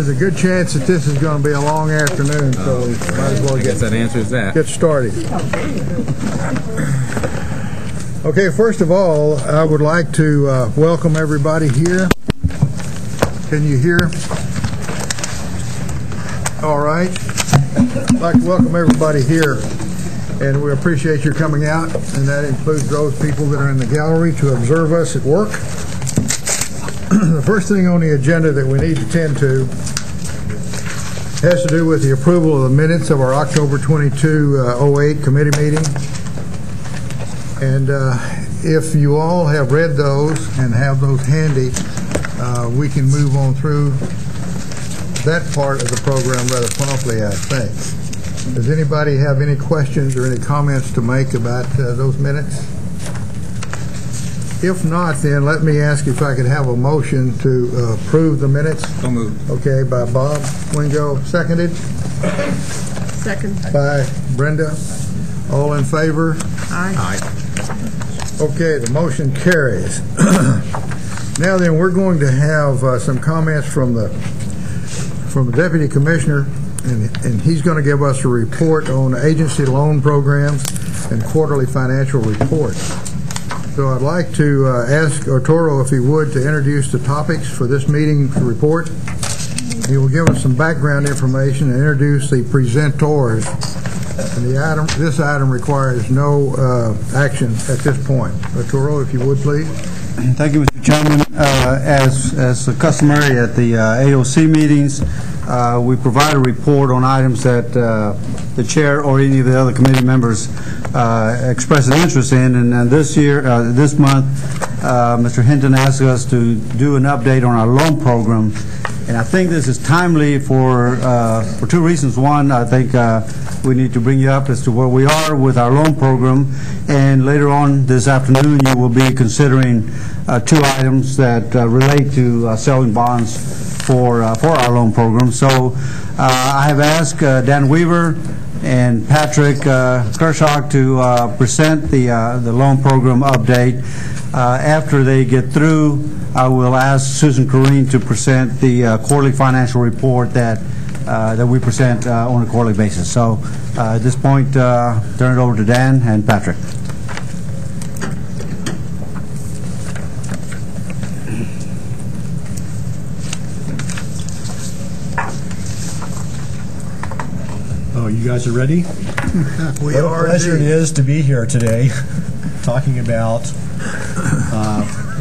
there's a good chance that this is going to be a long afternoon, so we might as well I guess that answers that. get started. Okay, first of all, I would like to welcome everybody here. Can you hear? All right. I'd like to welcome everybody here, and we appreciate your coming out, and that includes those people that are in the gallery to observe us at work. The first thing on the agenda that we need to tend to has to do with the approval of the minutes of our October 22, 08 committee meeting. And if you all have read those and have those handy, we can move on through that part of the program rather promptly, I think. Does anybody have any questions or any comments to make about those minutes? If not, then let me ask if I could have a motion to approve the minutes. So moved. Okay, by Bob Wingo, seconded. Second. By Brenda. All in favor? Aye. Okay, the motion carries. Now then, we're going to have some comments from the Deputy Commissioner, and he's going to give us a report on agency loan programs and quarterly financial reports. So I'd like to ask Arturo, if he would, to introduce the topics for this meeting report. He will give us some background information and introduce the presenters. And this item requires no action at this point. Arturo, if you would, please. Thank you, Mr. Chairman. As customary at the AOC meetings, we provide a report on items that the chair or any of the other committee members express an interest in. And this month, Mr. Hinton asked us to do an update on our loan program. And I think this is timely for two reasons. One, I think we need to bring you up as to where we are with our loan program. And later on this afternoon, you will be considering two items that relate to selling bonds for our loan program. So I have asked Dan Weaver and Patrick Kershaw to present the loan program update. After they get through, I will ask Susan Corrine to present the quarterly financial report that we present on a quarterly basis. So at this point, turn it over to Dan and Patrick. Oh, you guys are ready? We are. What a pleasure it is to be here today talking about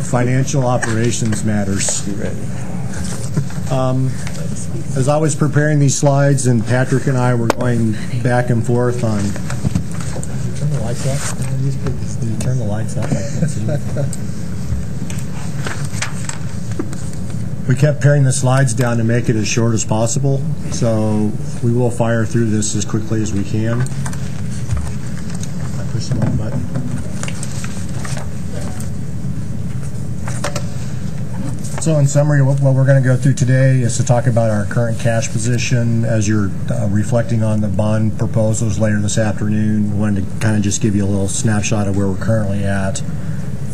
financial operations matters. As I was preparing these slides, and Patrick and I were going back and forth on... Turn the lights up? Did you turn the lights up? I can't see. We kept paring the slides down to make it as short as possible, so we will fire through this as quickly as we can. I push the wrong button. So in summary, what we're going to go through today is to talk about our current cash position as you're reflecting on the bond proposals later this afternoon. We wanted to kind of just give you a little snapshot of where we're currently at.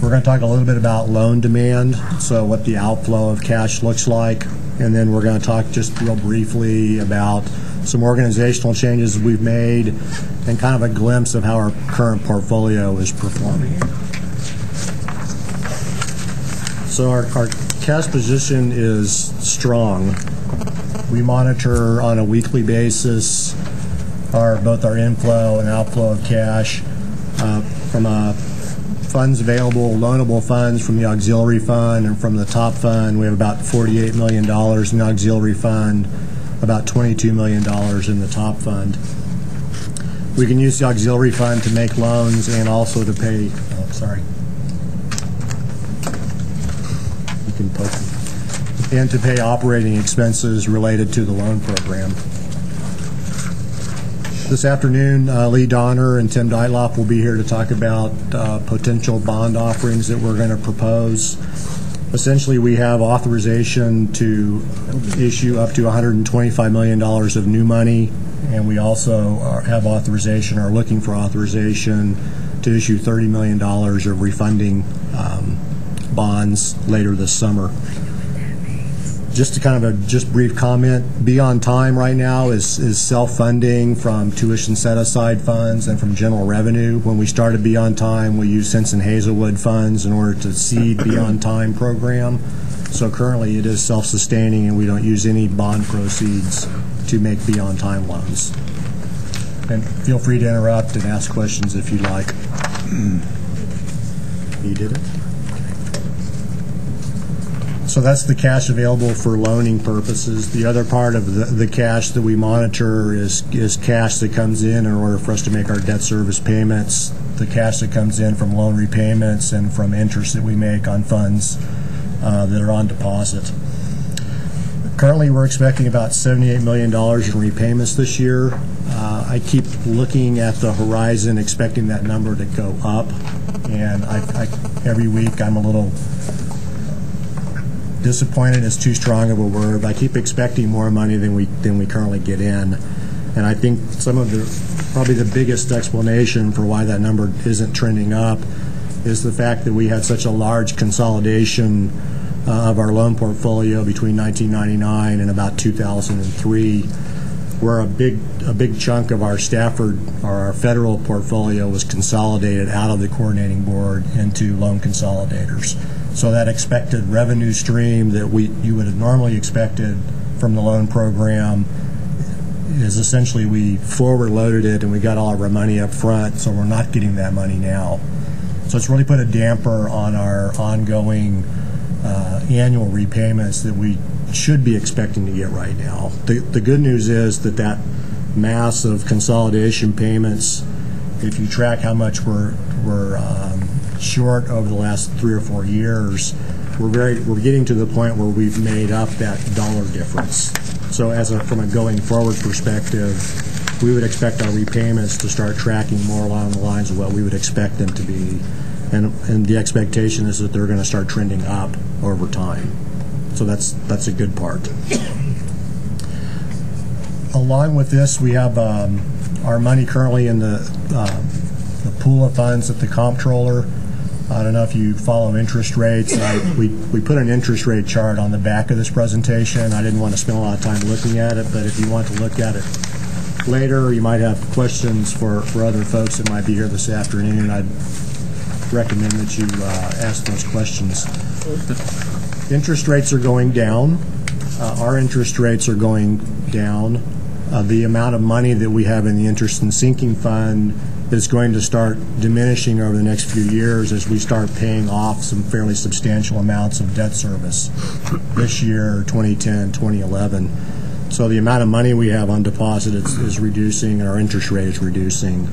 We're going to talk a little bit about loan demand, so what the outflow of cash looks like, and then we're going to talk just real briefly about some organizational changes we've made and kind of a glimpse of how our current portfolio is performing. So our cash position is strong. We monitor on a weekly basis both our inflow and outflow of cash from funds available, loanable funds from the auxiliary fund and from the top fund. We have about $48 million in the auxiliary fund, about $22 million in the top fund. We can use the auxiliary fund to make loans and also to pay, you can poke it, and to pay operating expenses related to the loan program. This afternoon, Lee Donner and Tim Dytloff will be here to talk about potential bond offerings that we're going to propose. Essentially, we have authorization to issue up to $125 million of new money, and we also have authorization, or looking for authorization, to issue $30 million of refunding bonds later this summer. Just to kind of a just brief comment, Be On Time right now is self-funding from tuition set-aside funds and from general revenue. When we started Be On Time, we used Sense and Hazelwood funds in order to seed Be On Time program. So currently it is self-sustaining, and we don't use any bond proceeds to make Be On Time loans. And feel free to interrupt and ask questions if you'd like. You did it? So that's the cash available for loaning purposes. The other part of the cash that we monitor is cash that comes in order for us to make our debt service payments, the cash that comes in from loan repayments and from interest that we make on funds that are on deposit. Currently, we're expecting about $78 million in repayments this year. I keep looking at the horizon, expecting that number to go up, and every week I'm a little disappointed is too strong of a word, but I keep expecting more money than we currently get in. And I think probably the biggest explanation for why that number isn't trending up is the fact that we had such a large consolidation of our loan portfolio between 1999 and about 2003, where a big chunk of our Stafford or our federal portfolio was consolidated out of the coordinating board into loan consolidators. So that expected revenue stream that you would have normally expected from the loan program is essentially we forward loaded it and we got all of our money up front, so we're not getting that money now. So it's really put a damper on our ongoing annual repayments that we should be expecting to get right now. The good news is that mass of consolidation payments, if you track how much we're short over the last 3 or 4 years, we're getting to the point where we've made up that dollar difference. So from a going forward perspective, we would expect our repayments to start tracking more along the lines of what we would expect them to be, and the expectation is that they're going to start trending up over time. So that's a good part. Along with this, we have our money currently in the pool of funds at the comptroller. I don't know if you follow interest rates. We put an interest rate chart on the back of this presentation. I didn't want to spend a lot of time looking at it, but if you want to look at it later, or you might have questions for other folks that might be here this afternoon, I'd recommend that you ask those questions. Interest rates are going down. Our interest rates are going down. The amount of money that we have in the interest and sinking fund is going to start diminishing over the next few years as we start paying off some fairly substantial amounts of debt service this year, 2010, 2011. So the amount of money we have on deposit is reducing, and our interest rate is reducing.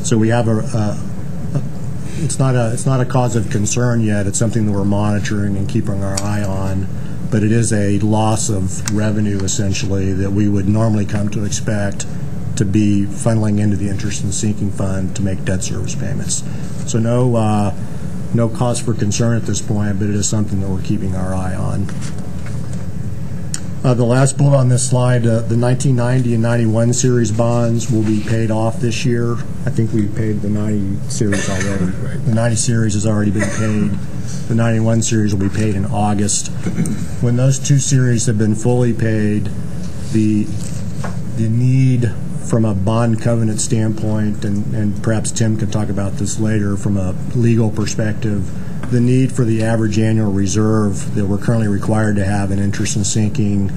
So we have it's not a cause of concern yet. It's something that we're monitoring and keeping our eye on, but it is a loss of revenue essentially that we would normally come to expect to be funneling into the interest and sinking fund to make debt service payments. So no cause for concern at this point, but it is something that we're keeping our eye on. The last bullet on this slide, the 1990 and 91 series bonds will be paid off this year. I think we paid the 90 series already. The 90 series has already been paid. The 91 series will be paid in August. When those two series have been fully paid, the need from a bond covenant standpoint, and perhaps Tim can talk about this later from a legal perspective, the need for the average annual reserve that we're currently required to have in interest and sinking,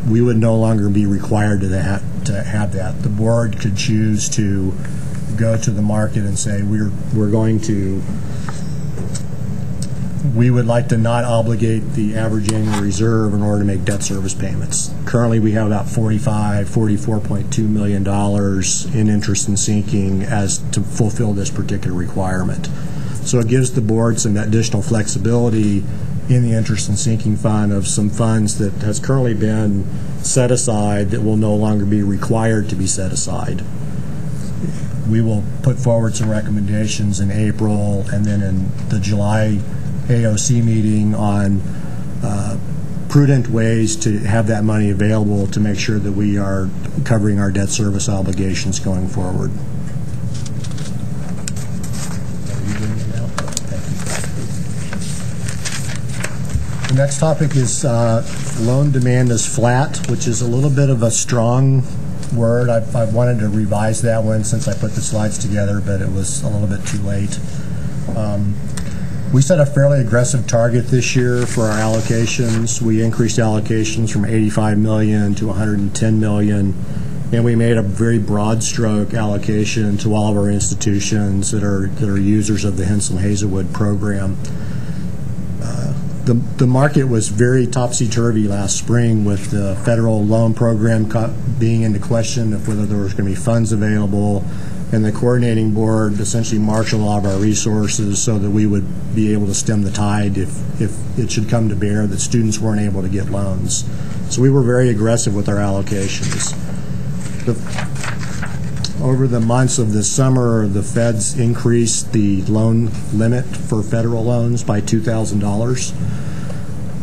we would no longer be required to have that. The board could choose to go to the market and say we would like to not obligate the average annual reserve in order to make debt service payments. Currently, we have about $44.2 million in interest and sinking as to fulfill this particular requirement. So it gives the board some additional flexibility in the interest and sinking fund of some funds that has currently been set aside that will no longer be required to be set aside. We will put forward some recommendations in April and then in the July AOC meeting on prudent ways to have that money available to make sure that we are covering our debt service obligations going forward. And next topic is loan demand is flat, which is a little bit of a strong word. I've wanted to revise that one since I put the slides together, but it was a little bit too late. We set a fairly aggressive target this year for our allocations. We increased allocations from $85 million to $110 million, and we made a very broad stroke allocation to all of our institutions that are users of the Hensel Hazelwood program. The market was very topsy-turvy last spring with the federal loan program being into question of whether there was going to be funds available, and the coordinating board essentially marshaled all of our resources so that we would be able to stem the tide if it should come to bear that students weren't able to get loans. So we were very aggressive with our allocations. Over the months of the summer, the feds increased the loan limit for federal loans by $2,000,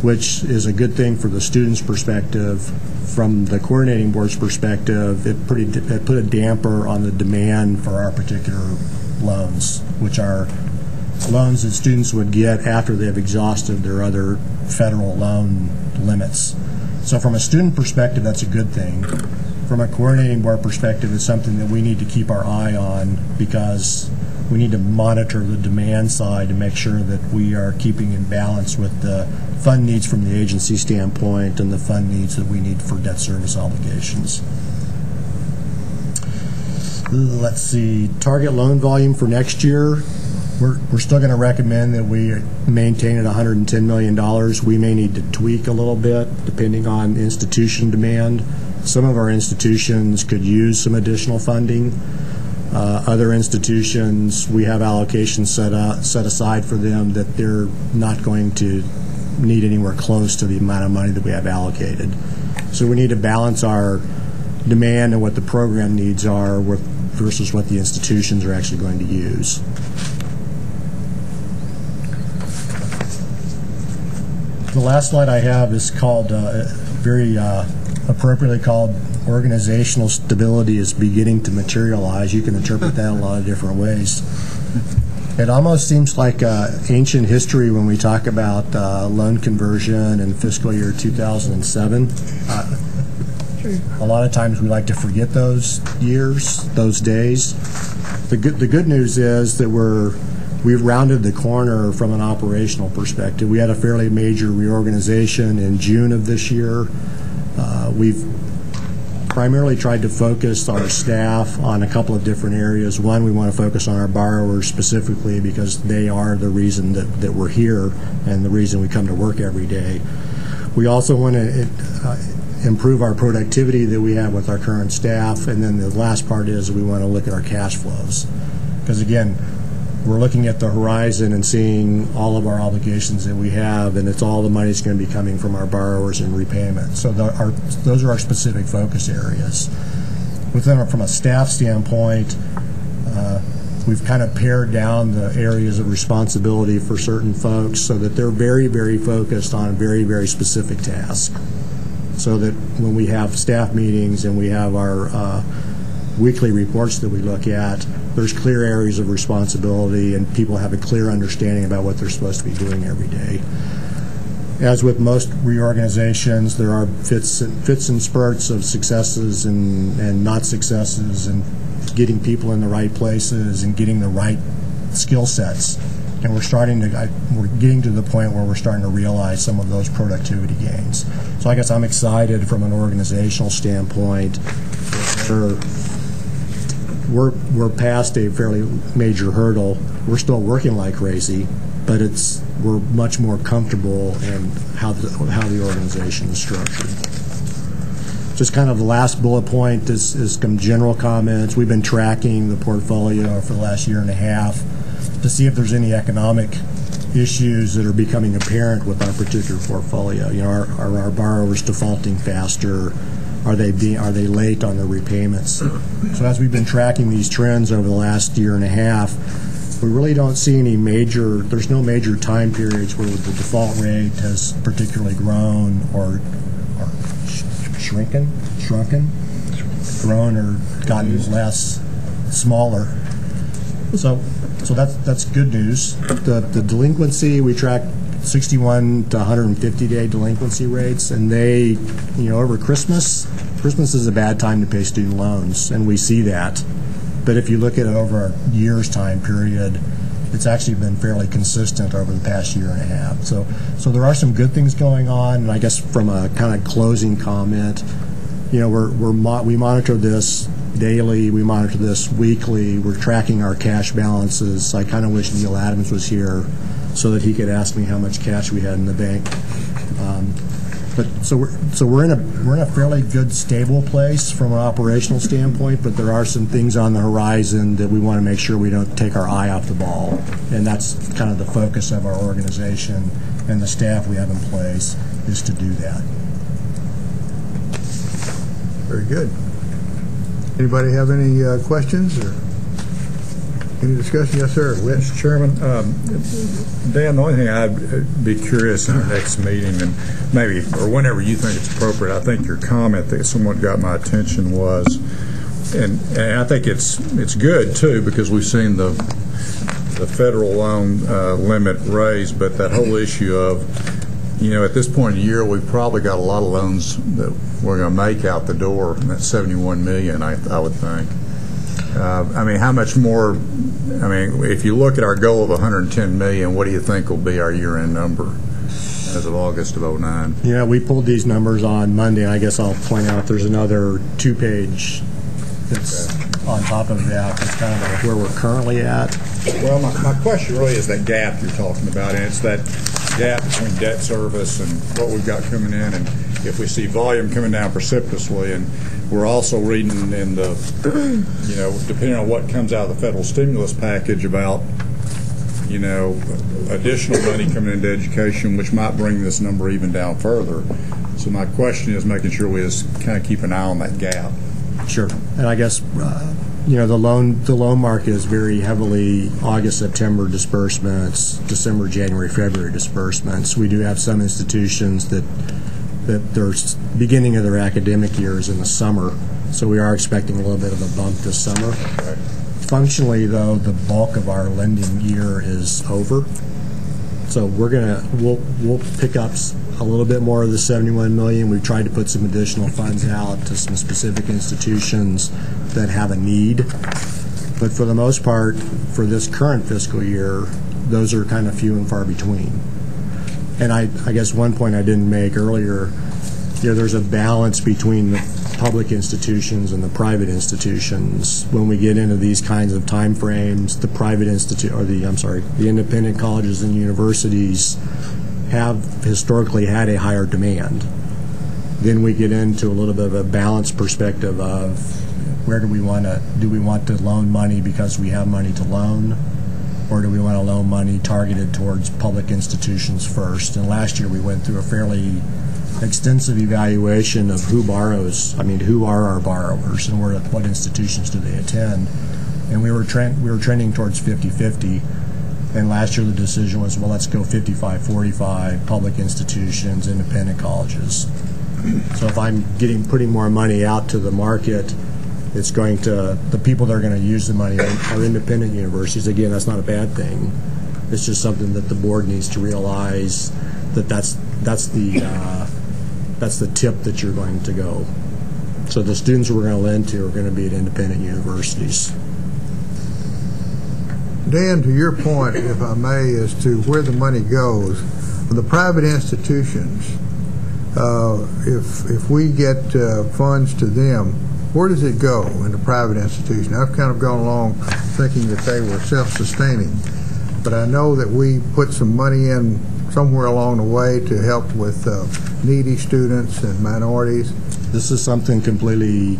which is a good thing for the student's perspective. From the coordinating board's perspective, it put a damper on the demand for our particular loans, which are loans that students would get after they've exhausted their other federal loan limits. So from a student perspective, that's a good thing. From a coordinating board perspective, it's something that we need to keep our eye on because we need to monitor the demand side to make sure that we are keeping in balance with the fund needs from the agency standpoint and the fund needs that we need for debt service obligations. Let's see, target loan volume for next year. We're still going to recommend that we maintain at $110 million. We may need to tweak a little bit depending on institution demand. Some of our institutions could use some additional funding. Other institutions, we have allocations set aside for them that they're not going to need anywhere close to the amount of money that we have allocated. So we need to balance our demand and what the program needs are versus what the institutions are actually going to use. The last slide I have is called, very appropriately called, Organizational Stability is Beginning to Materialize. You can interpret that in a lot of different ways. It almost seems like ancient history when we talk about loan conversion in fiscal year 2007. A lot of times we like to forget those years, those days. The good news is that we've rounded the corner from an operational perspective. We had a fairly major reorganization in June of this year. We've primarily tried to focus our staff on a couple of different areas. One, we want to focus on our borrowers specifically because they are the reason that we're here and the reason we come to work every day. We also want to improve our productivity that we have with our current staff, and then the last part is we want to look at our cash flows. Because again, we're looking at the horizon and seeing all of our obligations that we have, and it's all the money that's going to be coming from our borrowers in repayment. So those are our specific focus areas. From a staff standpoint, we've kind of pared down the areas of responsibility for certain folks so that they're very, very focused on very, very specific tasks. So that when we have staff meetings and we have our weekly reports that we look at, there's clear areas of responsibility and people have a clear understanding about what they're supposed to be doing every day. As with most reorganizations, there are fits and spurts of successes and not successes, and getting people in the right places and getting the right skill sets. And we're getting to the point where we're starting to realize some of those productivity gains. So I guess I'm excited from an organizational standpoint. We're past a fairly major hurdle. We're still working like crazy, but we're much more comfortable in how the organization is structured. Just kind of the last bullet point is some general comments. We've been tracking the portfolio for the last year and a half to see if there's any economic issues that are becoming apparent with our particular portfolio. You know, are our borrowers defaulting faster? Are they late on their repayments? So as we've been tracking these trends over the last year and a half, we really don't see there's no major time periods where the default rate has particularly grown or shrunken, grown or gotten smaller. So that's good news. The delinquency, we track 61 to 150-day delinquency rates, and they, over Christmas is a bad time to pay student loans, and we see that. But if you look at it over a year's time period, it's actually been fairly consistent over the past year and a half. So there are some good things going on, and I guess from a kind of closing comment, we monitor this daily, we monitor this weekly, we're tracking our cash balances. I kind of wish Neil Adams was here so that he could ask me how much cash we had in the bank. But we're in a fairly good, stable place from an operational standpoint. But there are some things on the horizon that we want to make sure we don't take our eye off the ball, and that's kind of the focus of our organization and the staff we have in place is to do that. Very good. Anybody have any questions or any discussion? Yes, sir. Rich. Mr. Chairman, Dan, the only thing I'd be curious in the next meeting, and maybe or whenever you think it's appropriate, I think your comment that somewhat got my attention was, and I think it's good too, because we've seen the federal loan limit raised, but that whole issue of, at this point in the year, we've probably got a lot of loans that we're going to make out the door, and that's $71 million, I would think. How much more? If you look at our goal of $110 million, what do you think will be our year-end number as of August of 2009? Yeah, we pulled these numbers on Monday, and I guess I'll point out there's another 2-page that's on top of that. That's kind of where we're currently at. Well, my question really is that gap you're talking about, and it's that gap between debt service and what we've got coming in, and if we see volume coming down precipitously, and we're also reading in the, depending on what comes out of the federal stimulus package about, additional money coming into education, which might bring this number even down further. So my question is making sure we just kind of keep an eye on that gap. Sure. And I guess, the loan market is very heavily August, September disbursements, December, January, February disbursements. We do have some institutions that their beginning of their academic year is in the summer, so we are expecting a little bit of a bump this summer. Right. Functionally, though, the bulk of our lending year is over, so we'll pick up a little bit more of the $71 million. We've tried to put some additional funds out to some specific institutions that have a need, but for the most part, for this current fiscal year, those are kind of few and far between. And I guess one point I didn't make earlier, there's a balance between the public institutions and the private institutions. When we get into these kinds of time frames, the independent colleges and universities have historically had a higher demand. Then we get into a little bit of a balanced perspective of where do we want to loan money because we have money to loan, or do we want to loan money targeted towards public institutions first? And last year we went through a fairly extensive evaluation of who are our borrowers and what institutions do they attend. And we were trending towards 50-50. And last year the decision was, well, let's go 55-45, public institutions, independent colleges. So if I'm putting more money out to the market, it's going to, the people that are going to use the money are independent universities. Again, that's not a bad thing. It's just something that the board needs to realize that's the tip that you're going to go. So the students we're going to lend to are going to be at independent universities. Dan, to your point, if I may, as to where the money goes, the private institutions, if we get funds to them, where does it go in the private institution? I've kind of gone along thinking that they were self-sustaining, but I know that we put some money in somewhere along the way to help with needy students and minorities. This is something completely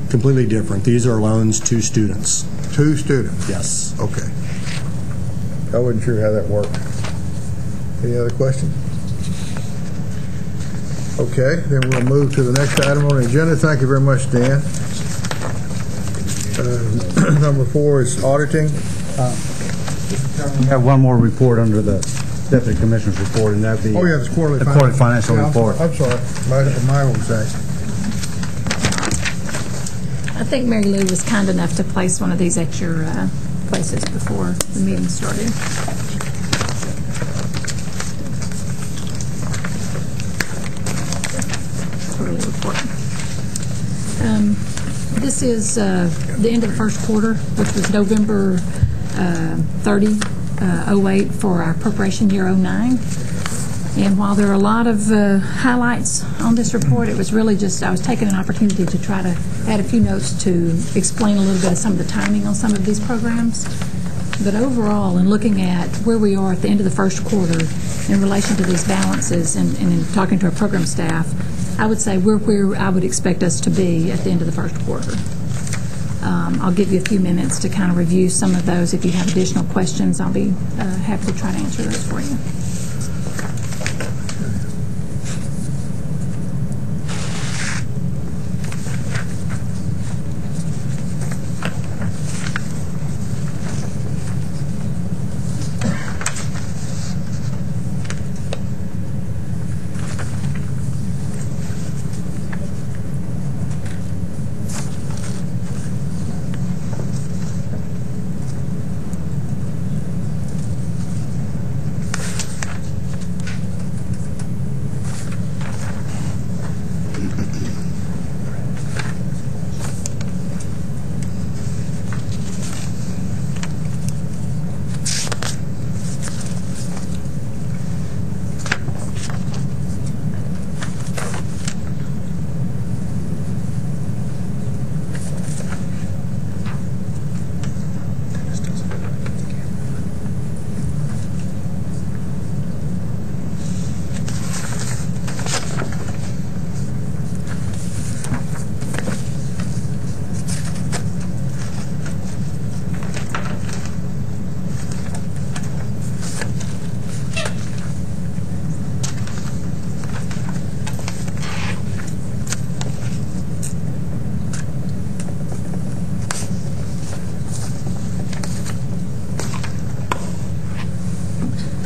different. These are loans to students. To students? Yes. Okay. I wasn't sure how that worked. Any other questions? Okay, then we'll move to the next item on the agenda. Thank you very much, Dan. Number 4 is auditing. We have one more report under the Deputy Commissioner's report, and that'd be Oh, yeah, it's quarterly financial report. I'm sorry. My mistake. I think Mary Lou was kind enough to place one of these at your places before the meeting started. This is the end of the first quarter, which was November 30, 08 for our appropriation year 09. And while there are a lot of highlights on this report, it was really just, I was taking an opportunity to try to add a few notes to explain a little bit of some of the timing on some of these programs. But overall, in looking at where we are at the end of the first quarter in relation to these balances and in talking to our program staff, I would say we're where I would expect us to be at the end of the first quarter. I'll give you a few minutes to kind of review some of those. If you have additional questions, I'll be happy to try to answer those for you.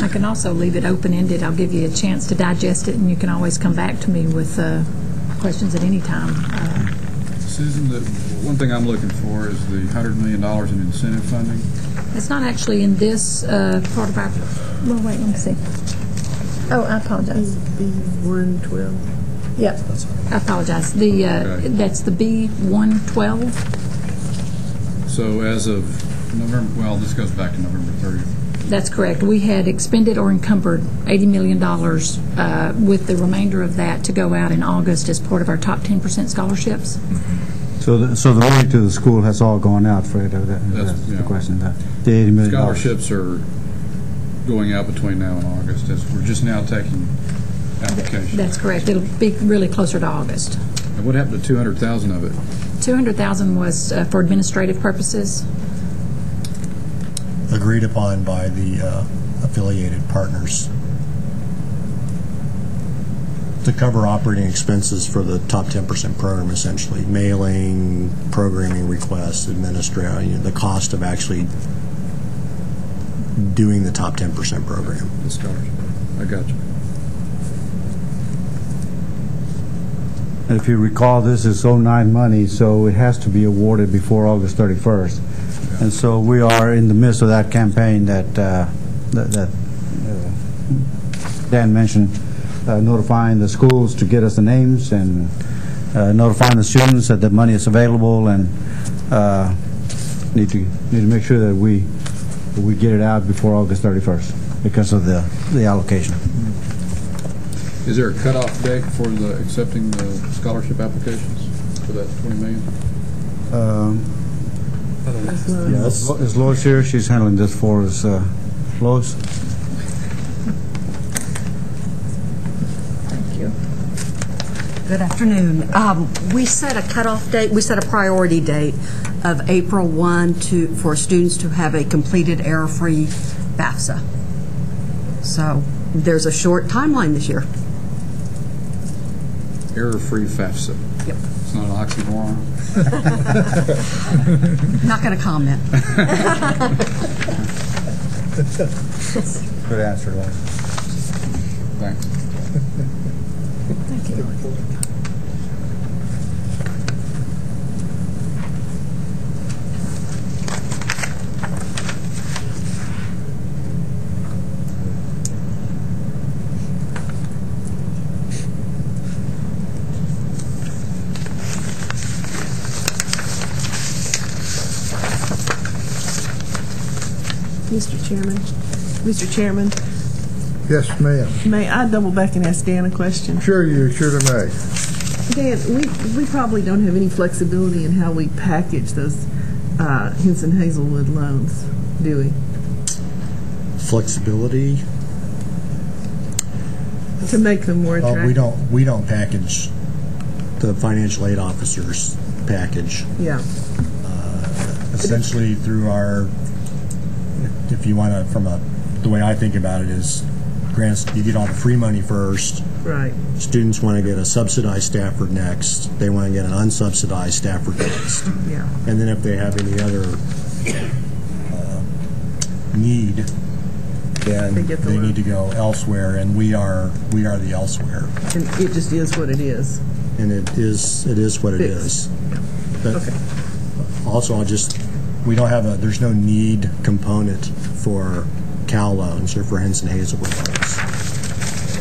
I can also leave it open-ended. I'll give you a chance to digest it, and you can always come back to me with questions at any time. Susan, the one thing I'm looking for is the $100 million in incentive funding. It's not actually in this part of our... Well, wait, let me see. Oh, I apologize. B112. Yep, I apologize. That's the B112. So as of November, well, this goes back to November 30th. That's correct. We had expended or encumbered $80 million with the remainder of that to go out in August as part of our top 10% scholarships. So the money to the school has all gone out, Fred? That's the question. The $80 million. Scholarships are going out between now and August. We're just now taking applications. That's correct. It'll be really closer to August. And what happened to $200,000 of it? $200,000 was for administrative purposes. Agreed upon by the affiliated partners to cover operating expenses for the top 10% program, essentially mailing, programming requests, administrating, the cost of actually doing the top 10% program. The scholarship. I got you. And if you recall, this is 09 money, so it has to be awarded before August 31st. And so we are in the midst of that campaign that Dan mentioned, notifying the schools to get us the names and notifying the students that the money is available, and need to make sure that we get it out before August 31st because of the allocation. Is there a cutoff date for accepting the scholarship applications for that $20 million? Yes. Is Lois here? She's handling this for us. Lois? Thank you. Good afternoon. We set a cutoff date, we set a priority date of April 1 for students to have a completed error-free FAFSA. So there's a short timeline this year. Error-free FAFSA. Yep. It's not an oxymoron. Not going to comment. Good answer, Lois. Thanks. Thank you. Mr. Chairman. Mr. Chairman, Yes, ma'am. may I double back and ask Dan a question? Sure, you surely may. Dan, we probably don't have any flexibility in how we package those Henson Hazelwood loans, do we? Flexibility? To make them more attractive? We don't package the financial aid officers package. Yeah. Essentially through our, if you want to, the way I think about it is, grants, you get all the free money first. Right. Students want to get a subsidized Stafford next. They want to get an unsubsidized Stafford next. Yeah. And then if they have any other need, then they need to go elsewhere, and we are the elsewhere. And it just is what it is. And it is what it is. But Okay. also, we don't have there's no need component for Cal loans or for Henson Hazelwood loans.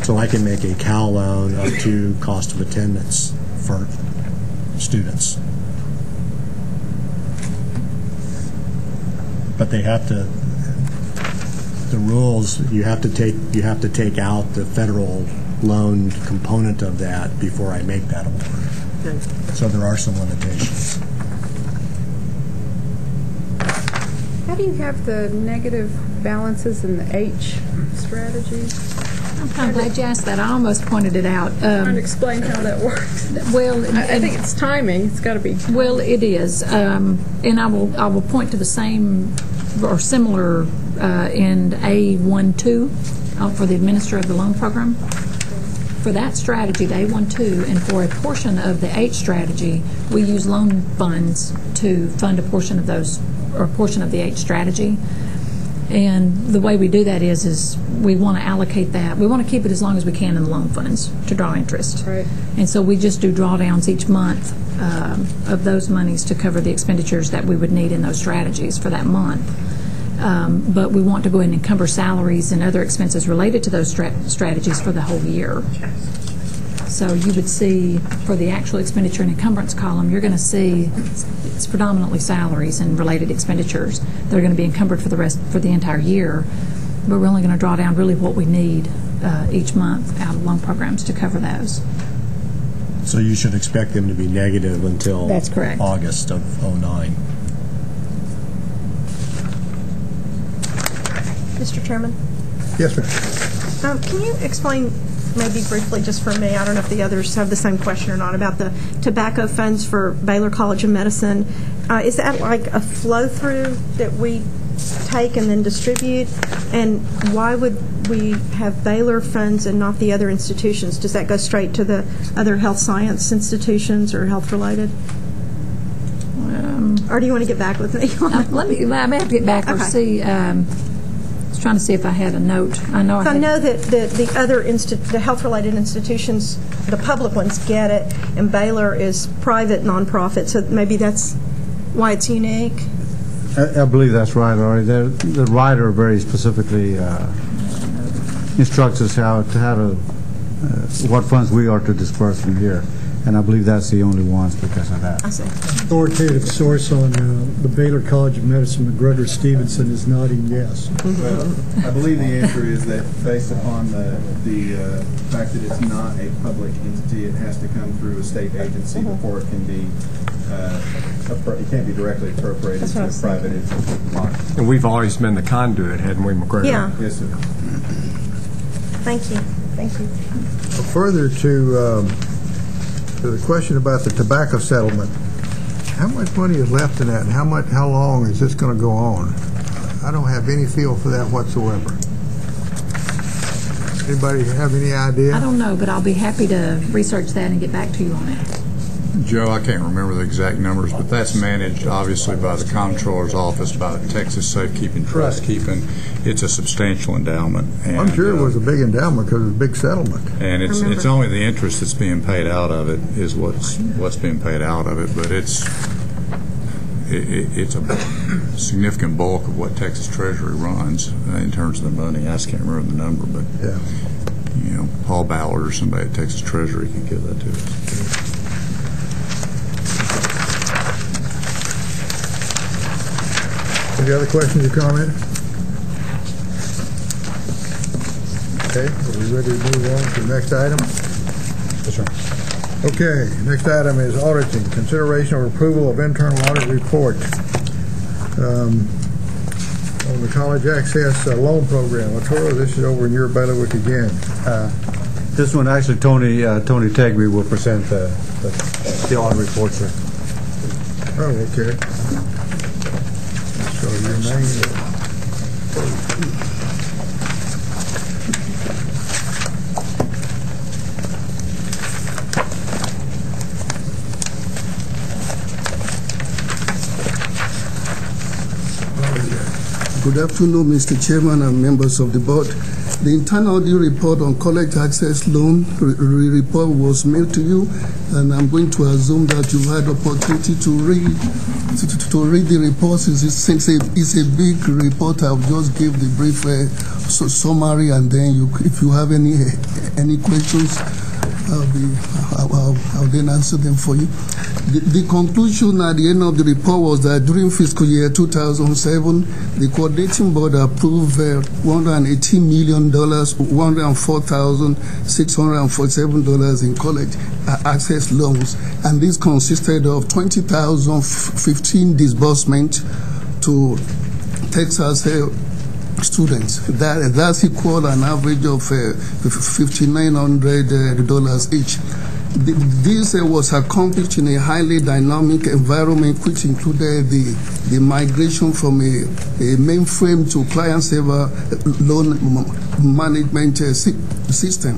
So I can make a Cal loan up to cost of attendance for students. But they have to, the rules, you have to take out the federal loan component of that before I make that award. Okay. So there are some limitations. How do you have the negative balances in the H strategy? I'm kind of glad you asked that. I almost pointed it out. Trying to explain how that works. Well, I think it's timing. It's got to be. Well, it is, and I will point to the same or similar in A12 for the administrator of the loan program. For that strategy, the A12, and for a portion of the H strategy, we use loan funds to fund a portion of those, or a portion of the H strategy. And the way we do that is we want to allocate that. We want to keep it as long as we can in the loan funds to draw interest. Right. And so we just do drawdowns each month of those monies to cover the expenditures that we would need in those strategies for that month. But we want to go ahead and encumber salaries and other expenses related to those strategies for the whole year. So you would see for the actual expenditure and encumbrance column, you're going to see it's predominantly salaries and related expenditures that are going to be encumbered for the entire year. But we're only going to draw down really what we need each month out of loan programs to cover those. So you should expect them to be negative until That's correct. August of '09. Mr. Chairman? Yes, ma'am. Can you explain, maybe briefly, just for me, I don't know if the others have the same question or not, about the tobacco funds for Baylor College of Medicine? Is that like a flow-through that we take and then distribute? And why would we have Baylor funds and not the other institutions? Does that go straight to the other health science institutions or health-related? Or do you want to get back with me? I may have to get back or see. I was trying to see if I had a note. I know that the other the health-related institutions, the public ones, get it, and Baylor is private nonprofit. So maybe that's why it's unique. I believe that's right, Laurie. The writer very specifically instructs us what funds we are to disperse from here. And I believe that's the only ones because of that. I see. Authoritative source on the Baylor College of Medicine, McGregor Stevenson, is nodding yes. Well, I believe the answer is that based upon the fact that it's not a public entity, it has to come through a state agency before it can be. It can't be directly appropriated to a private entity. And we've always been the conduit, hadn't we, McGregor? Yeah. Yes, sir. Thank you. Thank you. Further to the question about the tobacco settlement, how much money is left in that, and how long is this going to go on? I don't have any feel for that whatsoever. Anybody have any idea? I don't know, but I'll be happy to research that and get back to you on it. Joe, I can't remember the exact numbers, but that's managed obviously by the Comptroller's Office, by the Texas Safekeeping Trust Keeping. It's a substantial endowment. And, I'm sure it was a big endowment because it was a big settlement. And it's only the interest that's being paid out of it is what's being paid out of it, but it's a significant bulk of what Texas Treasury runs in terms of the money. I just can't remember the number, but yeah. Paul Ballard or somebody at Texas Treasury can give that to us. Any other questions or comments? Okay, are we ready to move on to the next item? Yes, sir. Okay, next item is auditing. Consideration of approval of internal audit report on the college access loan program. Arturo, this is over in your bailiwick again. This one, actually, Tony Tegby will present the audit report, sir. Oh, okay. So your name. Good afternoon, Mr. Chairman and members of the board. The internal audit report on college access loan report was mailed to you, and I'm going to assume that you had opportunity to read the report. Since it's a big report, I'll just give the brief summary, and then if you have any questions, I'll then answer them for you. The conclusion at the end of the report was that during fiscal year 2007, the coordinating board approved $118 million, $104,647 in college access loans, and this consisted of 20,015 disbursements to Texas students. That's equal an average of $5,900 each. This was accomplished in a highly dynamic environment, which included the migration from a mainframe to client-server loan management system.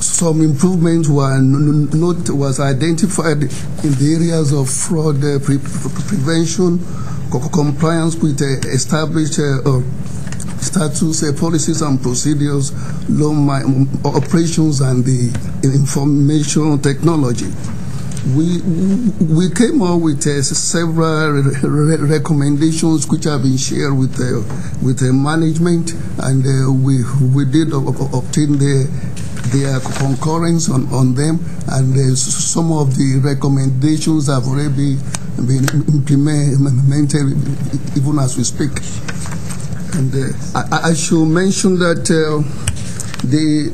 Some improvements was identified in the areas of fraud prevention, compliance with established status, policies and procedures, loan operations, and the information technology. We came up with several recommendations which have been shared with the management, and we did obtain their concurrence on them, and some of the recommendations have already been implemented even as we speak. And I should mention that the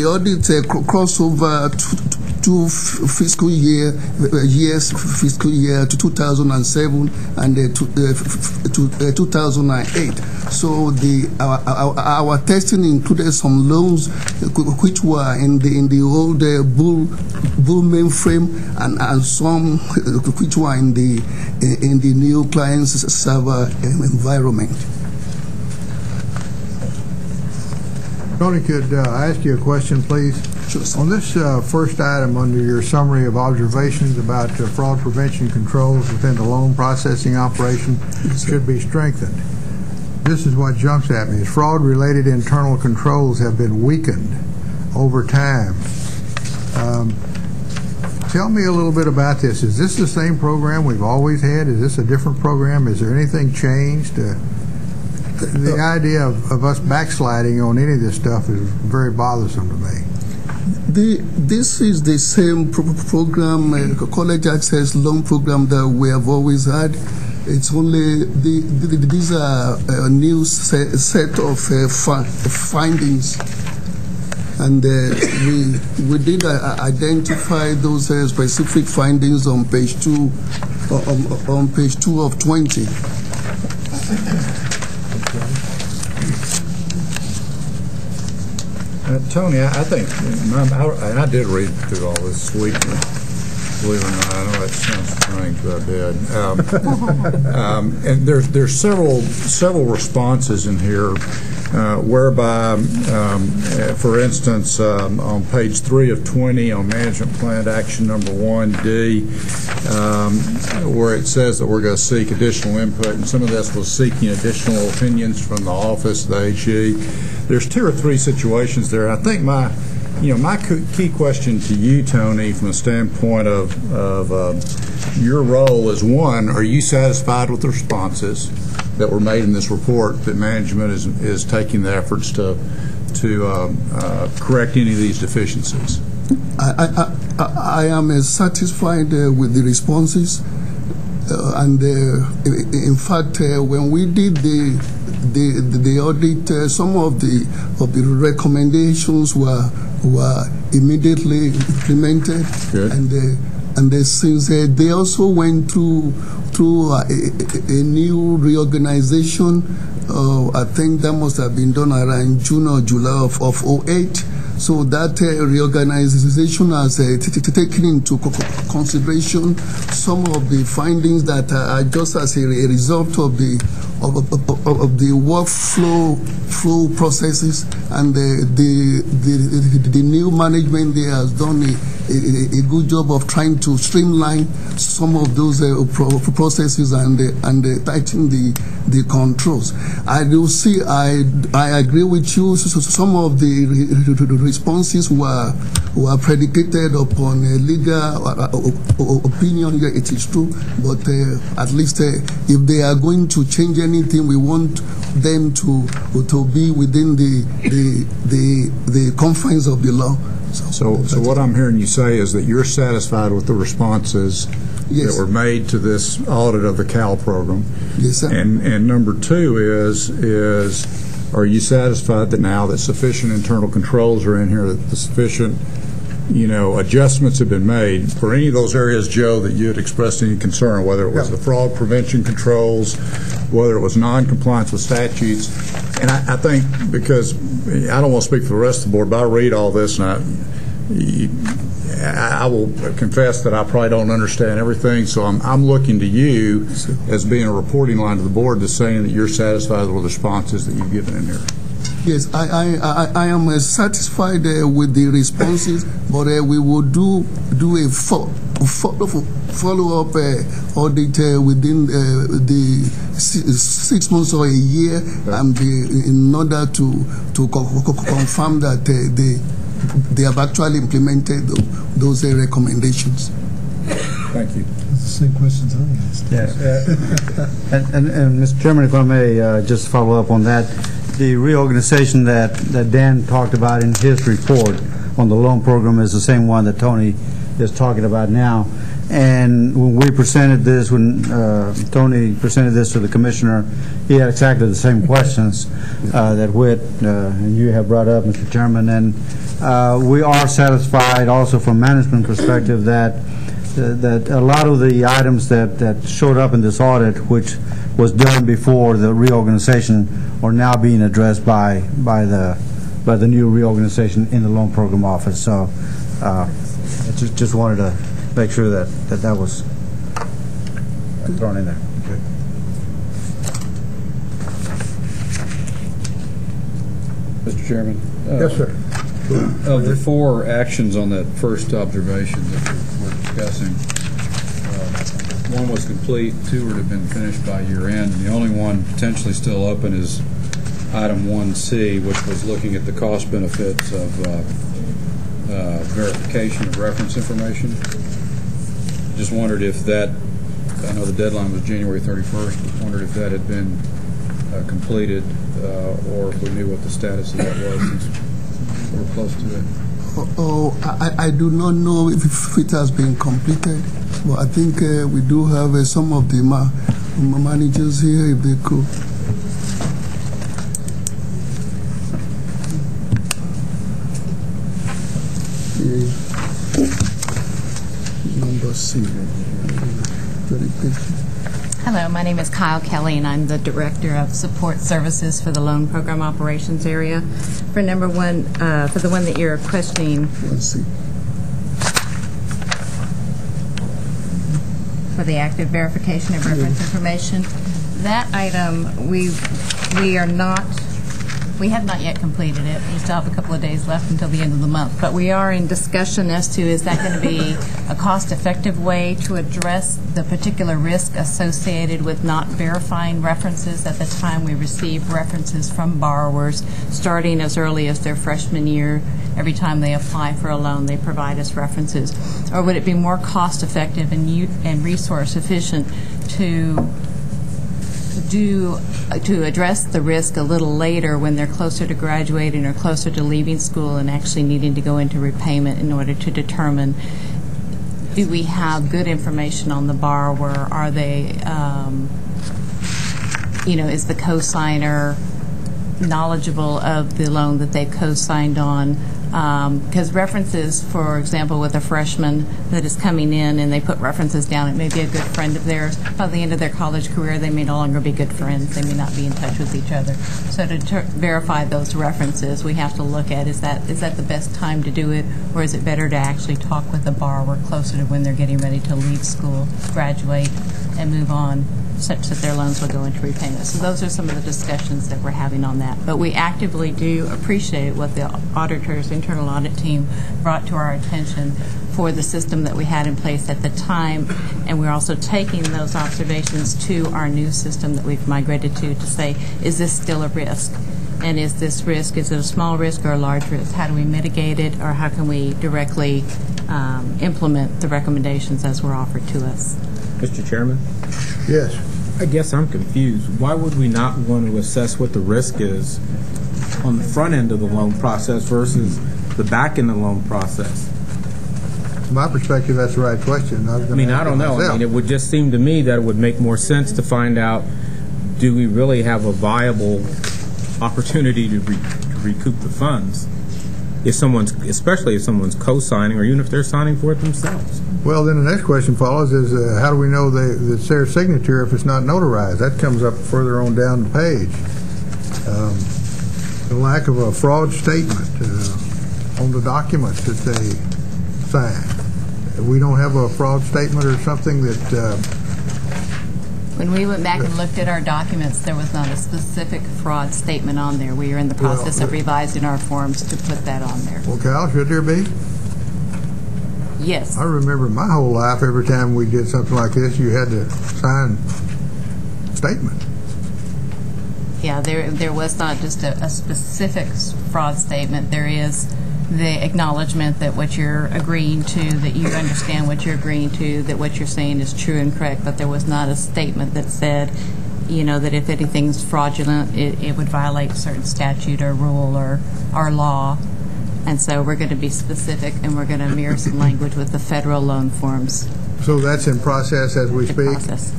audit crossover to fiscal year to 2007 and to 2008. So our testing included some loans which were in the old Bull mainframe, and some which were in the new client server environment. Tony, could I ask you a question, please? Sure, sir. On this first item under your summary of observations about fraud prevention controls within the loan processing operation should be strengthened. This is what jumps at me. Fraud-related internal controls have been weakened over time. Tell me a little bit about this. Is this the same program we've always had? Is this a different program? Is there anything changed? The idea of us backsliding on any of this stuff is very bothersome to me. This is the same program, college access loan program that we have always had. It's only these are a new set of findings, and we did identify those specific findings on page 2 of 20. Tony, I think, and I did read through all this week. Believe it or not, I know that sounds strange, but I did. And there's several responses in here, whereby, for instance, on page 3 of 20 on management plan action number 1D, where it says that we're going to seek additional input, and some of this was seeking additional opinions from the office of the AG. There's 2 or 3 situations there. I think my key question to you, Tony, from the standpoint of your role is, one, are you satisfied with the responses that were made in this report, that management is taking the efforts to correct any of these deficiencies? I am satisfied with the responses. in fact, when we did the audit, some of the recommendations were immediately implemented. Good. And since they also went through a new reorganization, I think that must have been done around June or July of 2008. So that reorganization has taken into consideration some of the findings that are just as a result of the workflow processes, and the new management there has done a good job of trying to streamline some of those processes and tighten the controls. I agree with you. So some of the responses were predicated upon a legal opinion. It is true, but at least if they are going to change anything, we want them to be within the confines of the law. So what I'm hearing you say is that you're satisfied with the responses that were made to this audit of the CAL program. Yes, sir. And number two is are you satisfied that now that sufficient internal controls are in here, that the sufficient adjustments have been made for any of those areas, Joe, that you had expressed any concern, whether it was the fraud prevention controls, whether it was non-compliance with statutes? And I think, because I don't want to speak for the rest of the board, but I read all this, and I will confess that I probably don't understand everything, so I'm looking to you as being a reporting line to the board to saying that you're satisfied with the responses that you've given in here. Yes, I am satisfied with the responses, but we will do a follow-up audit within the 6 months or a year, and in order to confirm that they have actually implemented those recommendations. Thank you. That's the same questions I asked. Yes. And Mr. Chairman, if I may just follow up on that. The reorganization that Dan talked about in his report on the loan program is the same one that Tony is talking about now. And when we presented this, when Tony presented this to the commissioner, he had exactly the same questions that Whit and you have brought up, Mr. Chairman. And we are satisfied also from management perspective that a lot of the items that showed up in this audit, which was done before the reorganization, are now being addressed by the new reorganization in the loan program office. So I just wanted to make sure that was thrown in there. Okay. Mr. Chairman? Yes, sir. Of the 4 actions on that first observation that we're discussing, 1 was complete, 2 would have been finished by year end. The only one potentially still open is item 1C, which was looking at the cost benefits of verification of reference information. Just wondered if that, I know the deadline was January 31st, but wondered if that had been completed or if we knew what the status of that was since we're close to it. I do not know if it has been completed, but I think we do have some of the managers here, if they could. Number C. Hello, my name is Kyle Kelly, and I'm the Director of Support Services for the Loan Program Operations area. For number 1, for the one that you're questioning, for the active verification of reference information, that item we have not yet completed it. We still have a couple of days left until the end of the month. But we are in discussion as to, is that going to be a cost-effective way to address the particular risk associated with not verifying references at the time we receive references from borrowers starting as early as their freshman year. Every time they apply for a loan, they provide us references. Or would it be more cost-effective and resource efficient to address the risk a little later when they're closer to graduating or closer to leaving school and actually needing to go into repayment in order to determine do we have good information on the borrower? Are they, is the cosigner knowledgeable of the loan that they've co-signed on? Because references, for example, with a freshman that is coming in and they put references down, it may be a good friend of theirs. By the end of their college career, they may no longer be good friends. They may not be in touch with each other. So to verify those references, we have to look at, is that the best time to do it, or is it better to actually talk with the borrower closer to when they're getting ready to leave school, graduate, and move on, such that their loans will go into repayment. So those are some of the discussions that we're having on that. But we actively do appreciate what the auditor's internal audit team brought to our attention for the system that we had in place at the time, and we're also taking those observations to our new system that we've migrated to say, is this still a risk? And is this risk, is it a small risk or a large risk? How do we mitigate it, or how can we directly implement the recommendations as were offered to us? Mr. Chairman? Yes. I guess I'm confused. Why would we not want to assess what the risk is on the front end of the loan process versus the back end of the loan process? From my perspective, that's the right question. I don't know. I mean, it would just seem to me that it would make more sense to find out, do we really have a viable opportunity to recoup the funds, especially if someone's co-signing, or even if they're signing for it themselves? Well, then the next question follows is, how do we know that it's their signature if it's not notarized? That comes up further on down the page. The lack of a fraud statement on the documents that they sign. We don't have a fraud statement or something that... When we went back and looked at our documents, there was not a specific fraud statement on there. We are in the process of revising our forms to put that on there. Well, Cal, should there be? Yes. I remember my whole life, every time we did something like this, you had to sign a statement. Yeah, there was not just a specific fraud statement. There is the acknowledgement that what you're agreeing to, that you understand what you're agreeing to, that what you're saying is true and correct, but there was not a statement that said, that if anything's fraudulent, it would violate a certain statute or rule or law. And so we're going to be specific, and we're going to mirror some language with the federal loan forms. So that's in process as we speak? Process.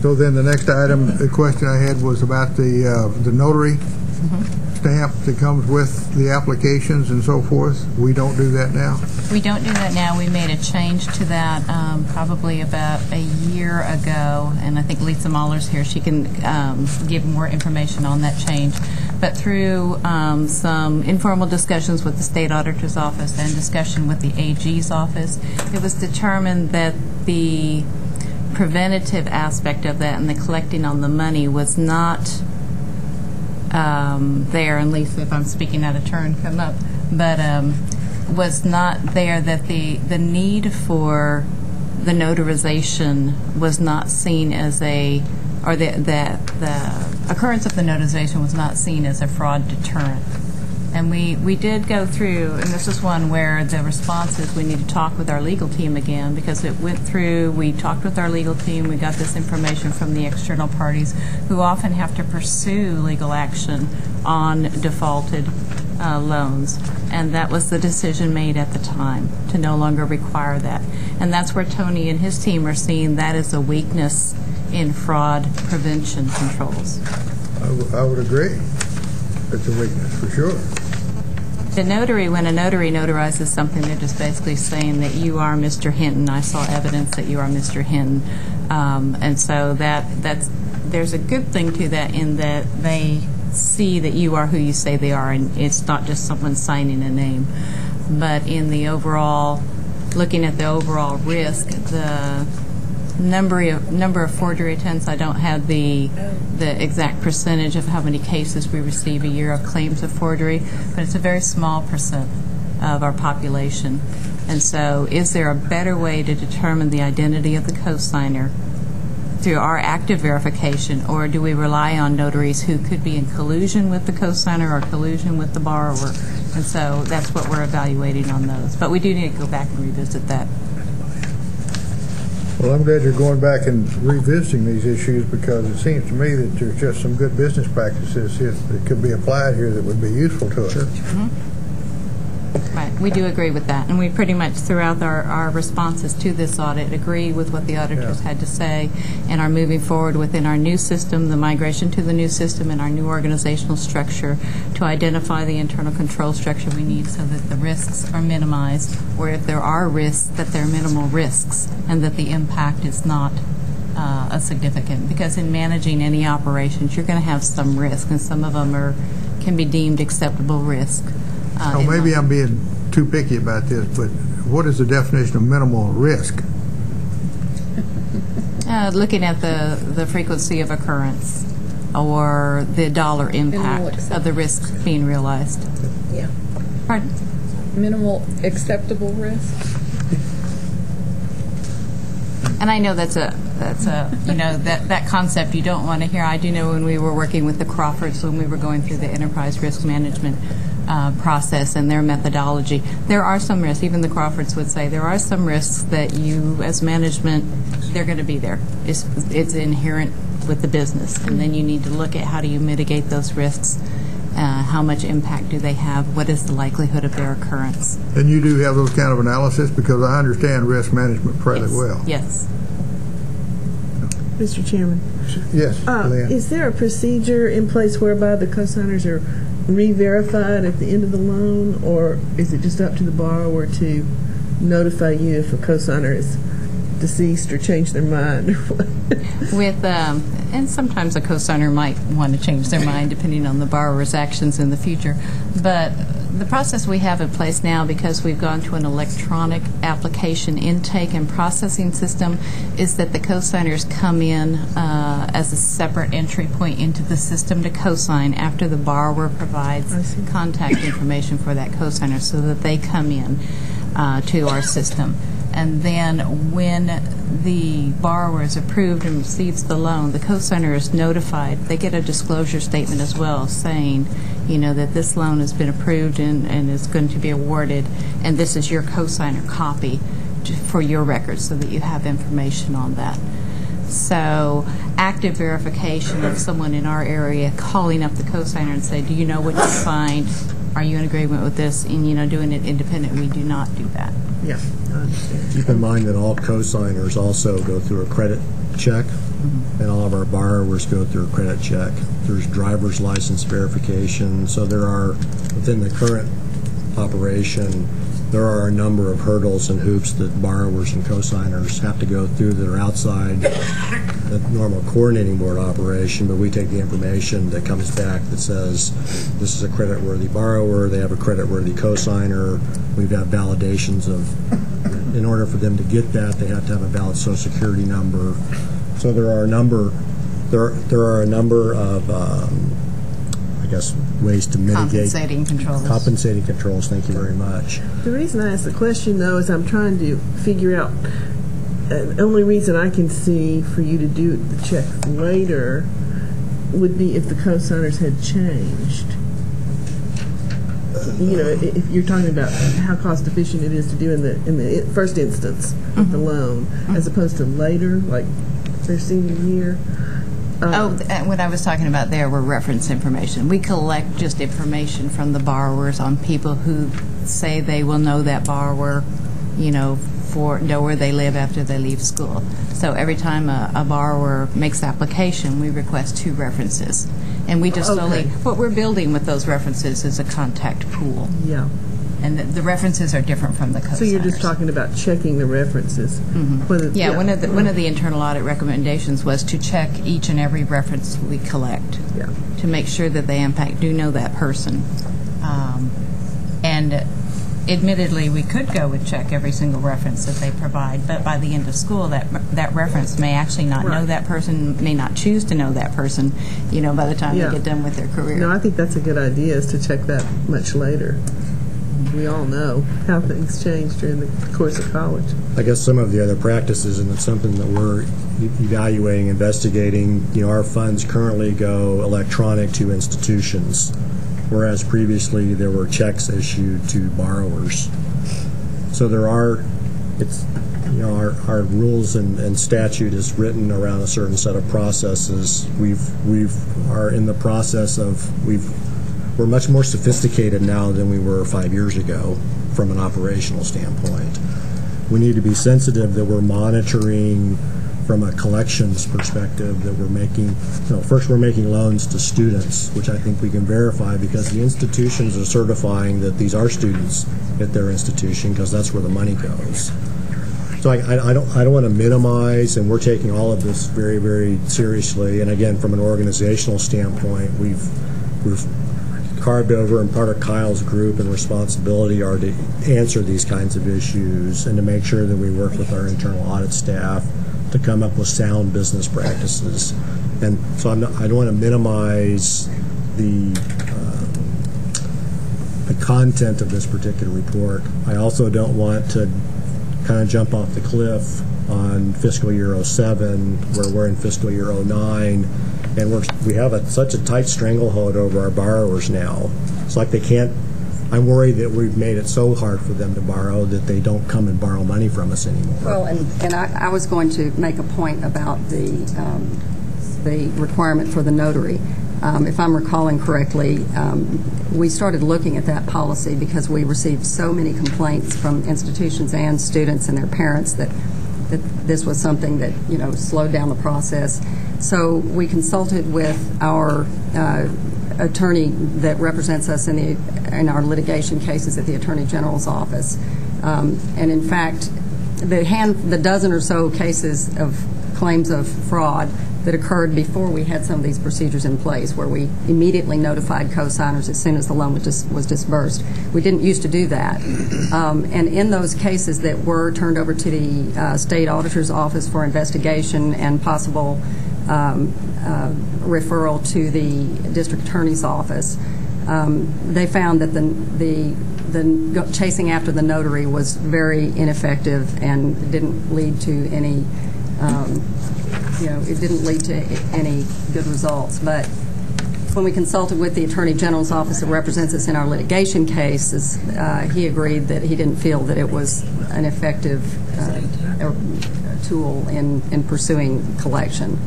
So then the next item, the question I had was about the notary stamp that comes with the applications and so forth. We don't do that now? We don't do that now. We made a change to that probably about a year ago, and I think Lisa Mahler's here. She can give more information on that change. But through some informal discussions with the State Auditor's Office and discussion with the AG's office, it was determined that the preventative aspect of that and the collecting on the money was not there, and Lisa, if I'm speaking out of turn, come up, but was not there, that the need for the notarization was not seen as the occurrence of the notarization was not seen as a fraud deterrent. And we did go through, and this is one where the response is we need to talk with our legal team again, because it went through, we talked with our legal team, we got this information from the external parties who often have to pursue legal action on defaulted loans. And that was the decision made at the time, to no longer require that. And that's where Tony and his team are seeing that as a weakness in fraud prevention controls. I would agree. It's a weakness, for sure. The notary, when a notary notarizes something, they're just basically saying that you are Mr. Hinton. I saw evidence that you are Mr. Hinton. And so there's a good thing to that, in that they see that you are who you say they are, and it's not just someone signing a name. But in the overall, looking at the overall risk, the number of forgery attempts, I don't have the exact percentage of how many cases we receive a year of claims of forgery, but it's a very small percent of our population. And so is there a better way to determine the identity of the cosigner through our active verification, or do we rely on notaries who could be in collusion with the cosigner or collusion with the borrower? And so that's what we're evaluating on those. But we do need to go back and revisit that. Well, I'm glad you're going back and revisiting these issues, because it seems to me that there's just some good business practices that could be applied here that would be useful to us. Sure. Right, we do agree with that, and we pretty much throughout our responses to this audit agree with what the auditors had to say and are moving forward within our new system, the migration to the new system, and our new organizational structure to identify the internal control structure we need so that the risks are minimized, or if there are risks, that they're minimal risks and that the impact is not a significant. Because in managing any operations, you're going to have some risk, and some of them can be deemed acceptable risk. Oh, maybe I'm being too picky about this, but what is the definition of minimal risk? Looking at the frequency of occurrence or the dollar impact of the risk being realized. Yeah. Pardon? Minimal acceptable risk. And I know that's a that concept you don't want to hear. I do know when we were working with the Crawfords, when we were going through the enterprise risk management process and their methodology, there are some risks. Even the Crawfords would say there are some risks that you, as management, they're going to be there. It's inherent with the business, and then you need to look at how do you mitigate those risks. How much impact do they have? What is the likelihood of their occurrence? And you do have those kind of analysis, because I understand risk management fairly well. Yes. Mr. Chairman. Yes, Leanne. Is there a procedure in place whereby the cosigners are re-verified at the end of the loan, or is it just up to the borrower to notify you if a cosigner is deceased or changed their mind? With and sometimes a cosigner might want to change their mind depending on the borrower's actions in the future. But the process we have in place now, because we've gone to an electronic application intake and processing system, is that the cosigners come in as a separate entry point into the system to cosign after the borrower provides contact information for that cosigner, so that they come in to our system. And then when the borrower is approved and receives the loan, the cosigner is notified. They get a disclosure statement as well saying, that this loan has been approved and is going to be awarded, and this is your cosigner copy for your records so that you have information on that. So active verification of someone in our area calling up the cosigner and say, do you know what you signed? Are you in agreement with this? And, doing it independent, we do not do that. Yeah. Keep in mind that all cosigners also go through a credit check, and all of our borrowers go through a credit check. There's driver's license verification. So there are, within the current operation, there are a number of hurdles and hoops that borrowers and cosigners have to go through that are outside the normal coordinating board operation, but we take the information that comes back that says this is a credit-worthy borrower, they have a credit-worthy cosigner, we've got validations of, in order for them to get that, they have to have a valid Social Security number. So there are a number of ways to mitigate compensating controls. Thank you very much. The reason I ask the question, though, is I'm trying to figure out. The only reason I can see for you to do the check later would be if the cosigners had changed. If you're talking about how cost efficient it is to do in the first instance of the loan, as opposed to later, like their senior year. What I was talking about there were reference information. We collect just information from the borrowers on people who say they will know that borrower, know where they live after they leave school. So every time a borrower makes application, we request 2 references. And we just what we're building with those references is a contact pool. Yeah. And the references are different from the cosigners. So you're just talking about checking the references. Mm-hmm. One of the internal audit recommendations was to check each and every reference we collect to make sure that they in fact do know that person. And admittedly, we could go and check every single reference that they provide, but by the end of school, that reference may actually not know that person, may not choose to know that person, by the time they get done with their career. No, I think that's a good idea, is to check that much later. We all know how things change during the course of college. I guess some of the other practices, and it's something that we're evaluating, investigating, our funds currently go electronic to institutions, whereas previously there were checks issued to borrowers. So there are, our rules and statute is written around a certain set of processes. We've are in the process of, we've we're much more sophisticated now than we were 5 years ago from an operational standpoint. We need to be sensitive that we're monitoring from a collections perspective, that we're making, first we're making loans to students, which I think we can verify because the institutions are certifying that these are students at their institution because that's where the money goes. So I don't want to minimize, and we're taking all of this very, very seriously. And again, from an organizational standpoint, we've carved over, and part of Kyle's group and responsibility are to answer these kinds of issues and to make sure that we work with our internal audit staff to come up with sound business practices. And so I don't want to minimize the content of this particular report. I also don't want to kind of jump off the cliff on fiscal year 07 where we're in fiscal year 09, and we have such a tight stranglehold over our borrowers now. It's like they can't. I'm worried that we've made it so hard for them to borrow that they don't come and borrow money from us anymore. Well, and I was going to make a point about the requirement for the notary. If I'm recalling correctly, we started looking at that policy because we received so many complaints from institutions and students and their parents that this was something that slowed down the process. So we consulted with our attorney that represents us in our litigation cases at the Attorney General's office, and in fact, the dozen or so cases of claims of fraud that occurred before we had some of these procedures in place, where we immediately notified co-signers as soon as the loan was disbursed. We didn't used to do that, and in those cases that were turned over to the state auditor's office for investigation and possible referral to the district attorney's office, they found that the chasing after the notary was very ineffective and didn't lead to any, it didn't lead to any good results. But when we consulted with the Attorney General's office that represents us in our litigation cases, he agreed that he didn't feel that it was an effective tool in pursuing collection.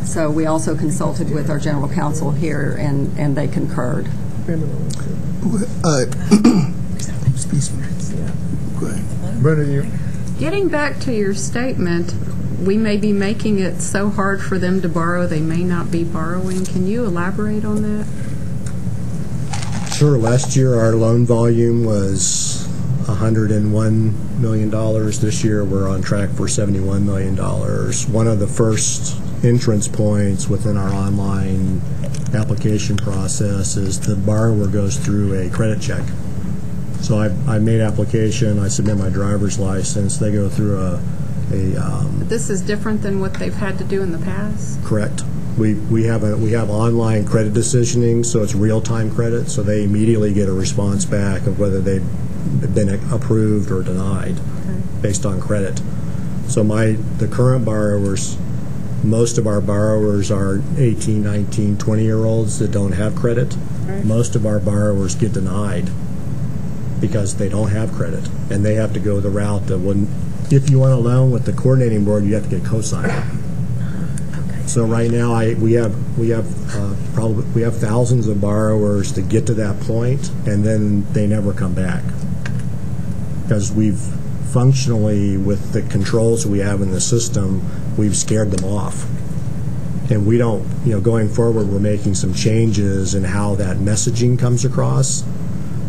So we also consulted with our general counsel here, and they concurred. Excuse me. Go ahead. Brenda, you. Getting back to your statement, we may be making it so hard for them to borrow they may not be borrowing. Can you elaborate on that? Sure. Last year our loan volume was $101 million. This year we're on track for $71 million. One of the first entrance points within our online application process is the borrower goes through a credit check. So I made application, I submit my driver's license, they go through But this is different than what they've had to do in the past? Correct. We have online credit decisioning, so it's real-time credit, so they immediately get a response back of whether they've been approved or denied based on credit. So the current borrowers, most of our borrowers are 18, 19, 20-year-olds that don't have credit. Right. Most of our borrowers get denied because they don't have credit, and they have to go the route that if you want a loan with the coordinating board, you have to get co-signed. Okay. So right now, we have thousands of borrowers that get to that point, and then they never come back because we've functionally, with the controls we have in the system, we've scared them off. And we don't, going forward, we're making some changes in how that messaging comes across,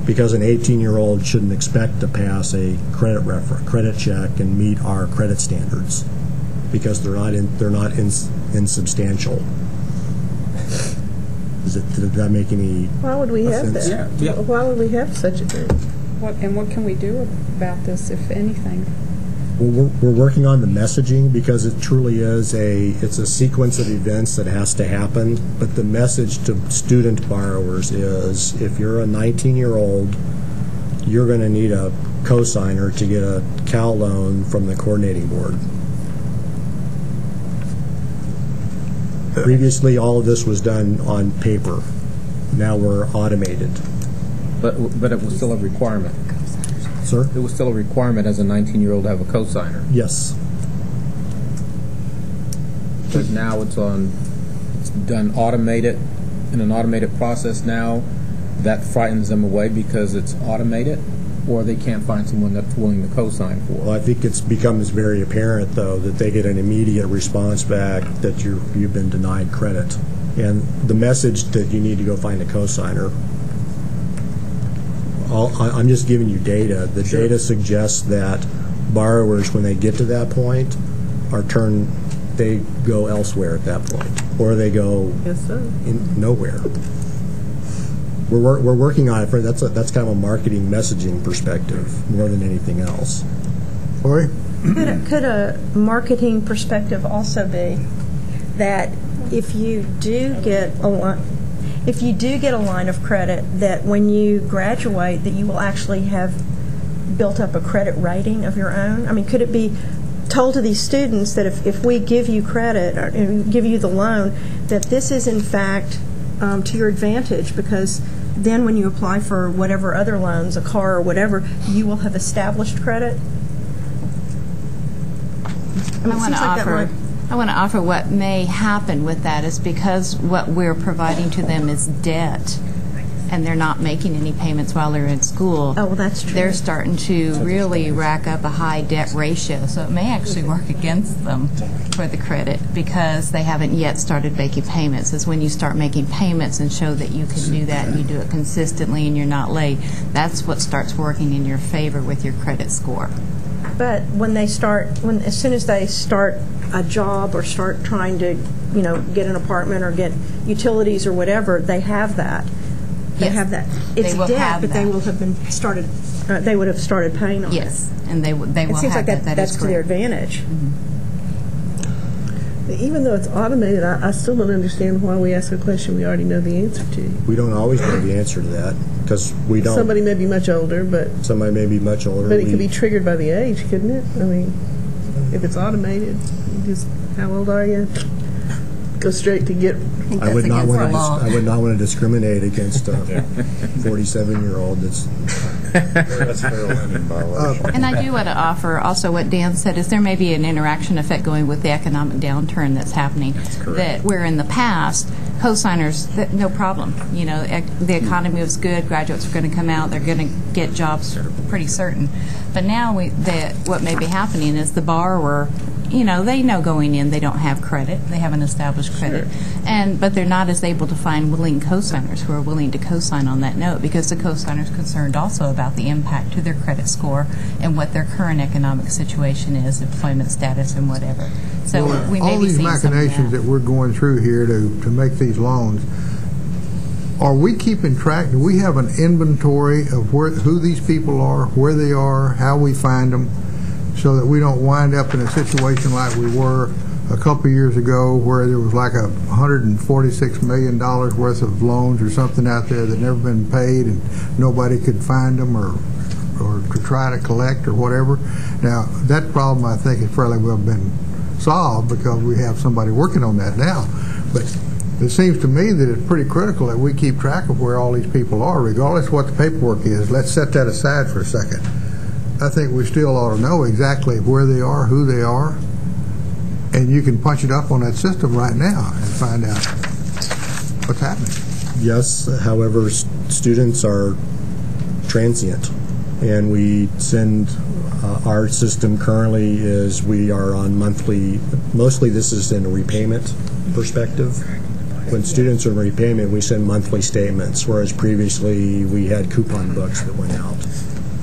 because an 18-year-old shouldn't expect to pass a credit check and meet our credit standards, because they're not insubstantial. Did that make any sense? Why would we have that? Yeah. Why would we have such a thing? What can we do about this, if anything? Well, we're working on the messaging, because it truly is it's a sequence of events that has to happen. But the message to student borrowers is, if you're a 19-year-old, you're going to need a co-signer to get a Cal loan from the coordinating board. Previously, all of this was done on paper. Now we're automated. But it was still a requirement. Sir? It was still a requirement as a 19-year-old to have a co-signer. Yes. But now it's done automated, in an automated process now, that frightens them away because it's automated, or they can't find someone that's willing to co-sign for it? Well, I think it becomes very apparent, though, that they get an immediate response back that you've been denied credit. And the message that you need to go find a co-signer, I'm just giving you data. The data suggests that borrowers, when they get to that point, they go elsewhere at that point, or they go nowhere. We're working on it. That's kind of a marketing messaging perspective more than anything else. Lori? Could a marketing perspective also be that if you do get a line of credit, that when you graduate, that you will actually have built up a credit rating of your own? I mean, could it be told to these students that if we give you credit or give you the loan, that this is in fact to your advantage, because then when you apply for whatever other loans, a car or whatever, you will have established credit? I want to offer what may happen with that is because what we're providing to them is debt, and they're not making any payments while they're in school. Oh, well, that's true. They're starting to really rack up a high debt ratio, so it may actually work against them for the credit because they haven't yet started making payments. It's when you start making payments and show that you can do that and you do it consistently and you're not late, that's what starts working in your favor with your credit score. But as soon as they start a job or start trying to, get an apartment or get utilities or whatever, they have that. They have that. It's debt, but they will have been started. They would have started paying on it. Yes, and they will have that. It seems like that's to their advantage. Even though it's automated, I still don't understand why we ask a question we already know the answer to. We don't always know the answer to that because we don't. Somebody may be much older, but somebody may be much older. But it could be triggered by the age, couldn't it? I mean, if it's automated, how old are you? Go straight to get. I would not want to discriminate against a 47-year-old. That's federal lending violation. And I do want to offer also what Dan said is there may be an interaction effect going with the economic downturn that's happening. That where in the past co-signers, no problem. The economy was good. Graduates are going to come out. They're going to get jobs pretty certain. But now what may be happening is the borrower. They know going in they don't have credit. They haven't established credit. But they're not as able to find willing co-signers who are willing to co-sign on that note because the co-signer is concerned also about the impact to their credit score and what their current economic situation is, employment status and whatever. So we may all be these seeing machinations that we're going through here to make these loans, are we keeping track? Do we have an inventory of who these people are, where they are, how we find them, so that we don't wind up in a situation like we were a couple of years ago where there was like $146 million worth of loans or something out there that never been paid and nobody could find them or to try to collect or whatever. Now, that problem I think has fairly well been solved because we have somebody working on that now. But it seems to me that it's pretty critical that we keep track of where all these people are, regardless of what the paperwork is. Let's set that aside for a second. I think we still ought to know exactly where they are, who they are, and you can punch it up on that system right now and find out what's happening. Yes, however, students are transient, and we send our system currently is we are on monthly, mostly this is in a repayment perspective. When students are in repayment, we send monthly statements, whereas previously we had coupon books that went out.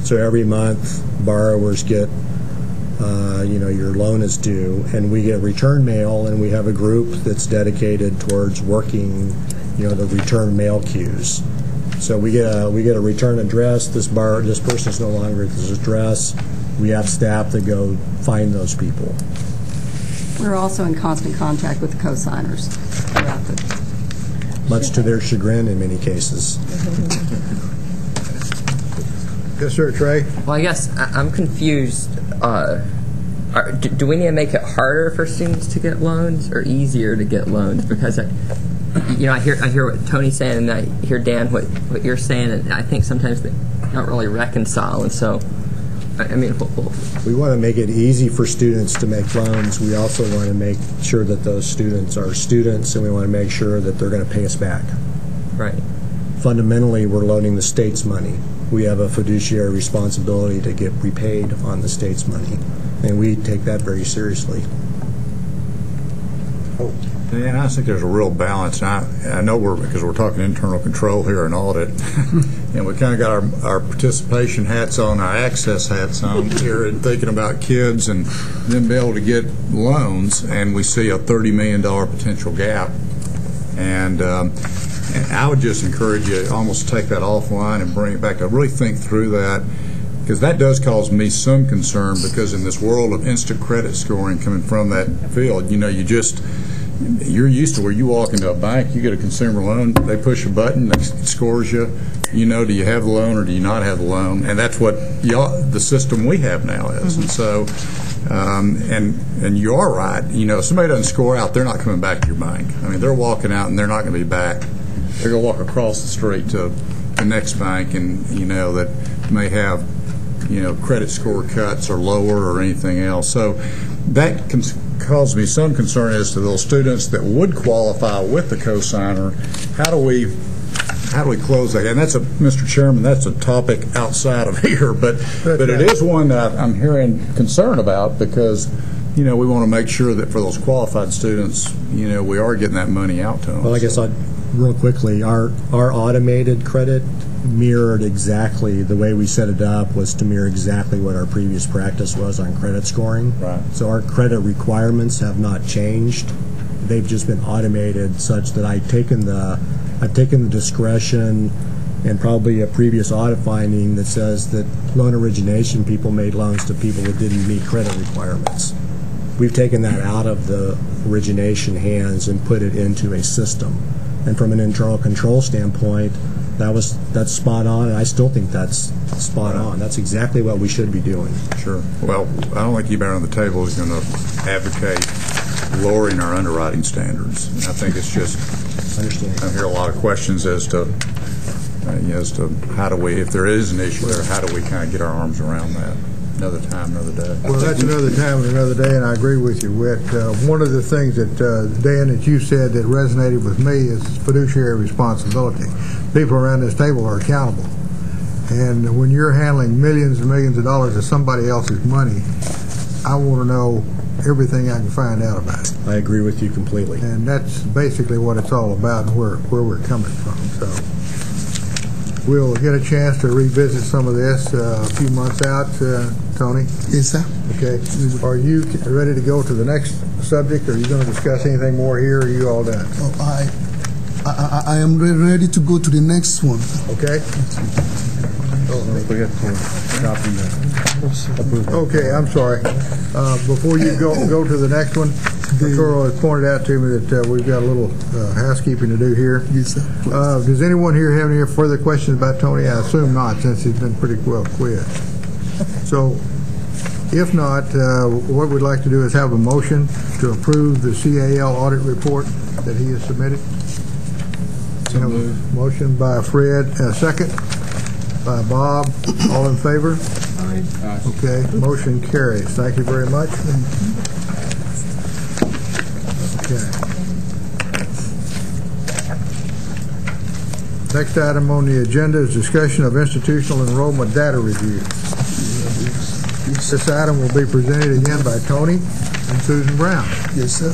So every month, borrowers get, your loan is due, and we get return mail, and we have a group that's dedicated towards working, the return mail queues. So we get a return address. This person's no longer at this address. We have staff that go find those people. We're also in constant contact with the co-signers throughout the. Much to their chagrin in many cases. Yes, sir, Trey. Well, I guess I'm confused. Do we need to make it harder for students to get loans or easier to get loans? Because I hear what Tony's saying, and I hear Dan what you're saying, and I think sometimes they don't really reconcile. And so, we want to make it easy for students to make loans. We also want to make sure that those students are students, and we want to make sure that they're going to pay us back. Right. fundamentally, we're loaning the state's money. We have a fiduciary responsibility to get repaid on the state's money, and we take that very seriously. And I think there's a real balance. I know because we're talking internal control here and audit, and we kind of got our participation hats on, our access hats on here, and thinking about kids and them be able to get loans, and we see a $30 million potential gap. And I would just encourage you to almost take that offline and bring it back. I really think through that, because that does cause me some concern, because in this world of instant credit scoring coming from that field, you're used to where you walk into a bank, you get a consumer loan, they push a button, it scores you. Do you have the loan or do you not have the loan? And that's what the system we have now is. And so, and you are right. If somebody doesn't score out, they're not coming back to your bank. I mean, they're walking out and they're not going to be back. They're going to walk across the street to the next bank, and that may have credit score cuts or lower or anything else. So that can cause me some concern as to those students that would qualify with the cosigner. How do we close that? And that's Mr. Chairman, that's a topic outside of here, but it is one that I'm hearing concern about, because we want to make sure that for those qualified students, we are getting that money out to them. Well, I guess real quickly, our automated credit mirrored exactly the way we set it up, was to mirror exactly what our previous practice was on credit scoring. Right. So our credit requirements have not changed. They've just been automated such that I've taken the discretion and probably a previous audit finding that says that loan origination people made loans to people that didn't meet credit requirements. We've taken that out of the origination hands and put it into a system. And from an internal control standpoint, that's spot on, and I still think that's spot on. That's exactly what we should be doing. Sure. Well, I don't think anybody on the table is going to advocate lowering our underwriting standards. I think it's just, I hear a lot of questions as to how do we, if there is an issue there, how do we kind of get our arms around that? Another time, another day. Well, that's another time and another day, and I agree with you, Whit. One of the things that, Dan, that you said that resonated with me is fiduciary responsibility. People around this table are accountable. And when you're handling millions and millions of dollars of somebody else's money, I want to know everything I can find out about it. I agree with you completely. And that's basically what it's all about and where we're coming from. So we'll get a chance to revisit some of this a few months out, Tony. Yes, sir. Okay. Are you ready to go to the next subject, or are you going to discuss anything more here, or are you all done? I am ready to go to the next one. Okay. Okay, I'm sorry. Before you go to the next one, Carl has pointed out to me that we've got a little housekeeping to do here. Yes, sir. Does anyone here have any further questions about Tony? I assume not, since he's been pretty well quizzed. So, if not, what we'd like to do is have a motion to approve the CAL audit report that he has submitted. So motion by Fred, second by Bob. All in favor? Aye. Okay, motion carries. Thank you very much. Okay. Next item on the agenda is discussion of institutional enrollment data review. This item will be presented again by Tony and Susan Brown. Yes, sir.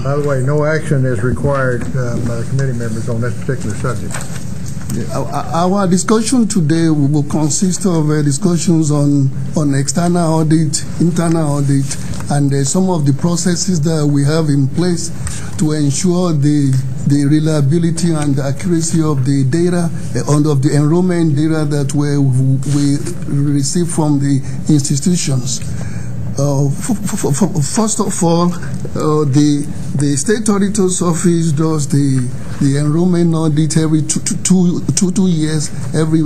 By the way, no action is required by the committee members on this particular subject. Our discussion today will consist of discussions on external audit, internal audit, and some of the processes that we have in place to ensure the reliability and accuracy of the data, of the enrollment data that we receive from the institutions. First of all, the State Auditor's Office does the enrollment audit every two years, every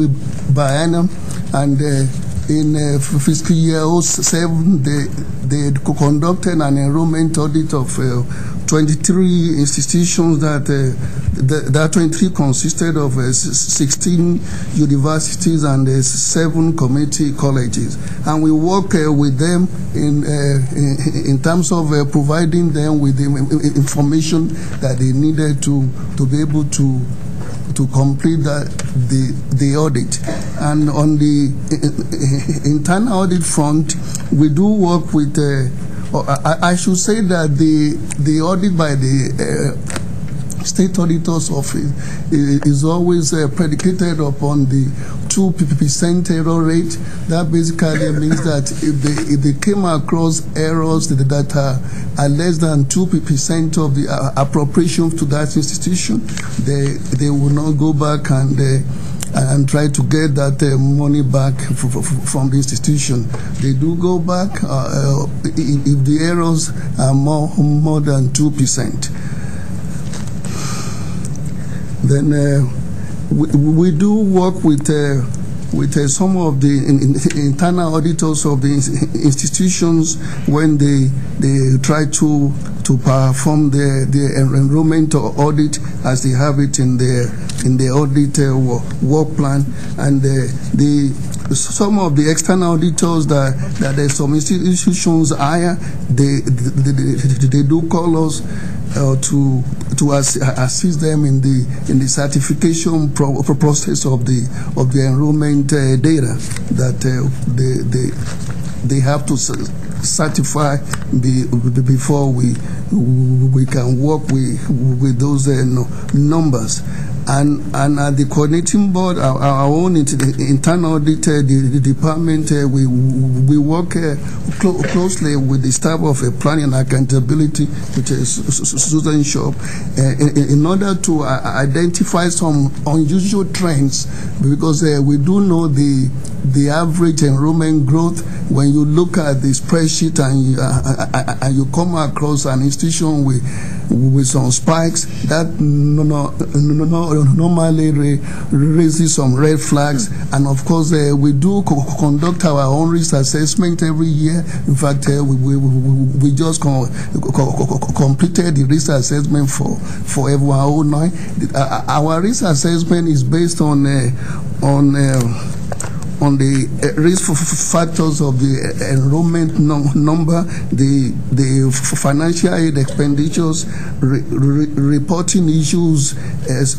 biennium, and in fiscal year 07, they conducted an enrollment audit of 23 institutions. That 23 consisted of 16 universities and 7 community colleges, and we work with them in terms of providing them with the information that they needed to be able to to complete the audit. And on the internal audit front, we do work with, I should say that the audit by the State Auditor's Office is always predicated upon the 2% error rate. That basically means that if they came across errors that are less than 2% of the appropriation to that institution, they will not go back and try to get that money back from the institution. They do go back if the errors are more than 2%. Then we do work with some of the internal auditors of the institutions when they try to perform the enrollment audit as they have it in the audit work plan. And some of the external auditors that there's some institutions hire, they do call us to assist them in the certification process of the enrollment data that they have to certify before we can work with those numbers. And at the coordinating board, our own internal audit the department, we work closely with the staff of planning and accountability, which is Susan Shop, in order to identify some unusual trends, because we do know the average enrollment growth. When you look at the spreadsheet and you come across an institution with some spikes, that normally raises some red flags. And of course, we do conduct our own risk assessment every year. In fact, we just completed the risk assessment for FY09. Our risk assessment is based on the risk factors of the enrollment number, the financial aid expenditures, reporting issues,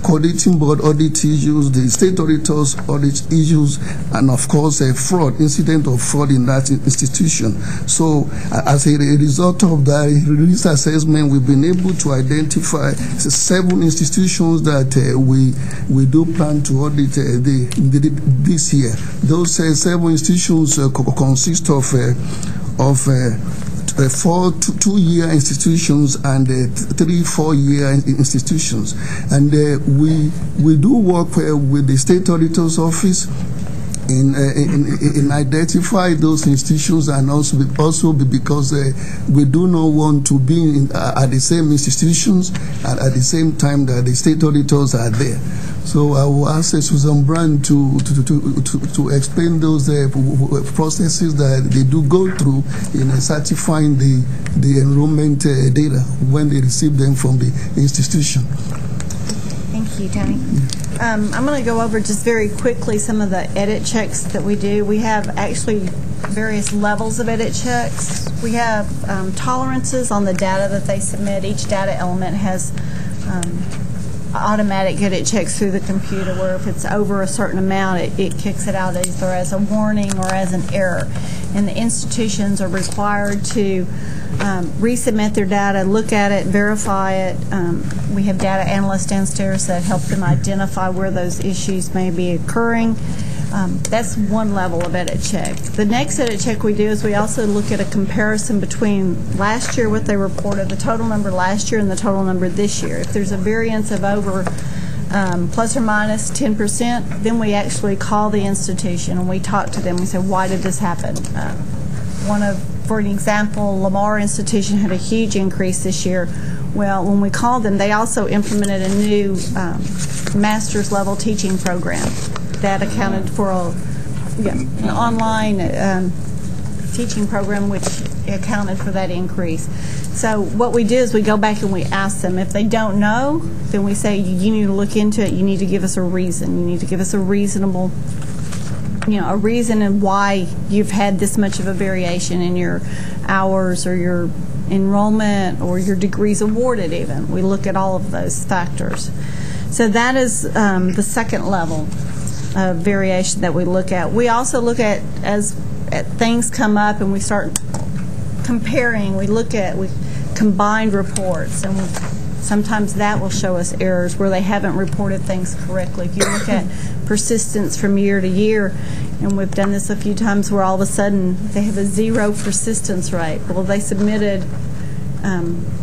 coordinating board audit issues, the state auditors audit issues, and of course a fraud, incident of fraud in that institution. So as a result of that risk assessment, we've been able to identify 7 institutions that we do plan to audit this year. Those 7 institutions consist of 4 2-year institutions and 3 4-year institutions, and we do work with the State Auditor's Office in identify those institutions, and also because we do not want to be at the same institutions at the same time that the state auditors are there. So I will ask Susan Brand to explain those processes that they do go through in certifying the enrollment data when they receive them from the institution. Thank you, Tony. I'm going to go over just very quickly some of the edit checks that we do. We have actually various levels of edit checks. We have tolerances on the data that they submit. Each data element has automatic edit checks through the computer, where if it's over a certain amount, it kicks it out either as a warning or as an error. And the institutions are required to resubmit their data, look at it, verify it. We have data analysts downstairs that help them identify where those issues may be occurring. That's one level of edit check. The next edit check we do is we also look at a comparison between last year, what they reported, the total number last year and the total number this year. If there's a variance of over plus or minus 10%, then we actually call the institution and we talk to them. We say, why did this happen? For an example, Lamar Institution had a huge increase this year. Well, when we called them, they also implemented a new master's level teaching program that accounted for an online teaching program which accounted for that increase. So what we do is we go back and we ask them. If they don't know, then we say, you need to look into it. You need to give us a reason. You need to give us a reasonable, a reason and why you've had this much of a variation in your hours or your enrollment or your degrees awarded even. We look at all of those factors. So that is the second level of variation that we look at. We also look at as things come up and we start comparing. We combined reports, and sometimes that will show us errors where they haven't reported things correctly. If you look at persistence from year to year, and we've done this a few times where all of a sudden they have a 0 persistence rate. Well, they submitted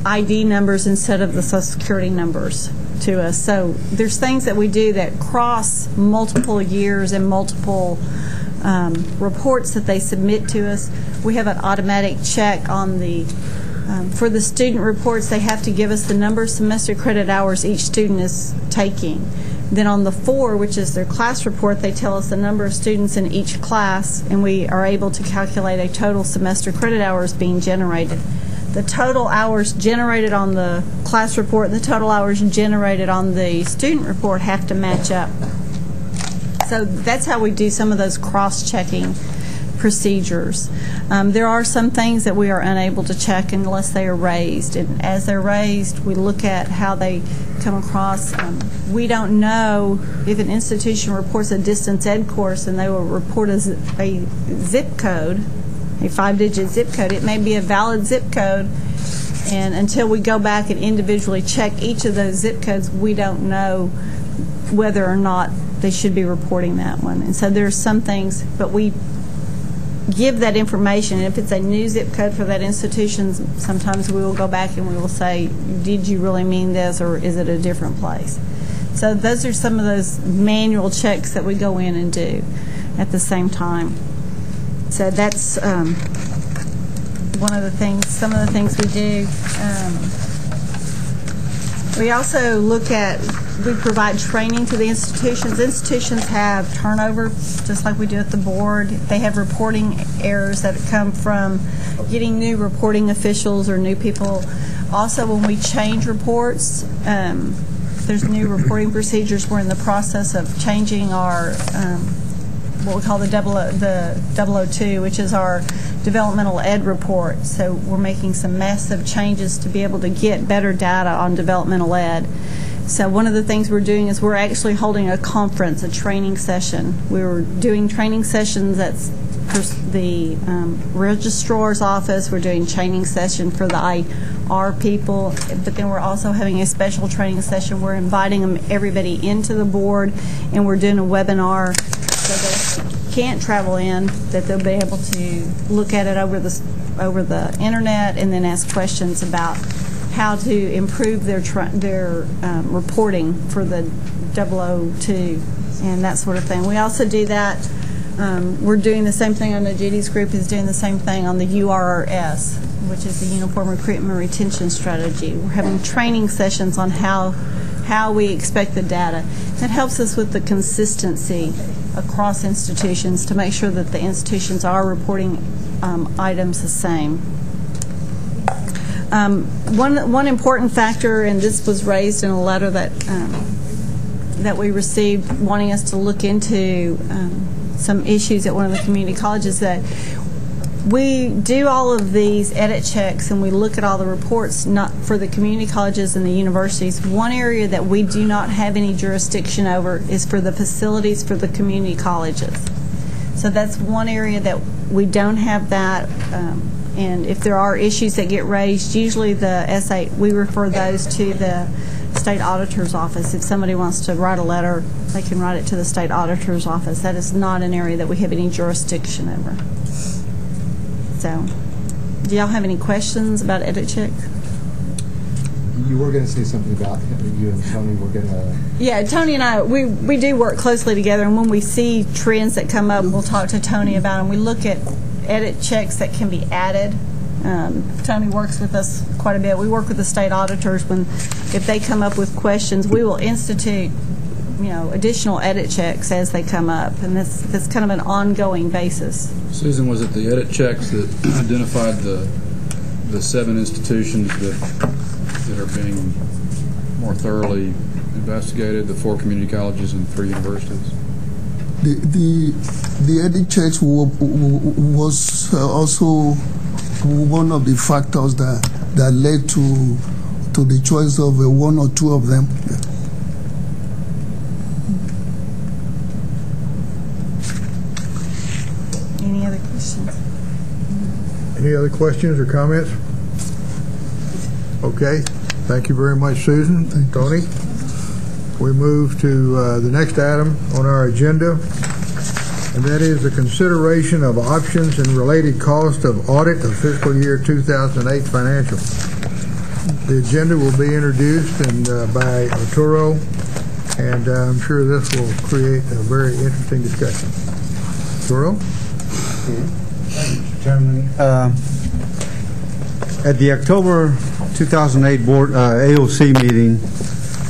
ID numbers instead of the Social Security numbers to us. So there's things that we do that cross multiple years and multiple reports that they submit to us. We have an automatic check on the for the student reports. They have to give us the number of semester credit hours each student is taking. Then on the 4, which is their class report, they tell us the number of students in each class, and we are able to calculate a total semester credit hours being generated. The total hours generated on the class report and the total hours generated on the student report have to match up. So that's how we do some of those cross-checking procedures. There are some things that we are unable to check unless they are raised, and as they're raised, we look at how they come across. We don't know if an institution reports a distance ed course and they will report a zip code, a 5-digit zip code. It may be a valid zip code, and until we go back and individually check each of those zip codes, we don't know whether or not they should be reporting that one. And so there's some things, but we give that information. And if it's a new zip code for that institution, sometimes we will go back and we will say, did you really mean this, or is it a different place? So those are some of those manual checks that we go in and do at the same time. So that's one of the things, some of the things we do. We also look at, we provide training to the institutions. Institutions have turnover, just like we do at the board. They have reporting errors that come from getting new reporting officials or new people. Also, when we change reports, there's new reporting procedures. We're in the process of changing our what we call the 002, which is our developmental ed report. So we're making some massive changes to be able to get better data on developmental ed. So one of the things we're doing is we're actually holding a conference, a training session. We're doing training sessions at the registrar's office. We're doing training session for the IR people, but then we're also having a special training session. We're inviting everybody into the board, and we're doing a webinar so they can't travel in, that they'll be able to look at it over the internet and then ask questions about how to improve their reporting for the 002 and that sort of thing. We also do that. We're doing the same thing on the Judy's group is doing the same thing on the URRS, which is the Uniform Recruitment and Retention Strategy. We're having training sessions on how we expect the data. That helps us with the consistency across institutions to make sure that the institutions are reporting items the same. One important factor, and this was raised in a letter that we received wanting us to look into some issues at one of the community colleges, that we do all of these edit checks and we look at all the reports not for the community colleges and the universities. One area that we do not have any jurisdiction over is for the facilities for the community colleges. So that's one area that we don't have that. And if there are issues that get raised, usually we refer those to the state auditor's office. If somebody wants to write a letter, they can write it to the state auditor's office. That is not an area that we have any jurisdiction over. So, do y'all have any questions about edit check? You were going to say something about you and Tony were going to... Yeah, Tony and I, we do work closely together, and when we see trends that come up, we'll talk to Tony about them. We look at edit checks that can be added. Tony works with us quite a bit. We work with the state auditors if they come up with questions, we will institute additional edit checks as they come up, and that's kind of an ongoing basis. Susan, was it the edit checks that identified the 7 institutions that are being more thoroughly investigated, the 4 community colleges and 3 universities? The edit checks was also one of the factors that led to the choice of 1 or 2 of them. Any other questions or comments? Okay. Thank you very much, Susan. Tony. We move to the next item on our agenda, and that is the consideration of options and related cost of audit of fiscal year 2008 financial. The agenda will be introduced by Arturo, and I'm sure this will create a very interesting discussion. Arturo? Mr. Chairman, at the October 2008 board AOC meeting,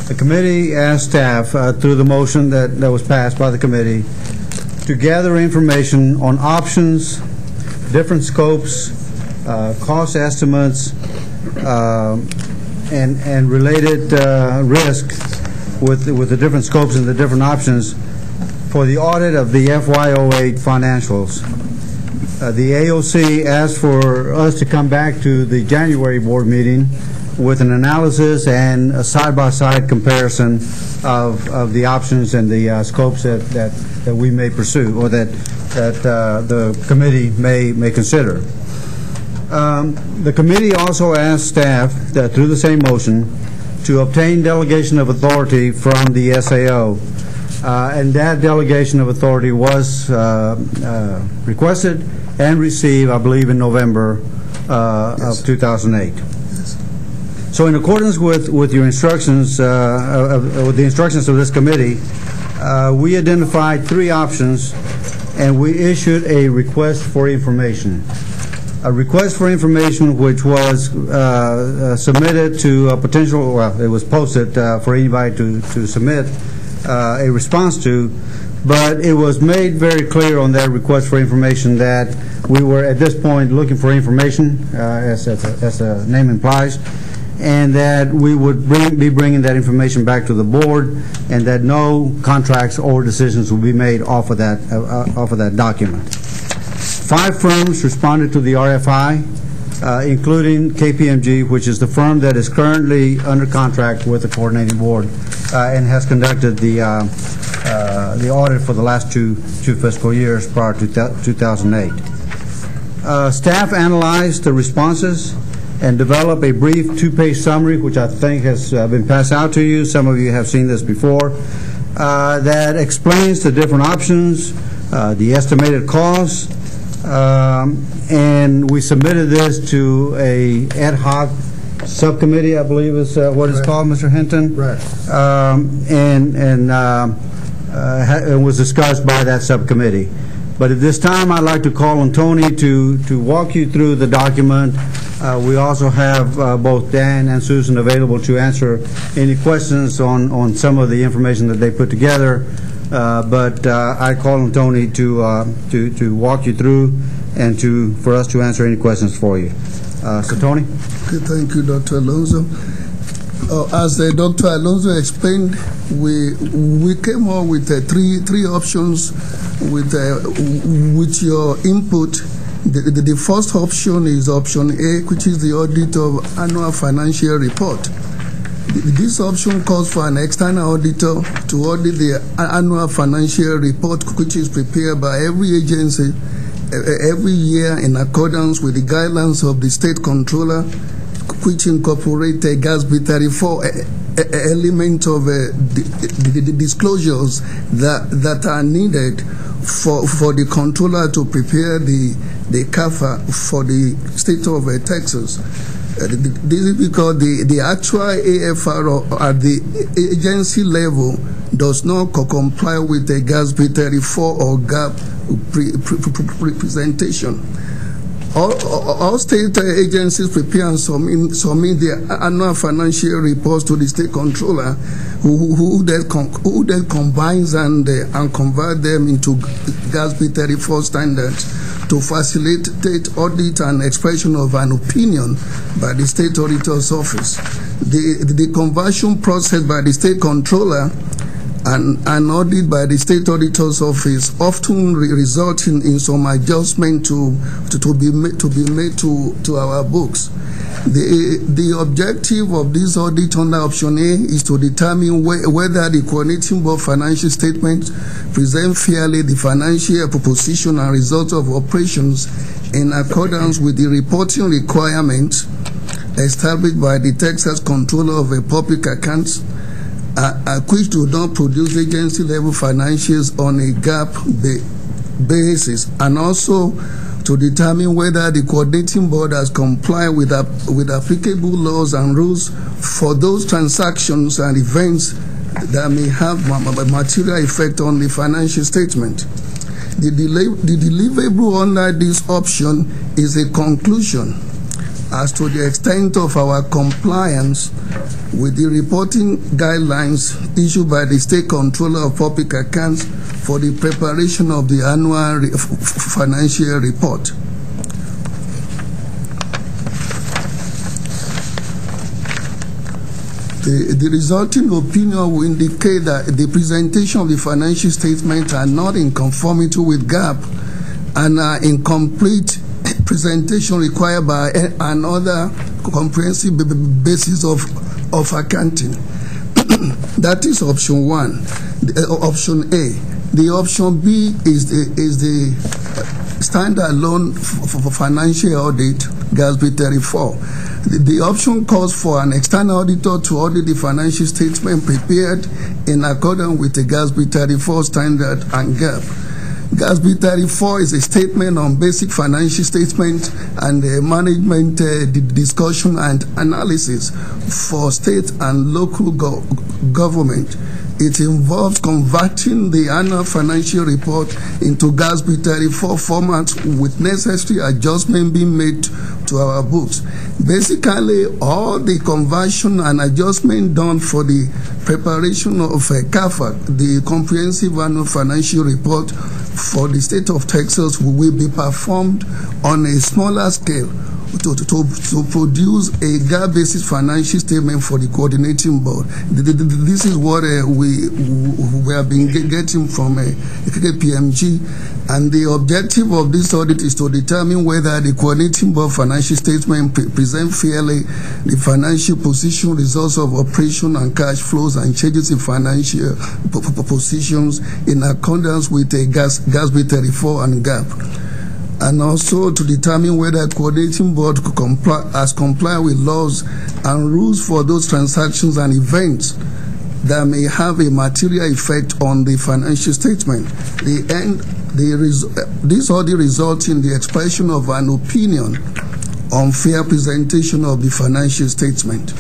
the committee asked staff, through the motion that was passed by the committee, to gather information on options, different scopes, cost estimates, and related risk with the different scopes and the different options for the audit of the FY08 financials. The AOC asked for us to come back to the January board meeting with an analysis and a side-by-side comparison of the options and the scopes that we may pursue, or that the committee may consider. The committee also asked staff, through the same motion, to obtain delegation of authority from the SAO, and that delegation of authority was requested and received, I believe, in November of 2008. So in accordance with your instructions, with the instructions of this committee, we identified 3 options, and we issued a request for information. A request for information which was submitted to a potential, well, it was posted for anybody to submit a response to, but it was made very clear on that request for information that we were at this point looking for information, as the name implies, and that we would be bringing that information back to the board, and that no contracts or decisions will be made off of that document. 5 firms responded to the RFI, including KPMG, which is the firm that is currently under contract with the coordinating board and has conducted the audit for the last two fiscal years prior to 2008. Staff analyzed the responses and developed a brief 2-page summary, which I think has been passed out to you. Some of you have seen this before, that explains the different options, the estimated costs, and we submitted this to a ad hoc subcommittee, I believe is what it's called, Mr. Hinton. Right. It was discussed by that subcommittee. But at this time, I'd like to call on Tony to walk you through the document. We also have both Dan and Susan available to answer any questions on some of the information that they put together. But I call on Tony to walk you through and for us to answer any questions for you. So Tony? Okay, thank you, Dr. Alonso. As Dr. Alonso explained, we came up with three options with your input. The first option is option A, which is the audit of annual financial report. This option calls for an external auditor to audit the annual financial report, which is prepared by every agency every year in accordance with the guidelines of the state controller, which incorporate a GASB 34 element of the disclosures that are needed for the controller to prepare the CAFA for the state of Texas. This is because the actual AFR at the agency level does not comply with the GASB 34 or GAP presentation. All state agencies prepare and submit their annual financial reports to the state controller, who then combines and convert them into GASB 34 standards to facilitate audit and expression of an opinion by the state auditor's office. The conversion process by the state controller An audit by the State Auditor's Office, often resulting in some adjustment to be made to our books. The objective of this audit under option A is to determine whether the coordinating board financial statements present fairly the financial position and results of operations in accordance with the reporting requirements established by the Texas Controller of Public Accounts, which do not produce agency level financials on a GAAP basis, and also to determine whether the coordinating board has complied with applicable laws and rules for those transactions and events that may have a material effect on the financial statement. The deliverable under this option is a conclusion as to the extent of our compliance with the reporting guidelines issued by the State Controller of Public Accounts for the preparation of the annual financial report. The resulting opinion will indicate that the presentation of the financial statements are not in conformity with GAAP and are incomplete presentation required by another comprehensive basis of accounting. That is option 1. Option A. The option B is the standalone for financial audit, GASB 34. The option calls for an external auditor to audit the financial statement prepared in accordance with the GASB 34 standard and GAAP. GASB 34 is a statement on basic financial statement and management discussion and analysis for state and local government. It involves converting the annual financial report into GASB 34 format with necessary adjustment being made to our books. Basically, all the conversion and adjustment done for the preparation of CAFA, the Comprehensive Annual Financial Report for the state of Texas, will be performed on a smaller scale to produce a GAAP basis financial statement for the coordinating board. This is what we have been getting from KPMG, and the objective of this audit is to determine whether the coordinating board financial statement present fairly the financial position, results of operation and cash flows, and changes in financial positions in accordance with a GASB 34 and GAAP. And also to determine whether coordinating board has complied with laws and rules for those transactions and events that may have a material effect on the financial statement. This audit results in the expression of an opinion on fair presentation of the financial statement.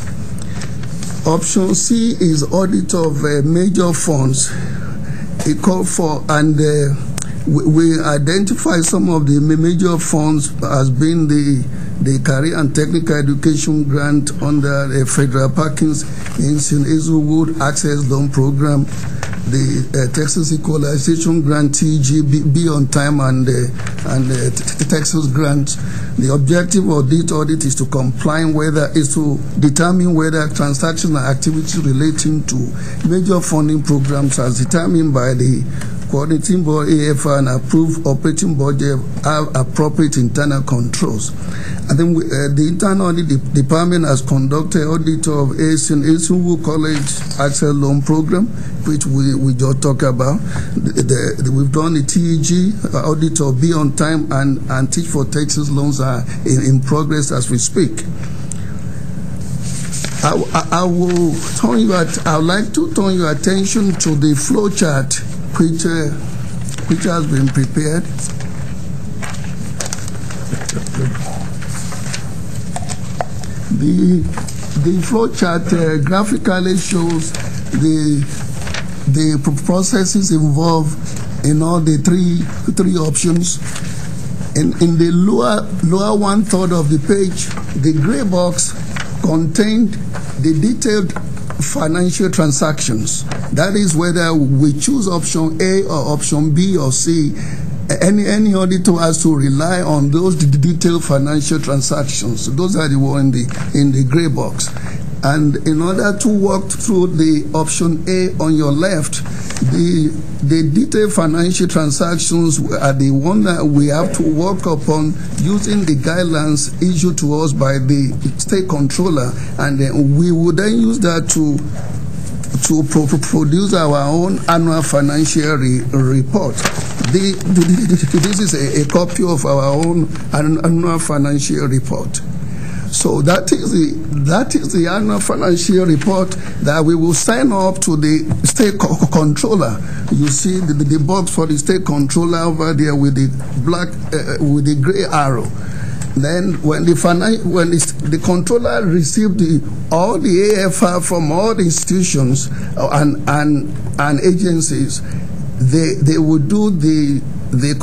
Option C is audit of major funds. It called for, and we identify some of the major funds as being the Career and Technical Education Grant under the Federal Perkins Hazelwood Access Loan Program, the Texas Equalization Grant, TG, Be on Time, and the Texas Grant. The objective of this audit is to determine whether transactional activities relating to major funding programs as determined by the coordinating board AFR and approved operating budget have appropriate internal controls. And then the internal audit department has conducted audit of Hazelwood College Access Loan Program, which we just talked about. We've done the TEG audit of Be on Time and Teach for Texas loans are in progress as we speak. I would like to turn your attention to the flow chart which has been prepared. The flow chart graphically shows the processes involved in all the three options. In the lower 1/3 of the page, the gray box contained the detailed financial transactions. That is whether we choose option A or option B or C. Any auditor has to rely on those detailed financial transactions. Those are the ones in the gray box. And in order to walk through the option A on your left, the detailed financial transactions are the one that we have to work upon using the guidelines issued to us by the state controller, and then we would then use that to produce our own annual financial report. This is a copy of our own annual financial report. So that is the annual financial report that we will sign up to the state controller. You see the box for the state controller over there with the black with the gray arrow. Then when the controller received all the AFR from all the institutions and agencies, they would do the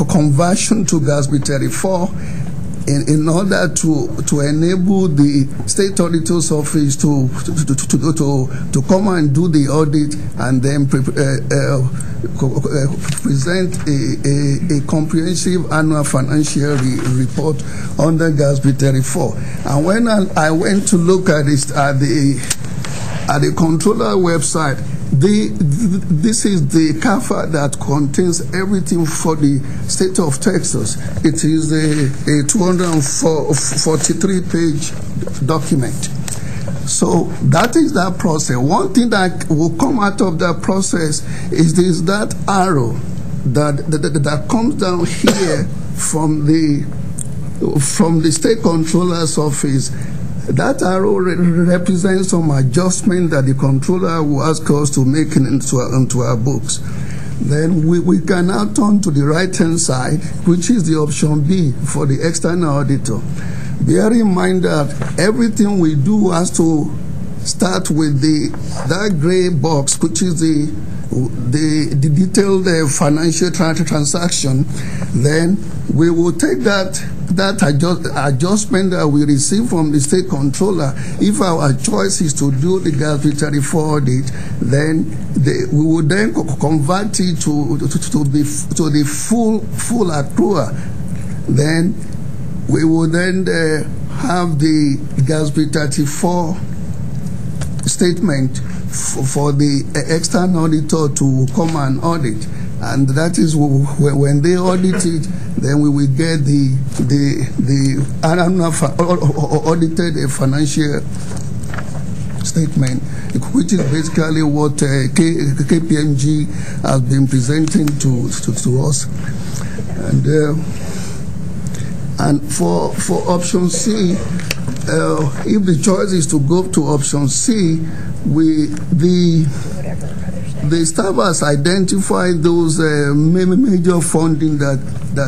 conversion to GASB 34 in order to enable the state auditor's office to come and do the audit and then present a comprehensive annual financial report under GASB 34. And when I went to look at this at the controller website, this is the CAFA that contains everything for the state of Texas. It is a 243-page document. So that is that process. One thing that will come out of that process is that arrow that comes down here from the state controller's office. That arrow represents some adjustment that the controller will ask us to make into our books. Then we can now turn to the right-hand side, which is the option B for the external auditor. Bear in mind that everything we do has to start with that gray box, which is the detailed financial transaction. Then we will take that adjustment that we receive from the state controller. If our choice is to do the GASB 34 audit, then we will then convert it to the full accrual. Then we will then have the GASB 34 statement for the external auditor to come and audit. And that is when they audit it, then we will get the audited financial statement, which is basically what KPMG has been presenting to us. And for option C, if the choice is to go to option C, the staff has identified those major funding that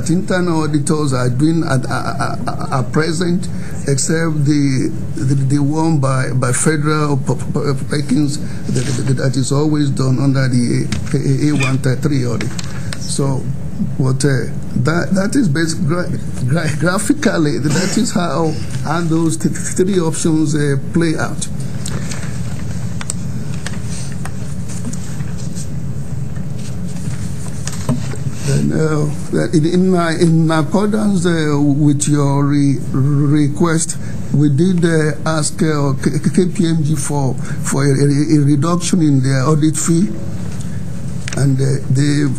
internal auditors are doing at present, except the one by federal Perkins that is always done under the A133 audit. So that is basically graphically, that is how those three options play out. In accordance with your request, we did ask KPMG for a reduction in their audit fee, and they've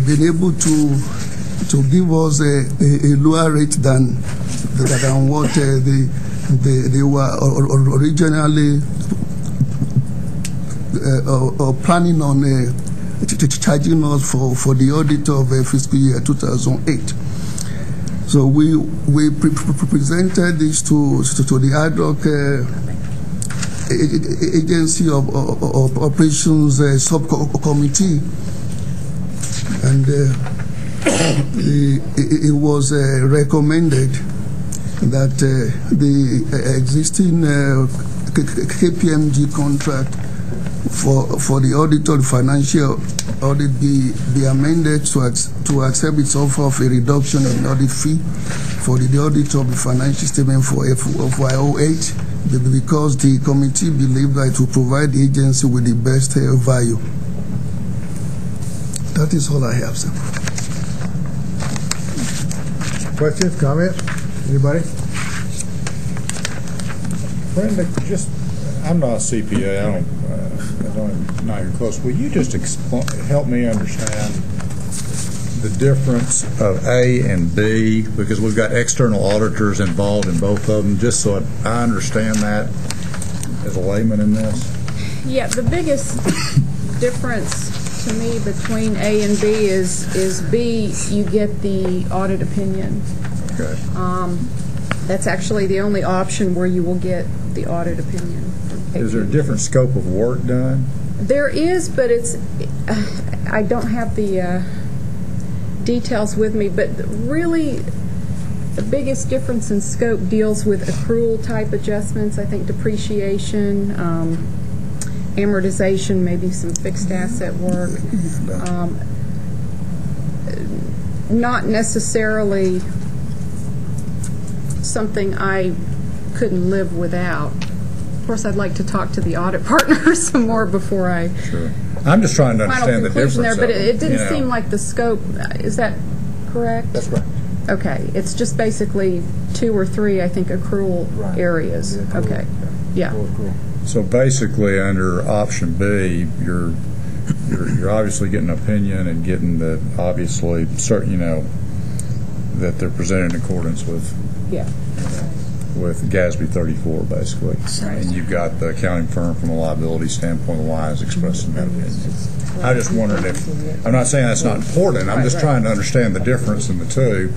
been able to give us a lower rate than what they were originally planning on charging us for the audit of fiscal year 2008. So we presented this to the ad hoc agency of operations subcommittee, and it was recommended that the existing KPMG contract for the audit of financial audit be amended to accept its offer of a reduction in audit fee for the audit of the financial statement for FY08, because the committee believed that it will provide the agency with the best value. That is all I have, sir. Questions, comments? Anybody? Brenda, just I'm not a CPA. I'm not even close. Will you just help me understand the difference of A and B, because we've got external auditors involved in both of them, just so I understand that as a layman in this? Yeah, the biggest difference to me between A and B is B, you get the audit opinion. Okay. That's actually the only option where you will get the audit opinion. Is there a different scope of work done? There is, but it's, I don't have the details with me, but really the biggest difference in scope deals with accrual type adjustments. I think depreciation, amortization, maybe some fixed asset work. Not necessarily something I couldn't live without. Of course, I'd like to talk to the audit partner some more before I. Sure. I'm just trying to understand the difference there, but it didn't seem know. like the scope. Is that correct? That's right. Okay, it's just basically 2 or 3, I think, accrual areas. Okay, yeah. So basically, under option B, you're obviously getting an opinion and getting the obviously certain, that they're presented in accordance with. Yeah. With GASB 34, basically. Right. And you've got the accounting firm from a liability standpoint, why is expressed in that opinion. I just wondered if, I'm not saying that's not important, I'm just trying to understand the difference in the two.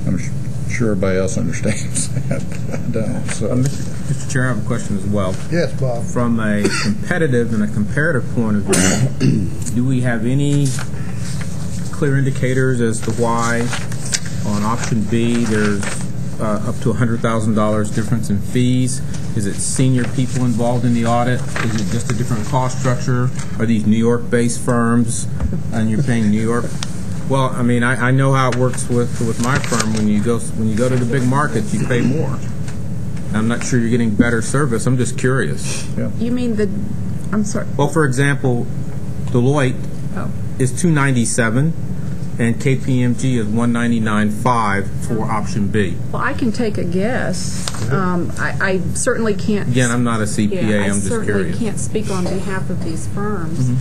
I'm sure everybody else understands that, but I don't. So. Mr. Chair, I have a question as well. Yes, Bob. From a competitive and a comparative point of view, do we have any clear indicators as to why on option B there's up to $100,000 difference in fees? Is it senior people involved in the audit? Is it just a different cost structure? Are these New York-based firms and you're paying New York? Well, I mean, I know how it works with my firm. When you go to the big markets, you pay more. I'm not sure you're getting better service. I'm just curious. Yeah. You mean I'm sorry. Well, for example, Deloitte is $297. And KPMG is $199.5 for option B. Well, I can take a guess. I certainly can't. Again, I'm not a CPA. I'm just curious. I certainly can't speak on behalf of these firms.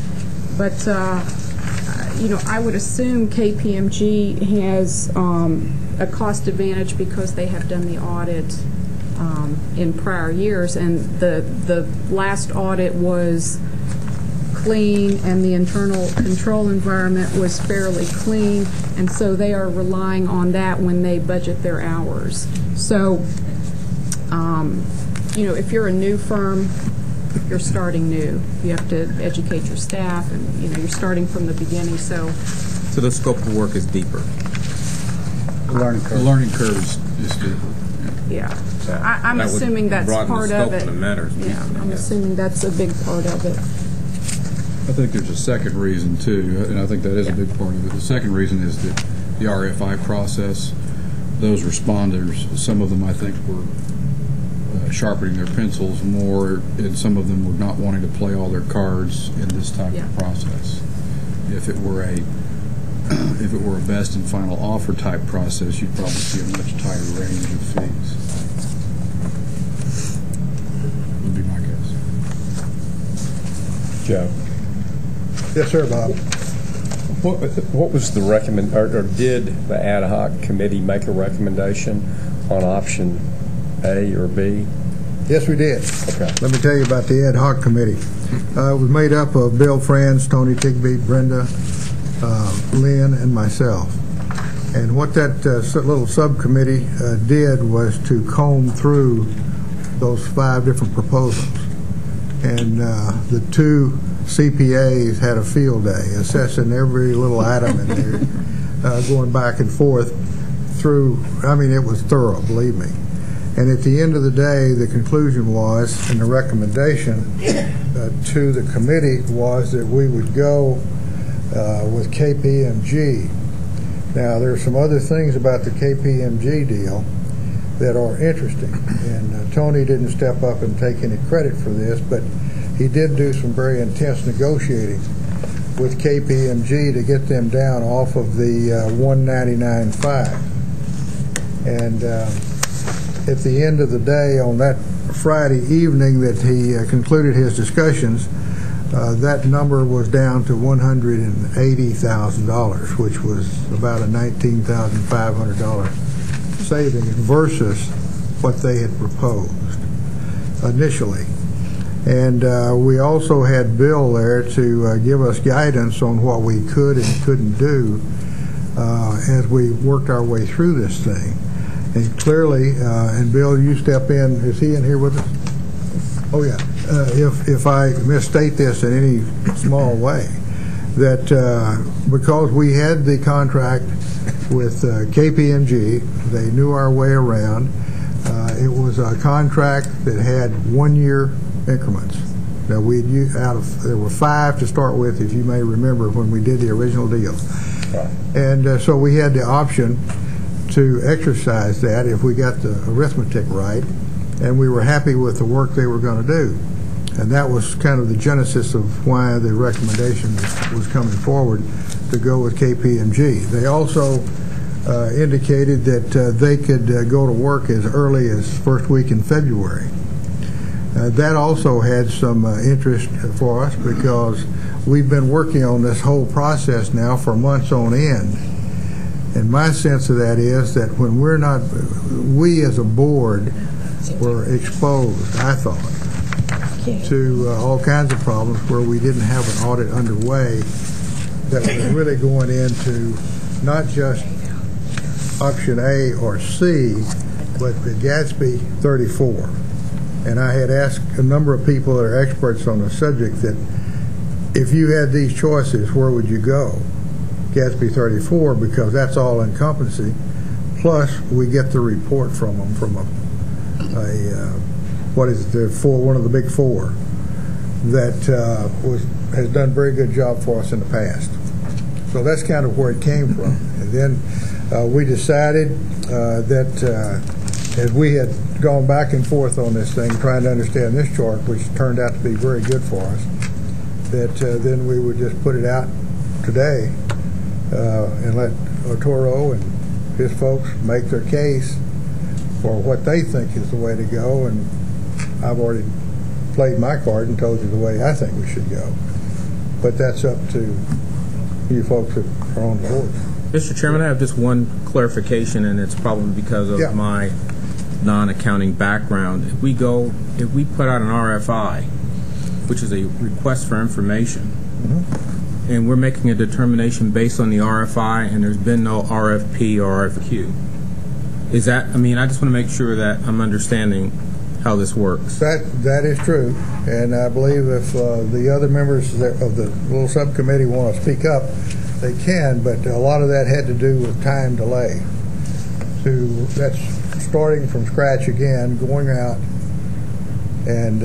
But, I would assume KPMG has a cost advantage because they have done the audit in prior years. And the last audit was clean and the internal control environment was fairly clean, and so they are relying on that when they budget their hours. So, if you're a new firm, you're starting new. You have to educate your staff, and you're starting from the beginning. So the scope of work is deeper. The learning curve is deeper. Yeah. So I'm assuming that's part of it. Yeah, I'm assuming that's a big part of it. I think there's a second reason, too, and I think that is a big part of it. The second reason is that the RFI process, those responders, some of them, I think, were sharpening their pencils more, and some of them were not wanting to play all their cards in this type of process. If it were a best and final offer type process, you'd probably see a much tighter range of fees. Would be my guess. Joe. Yes, sir, Bob. What was the or did the ad hoc committee make a recommendation on option A or B? Yes, we did. Okay. Let me tell you about the ad hoc committee. It was made up of Bill Franz, Tony Tigby, Brenda, Lynn, and myself. And what that little subcommittee did was to comb through those 5 different proposals. And the 2 CPAs had a field day, assessing every little item in there, going back and forth through. I mean, it was thorough, believe me. And at the end of the day, the conclusion was, and the recommendation to the committee was that we would go with KPMG. Now, there are some other things about the KPMG deal that are interesting, and Tony didn't step up and take any credit for this, but he did do some very intense negotiating with KPMG to get them down off of the 199.5. And at the end of the day, on that Friday evening that he concluded his discussions, that number was down to $180,000, which was about a $19,500 saving versus what they had proposed initially. And we also had Bill there to give us guidance on what we could and couldn't do as we worked our way through this thing. And clearly, and Bill, you step in. Is he in here with us? Oh, yeah. If I misstate this in any small way, that because we had the contract with KPMG, they knew our way around. It was a contract that had 1-year increments. Now there were 5 to start with, if you may remember when we did the original deal. And so we had the option to exercise that if we got the arithmetic right, and we were happy with the work they were going to do. And that was kind of the genesis of why the recommendation was coming forward to go with KPMG. They also indicated that they could go to work as early as first week in February. That also had some interest for us because we've been working on this whole process now for months on end. And my sense of that is that when we as a board were exposed, I thought, to all kinds of problems where we didn't have an audit underway that was really going into not just option A or C, but the Gatsby 34. And I had asked a number of people that are experts on the subject that if you had these choices, where would you go? Gatsby 34, because that's all encompassing. Plus, we get the report from them from one of the big 4 that has done a very good job for us in the past. So that's kind of where it came from. And then we decided that as we had gone back and forth on this thing, trying to understand this chart, which turned out to be very good for us, that then we would just put it out today and let Arturo and his folks make their case for what they think is the way to go. And I've already played my card and told you the way I think we should go. But that's up to you folks that are on the board. Mr. Chairman, I have just one clarification, and it's probably because of my non-accounting background. If we put out an RFI, which is a request for information, and we're making a determination based on the RFI, and there's been no RFP or RFQ, is that, I just want to make sure that I'm understanding how this works. That is true, and I believe if the other members of the little subcommittee want to speak up, they can, but a lot of that had to do with time delay. That's starting from scratch again, going out, and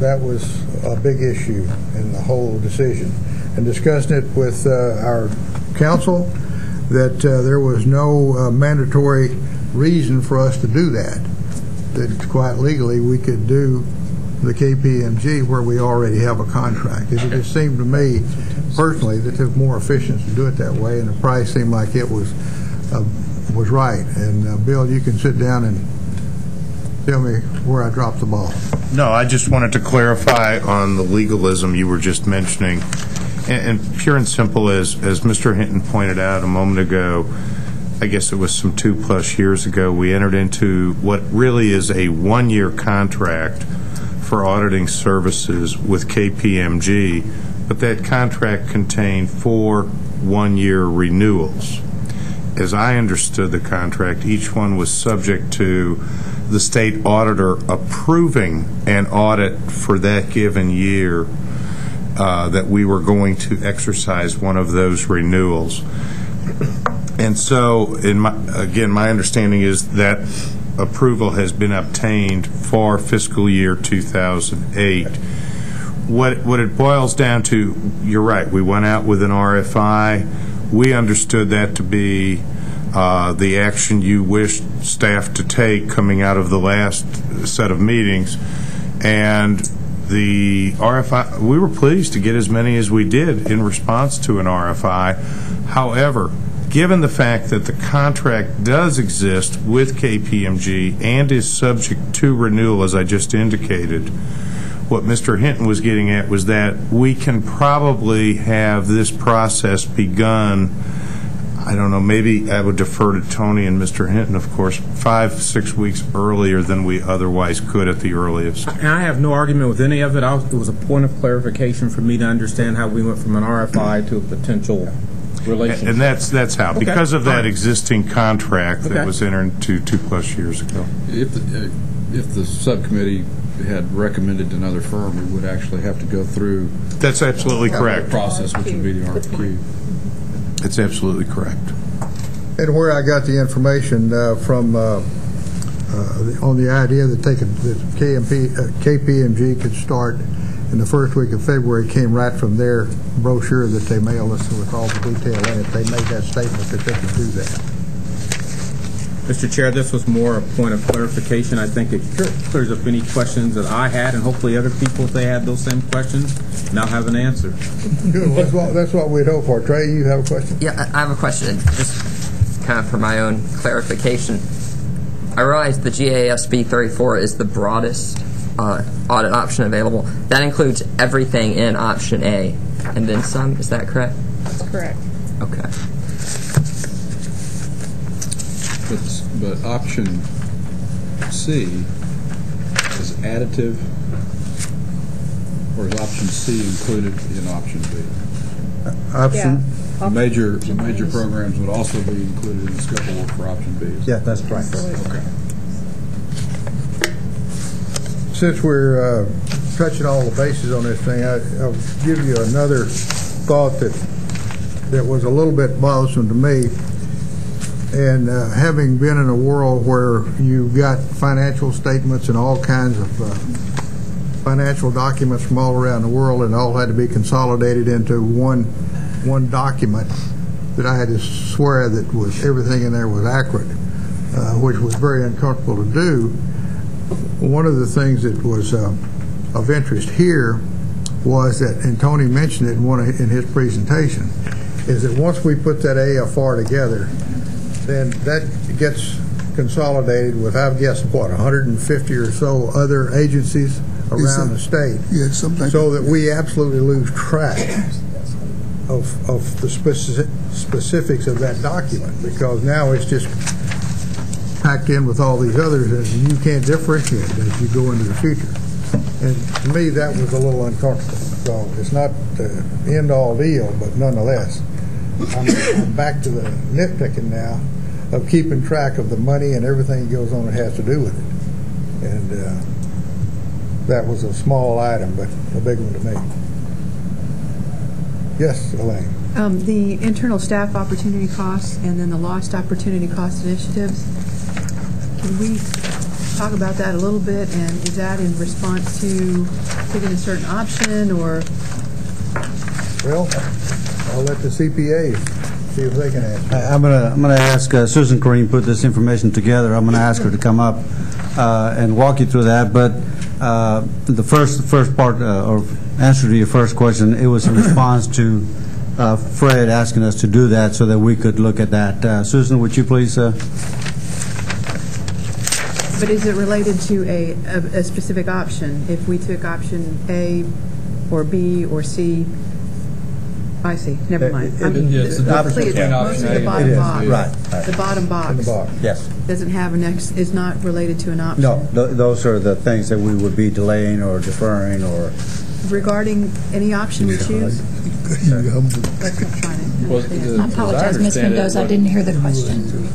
that was a big issue in the whole decision. And discussing it with our council, that there was no mandatory reason for us to do that. That quite legally we could do the KPMG where we already have a contract. It just seemed to me personally that it was more efficient to do it that way, and the price seemed like it was right. And Bill, you can sit down and tell me where I dropped the ball. No, I just wanted to clarify on the legalism you were just mentioning. And pure and simple, as Mr. Hinton pointed out a moment ago, I guess it was some 2+ years ago, we entered into what really is a 1-year contract for auditing services with KPMG, but that contract contained 4 1-year renewals. As I understood the contract, each one was subject to the state auditor approving an audit for that given year that we were going to exercise one of those renewals. And so, my understanding is that approval has been obtained for fiscal year 2008. What it boils down to, you're right, we went out with an RFI. We understood that to be the action you wished staff to take coming out of the last set of meetings. And the RFI, we were pleased to get as many as we did in response to an RFI. However, given the fact that the contract does exist with KPMG and is subject to renewal, as I just indicated, what Mr. Hinton was getting at was that we can probably have this process begun, I don't know, maybe I would defer to Tony and Mr. Hinton, of course, 5-6 weeks earlier than we otherwise could at the earliest. And I have no argument with any of it. It was a point of clarification for me to understand how we went from an RFI to a potential relationship. And that's how, because of that existing contract that Okay. was entered into 2+ years ago. If the subcommittee had recommended another firm, we would actually have to go through. That's absolutely correct. The process, which would be the RFQ. It's absolutely correct. And where I got the information from on the idea that they could, that KPMG could start in the first week of February came right from their brochure that they mailed us with all the detail in it. They made that statement that they could do that. Mr. Chair, this was more a point of clarification. I think it clears up any questions that I had, and hopefully other people, if they had those same questions, now have an answer. Good. That's what we'd hope for. Trey, you have a question? Yeah, I have a question, just kind of for my own clarification. I realize the GASB 34 is the broadest audit option available. That includes everything in option A and then some, is that correct? That's correct. Okay. But option C is additive, or is option C included in option B? Option? The major programs would also be included in the scope of work for option B. Yeah, that's right. Okay. Since we're touching all the bases on this thing, I'll give you another thought that was a little bit bothersome to me. And having been in a world where you've got financial statements and all kinds of financial documents from all around the world, and all had to be consolidated into one document, that I had to swear that everything in there was accurate, which was very uncomfortable to do. One of the things that was of interest here was that, and Tony mentioned it in his presentation, is that once we put that AFR together, then that gets consolidated with, I've guessed, 150 or so other agencies around the state. Yeah, something. So that we absolutely lose track of the specifics of that document, because now it's just packed in with all these others, and you can't differentiate as you go into the future. And to me, that was a little uncomfortable. So it's not the end-all deal, but nonetheless, I'm back to the nitpicking now of keeping track of the money and everything that goes on that has to do with it. And that was a small item, but a big one to me. Yes, Elaine. The internal staff opportunity costs and then the lost opportunity cost initiatives, can we talk about that a little bit? And is that in response to picking a certain option, or? Well, I'll let the CPAs see if they can answer. I'm gonna ask Susan Kareem put this information together. I'm gonna ask her to come up and walk you through that. But the first part or answer to your first question, it was in response to Fred asking us to do that so that we could look at that. Susan, would you please? But is it related to a specific option? If we took option A or B or C, I see. Never mind. It's the difference between option A and bottom box. Right. The bottom box. In the box. Yes. Doesn't have an is not related to an option. No, those are the things that we would be delaying or deferring or. Regarding any option we choose. I apologize, Ms. Mendoza, I didn't hear the question.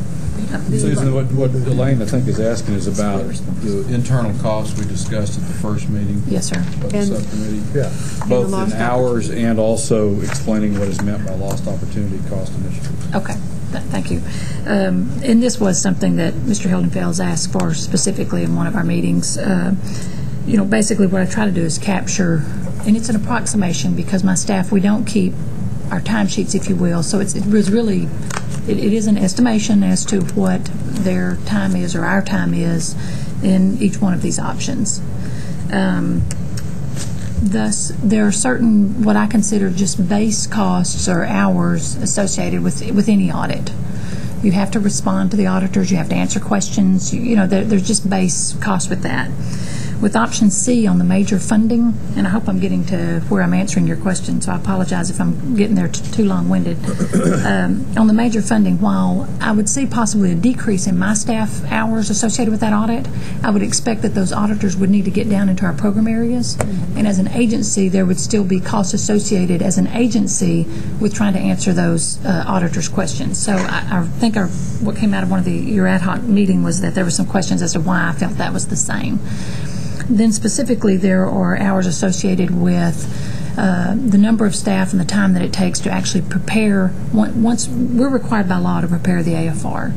Susan, what Elaine, I think, is asking is about the internal costs we discussed at the first meeting. Yes, sir. Of the subcommittee. Yeah. Both in hours and also explaining what is meant by lost opportunity cost initiative. Okay. Thank you. And this was something that Mr. Hildenfels asked for specifically in one of our meetings. Basically what I try to do is capture, and it's an approximation because my staff, we don't keep our timesheets, if you will, so it is an estimation as to what their time is or our time is in each one of these options. Thus, there are certain what I consider just base costs or hours associated with any audit. You have to respond to the auditors. You have to answer questions. There's just base costs with that. With option C on the major funding, and I hope I'm getting to where I'm answering your question, so I apologize if I'm getting there too long-winded. On the major funding, while I would see possibly a decrease in my staff hours associated with that audit, I would expect that those auditors would need to get down into our program areas, and as an agency, there would still be costs associated as an agency with trying to answer those auditors' questions. So I think what came out of your ad hoc meeting was that there were some questions as to why I felt that was the same. Then specifically, there are hours associated with the number of staff and the time that it takes to actually prepare. Once we're required by law to prepare the AFR,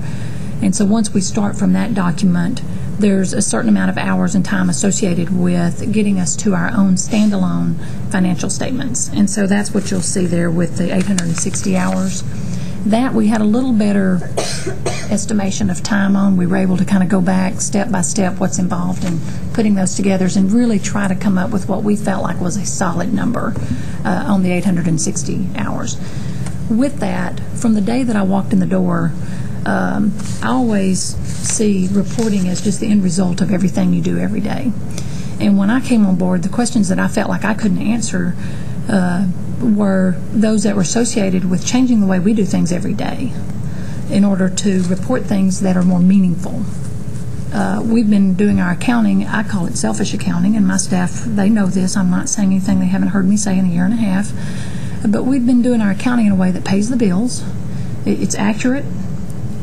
and so once we start from that document, there's a certain amount of hours and time associated with getting us to our own standalone financial statements. And so that's what you'll see there with the 860 hours. That we had a little better estimation of time on. We were able to kind of go back step by step what's involved in putting those together and really try to come up with what we felt like was a solid number on the 860 hours. With that, from the day that I walked in the door, I always see reporting as just the end result of everything you do every day. And when I came on board, the questions that I felt like I couldn't answer were those that were associated with changing the way we do things every day in order to report things that are more meaningful. We've been doing our accounting. I call it selfish accounting, and my staff, they know this. I'm not saying anything they haven't heard me say in a year and a half. But we've been doing our accounting in a way that pays the bills. It's accurate.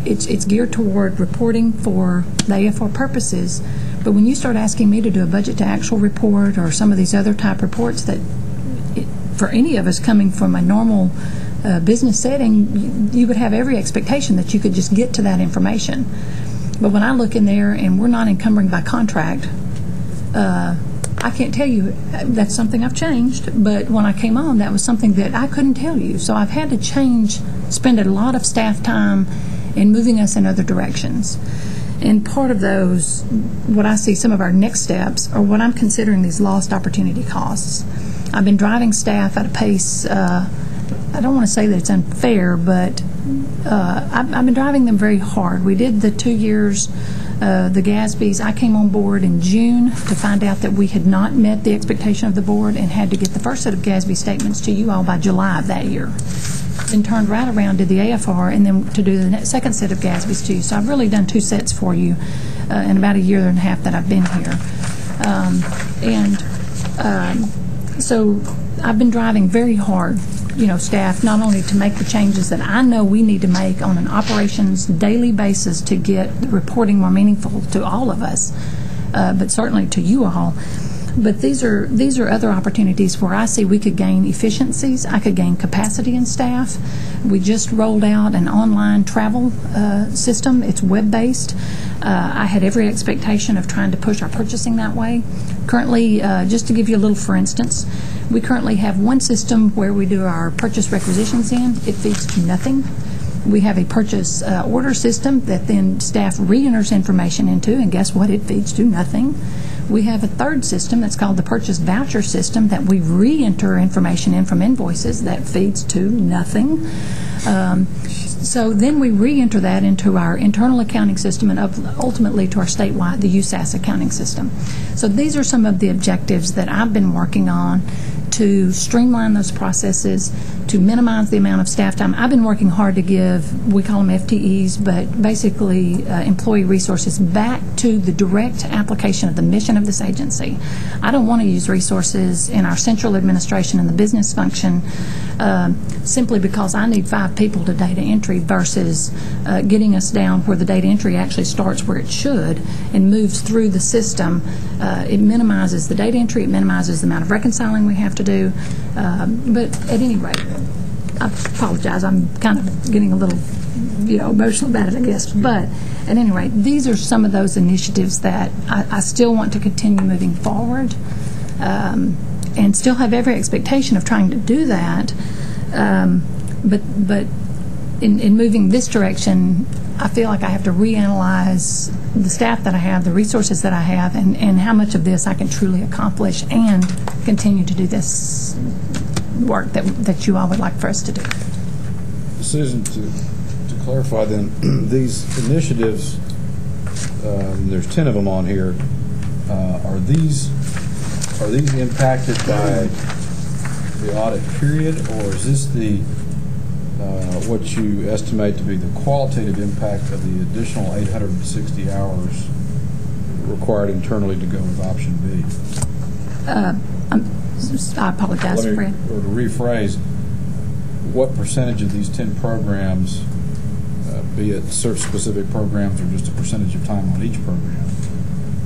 It's geared toward reporting for the AFR purposes. But when you start asking me to do a budget to actual report or some of these other type reports that for any of us coming from a normal business setting, you would have every expectation that you could just get to that information. But when I look in there and we're not encumbering by contract, I can't tell you that's something I've changed, but when I came on, that was something that I couldn't tell you. So I've had to spend a lot of staff time in moving us in other directions. And part of those, what I see some of our next steps are what I'm considering these lost opportunity costs. I've been driving staff at a pace, I don't want to say that it's unfair, but I've been driving them very hard. We did the 2 years, the GASBs. I came on board in June to find out that we had not met the expectation of the board and had to get the first set of GASB statements to you all by July of that year. Then turned right around, did the AFR, and then to do the second set of GASBs to you. So I've really done 2 sets for you in about a year and a half that I've been here. So I've been driving very hard, staff, not only to make the changes that I know we need to make on an operations daily basis to get the reporting more meaningful to all of us, but certainly to you all. But these are other opportunities where I see we could gain efficiencies. I could gain capacity in staff. We just rolled out an online travel system. It's web-based. I had every expectation of trying to push our purchasing that way. Currently, just to give you a little for instance, we currently have one system where we do our purchase requisitions in. It feeds to nothing. We have a purchase order system that then staff re-enters information into, and guess what? It feeds to nothing. We have a third system that's called the purchase voucher system that we re-enter information in from invoices that feeds to nothing. So then we re-enter that into our internal accounting system and ultimately to our statewide, the USAS accounting system. So these are some of the objectives that I've been working on to streamline those processes, to minimize the amount of staff time. I've been working hard to give, we call them FTEs, but basically employee resources back to the direct application of the mission of this agency. I don't want to use resources in our central administration and the business function simply because I need 5 people to data entry versus getting us down where the data entry actually starts where it should and moves through the system. It minimizes the data entry, it minimizes the amount of reconciling we have to do. But at any rate, I apologize, I'm kind of getting a little emotional about it, I guess. But at any rate, these are some of those initiatives that I still want to continue moving forward and still have every expectation of trying to do that. But in moving this direction, I feel like I have to reanalyze the staff that I have, the resources that I have, and how much of this I can truly accomplish and continue to do this work that you all would like for us to do. Susan, to clarify then, these initiatives, there's 10 of them on here. Are these impacted by the audit period, or is this the what you estimate to be the qualitative impact of the additional 860 hours required internally to go with option B? I apologize, Fred. Or to rephrase, what percentage of these 10 programs, be it certain specific programs or just a percentage of time on each program,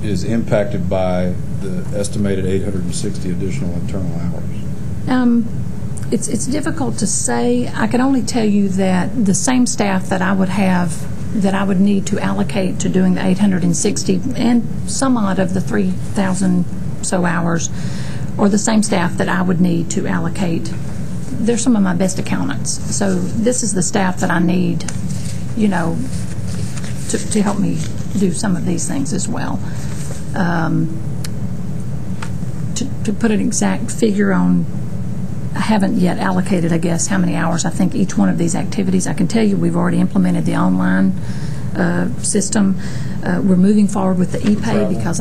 is impacted by the estimated 860 additional internal hours? It's difficult to say. I can only tell you that the same staff that I would have, that I would need to allocate to doing the 860 and some odd of the 3,000 so hours, or the same staff that I would need to allocate. They're some of my best accountants. So this is the staff that I need, you know, to help me do some of these things as well. To put an exact figure on, I haven't yet allocated, I guess, how many hours I think each one of these activities. I can tell you we've already implemented the online system. We're moving forward with the ePay because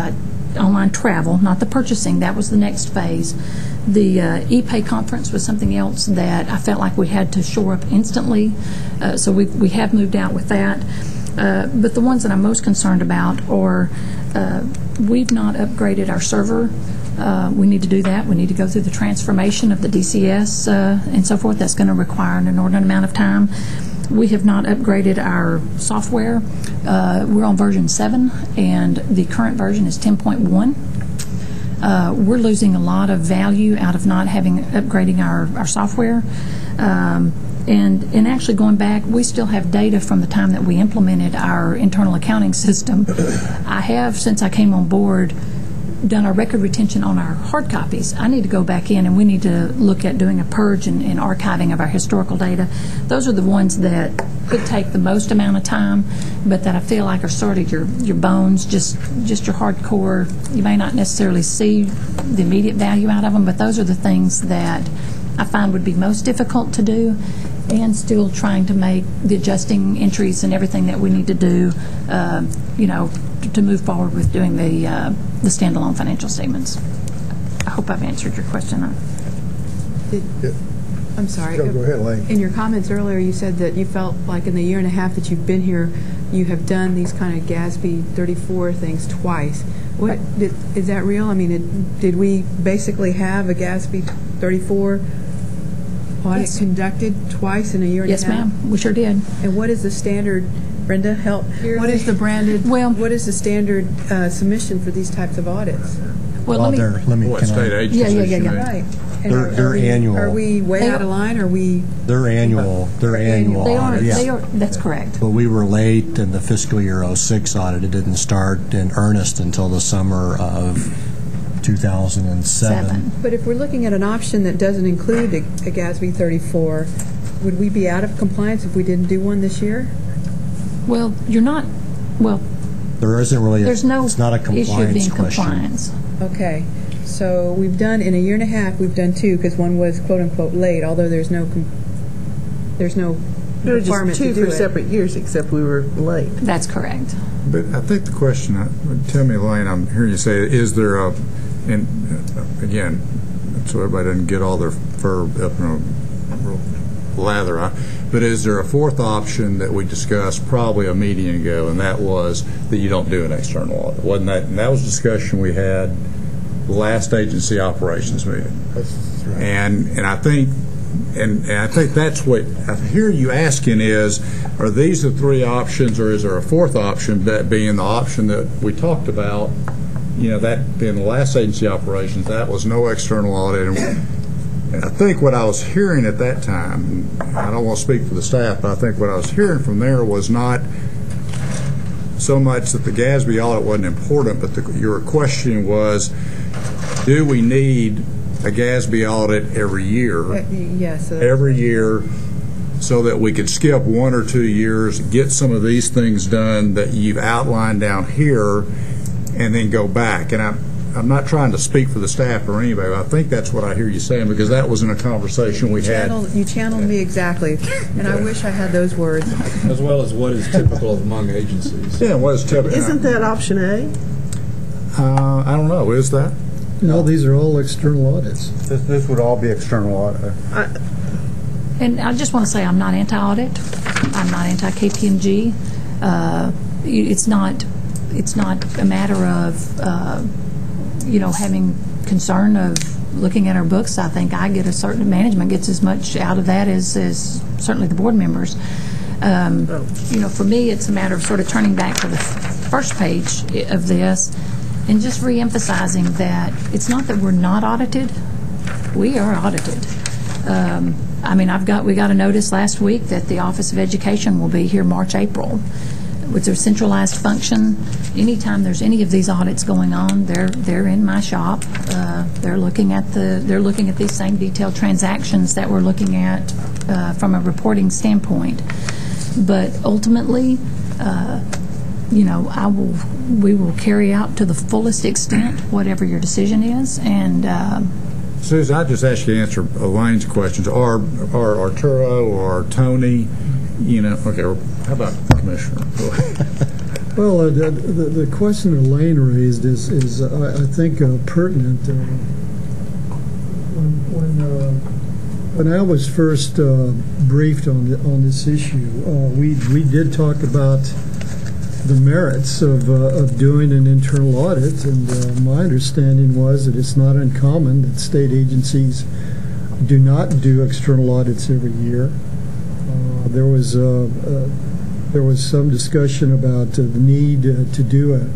online travel, not the purchasing, that was the next phase. The ePay conference was something else that I felt like we had to shore up instantly, so we have moved out with that. But the ones that I'm most concerned about are we've not upgraded our server. We need to do that. We need to go through the transformation of the DCS and so forth. That's going to require an inordinate amount of time. We have not upgraded our software. We're on version 7, and the current version is 10.1. We're losing a lot of value out of not upgrading our software. And actually going back, we still have data from the time that we implemented our internal accounting system. I have, since I came on board, done our record retention on our hard copies. I need to go back in, and we need to look at doing a purge and archiving of our historical data. Those are the ones that could take the most amount of time, but that I feel like are sort of your bones, just your hardcore. You may not necessarily see the immediate value out of them, but those are the things that I find would be most difficult to do, and still trying to make the adjusting entries and everything that we need to do, you know, to move forward with doing the standalone financial statements. I hope I've answered your question. I'm sorry. Go ahead, Elaine. In your comments earlier, you said that you felt like in the year and a half that you've been here, you have done these kind of GASB 34 things twice. Is that real? I mean, did we basically have a GASB 34 audit conducted twice in a year and a half? Yes, ma'am. We sure did. And what is the standard? Brenda, help. What is the branded? Well, what is the standard submission for these types of audits? Well, What state agencies? Yeah. Right. And They're annual. Are we way out of line? Or are we? They're annual. They're annual audits. They are. That's correct. But we were late in the fiscal year 06 audit. It didn't start in earnest until the summer of 2007. But if we're looking at an option that doesn't include a GASB 34, would we be out of compliance if we didn't do one this year? Well, you're not. Well, there isn't really. There's no it's not a compliance issue of being question. compliance. Okay, so we've done in a year and a half. We've done 2 because one was quote unquote late. Although there's no There were requirement just 2 to do for it. separate years, except we were late. That's correct. But I think the question, tell me, Elaine, I'm hearing you say, is there a, and again, so everybody doesn't get all their fur up in a real lather, but is there a fourth option that we discussed probably a meeting ago, and that was that you don't do an external audit? Wasn't that? And that was a discussion we had last agency operations meeting. That's right. And I think. And I think that's what I hear you asking is, are these the 3 options, or is there a fourth option, that being the option that we talked about, you know, that being the last agency operations, that was no external audit. And I think what I was hearing at that time, I don't want to speak for the staff, but I think what I was hearing from there was not so much that the GASB audit wasn't important, but your question was, do we need a GASB audit every year? Yes. Every year, so so that we could skip 1 or 2 years, get some of these things done that you've outlined down here, and then go back. And I'm not trying to speak for the staff or anybody, but I think that's what I hear you saying, because that was in a conversation we had. You channeled me exactly, and I wish I had those words. As well as what is typical among agencies. Yeah, what is typical? Isn't that option A? I don't know. Is that? No, these are all external audits. This would all be external audit. And I just want to say I'm not anti-audit. I'm not anti-KPMG. It's not a matter of having concern of looking at our books. I think I get a certain management gets as much out of that as certainly the board members. For me, it's a matter of sort of turning back to the first page of this and just re-emphasizing that it's not that we're not audited. We are audited. We got a notice last week that the Office of Education will be here March, April. With their centralized function, anytime there's any of these audits going on, they're in my shop. They're looking at these same detailed transactions that we're looking at from a reporting standpoint. But ultimately, we will carry out to the fullest extent whatever your decision is. And Susan, I just asked you to answer Elaine's questions. Are Arturo or Tony, okay, how about Commissioner? Well, the question Elaine raised is I think, pertinent. When I was first briefed on this issue, we did talk about the merits of doing an internal audit, and my understanding was that it's not uncommon that state agencies do not do external audits every year. There was some discussion about the need to do a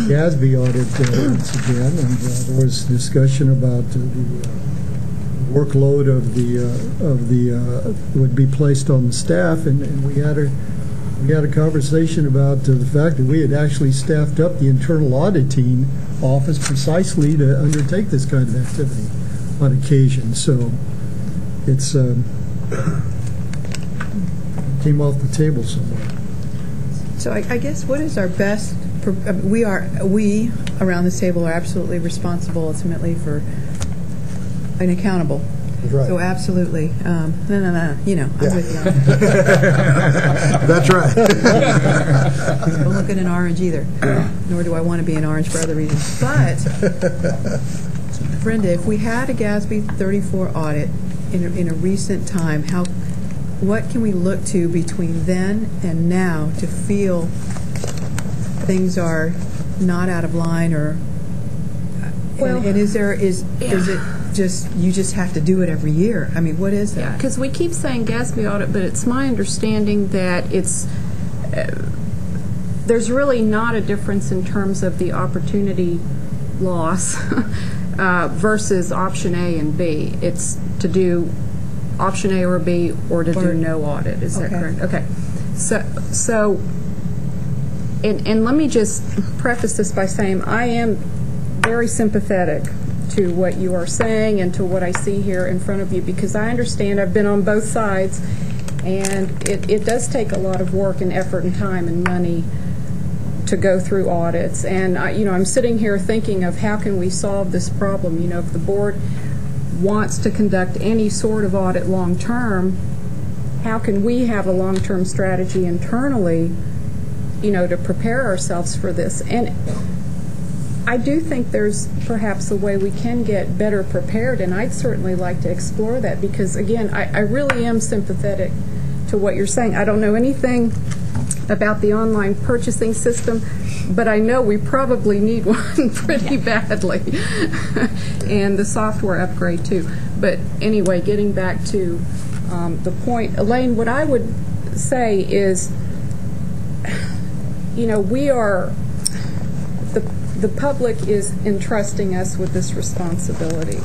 GASB audit once again, and there was discussion about the workload of the would be placed on the staff, and we had a conversation about the fact that we had actually staffed up the internal auditing office precisely to undertake this kind of activity on occasion. So it's came off the table somewhere. So I guess what is our best? We around this table are absolutely responsible ultimately for and accountable. That's right. So absolutely, I'm with you on that. That's right. Don't look at an orange either, nor do I want to be an orange for other reasons. But, Brenda, if we had a GASB 34 audit in a recent time, what can we look to between then and now to feel things are not out of line, or and is it just you just have to do it every year? I mean, what is that? Because we keep saying GASB audit, but it's my understanding that it's there's really not a difference in terms of the opportunity loss versus option A and B. It's to do option A or B, or to do no audit. Is that correct? Okay. So, and let me just preface this by saying I am very sympathetic to what you are saying and to what I see here in front of you, because I understand I've been on both sides, and it does take a lot of work and effort and time and money to go through audits. And I'm sitting here thinking of how can we solve this problem. If the board wants to conduct any sort of audit long term, how can we have a long term strategy internally, to prepare ourselves for this? And I do think there's perhaps a way we can get better prepared, and I'd certainly like to explore that, because again, I really am sympathetic to what you're saying. I don't know anything about the online purchasing system, but I know we probably need one pretty badly, and the software upgrade too. But anyway, getting back to the point, Elaine, what I would say is, we are, the public is entrusting us with this responsibility.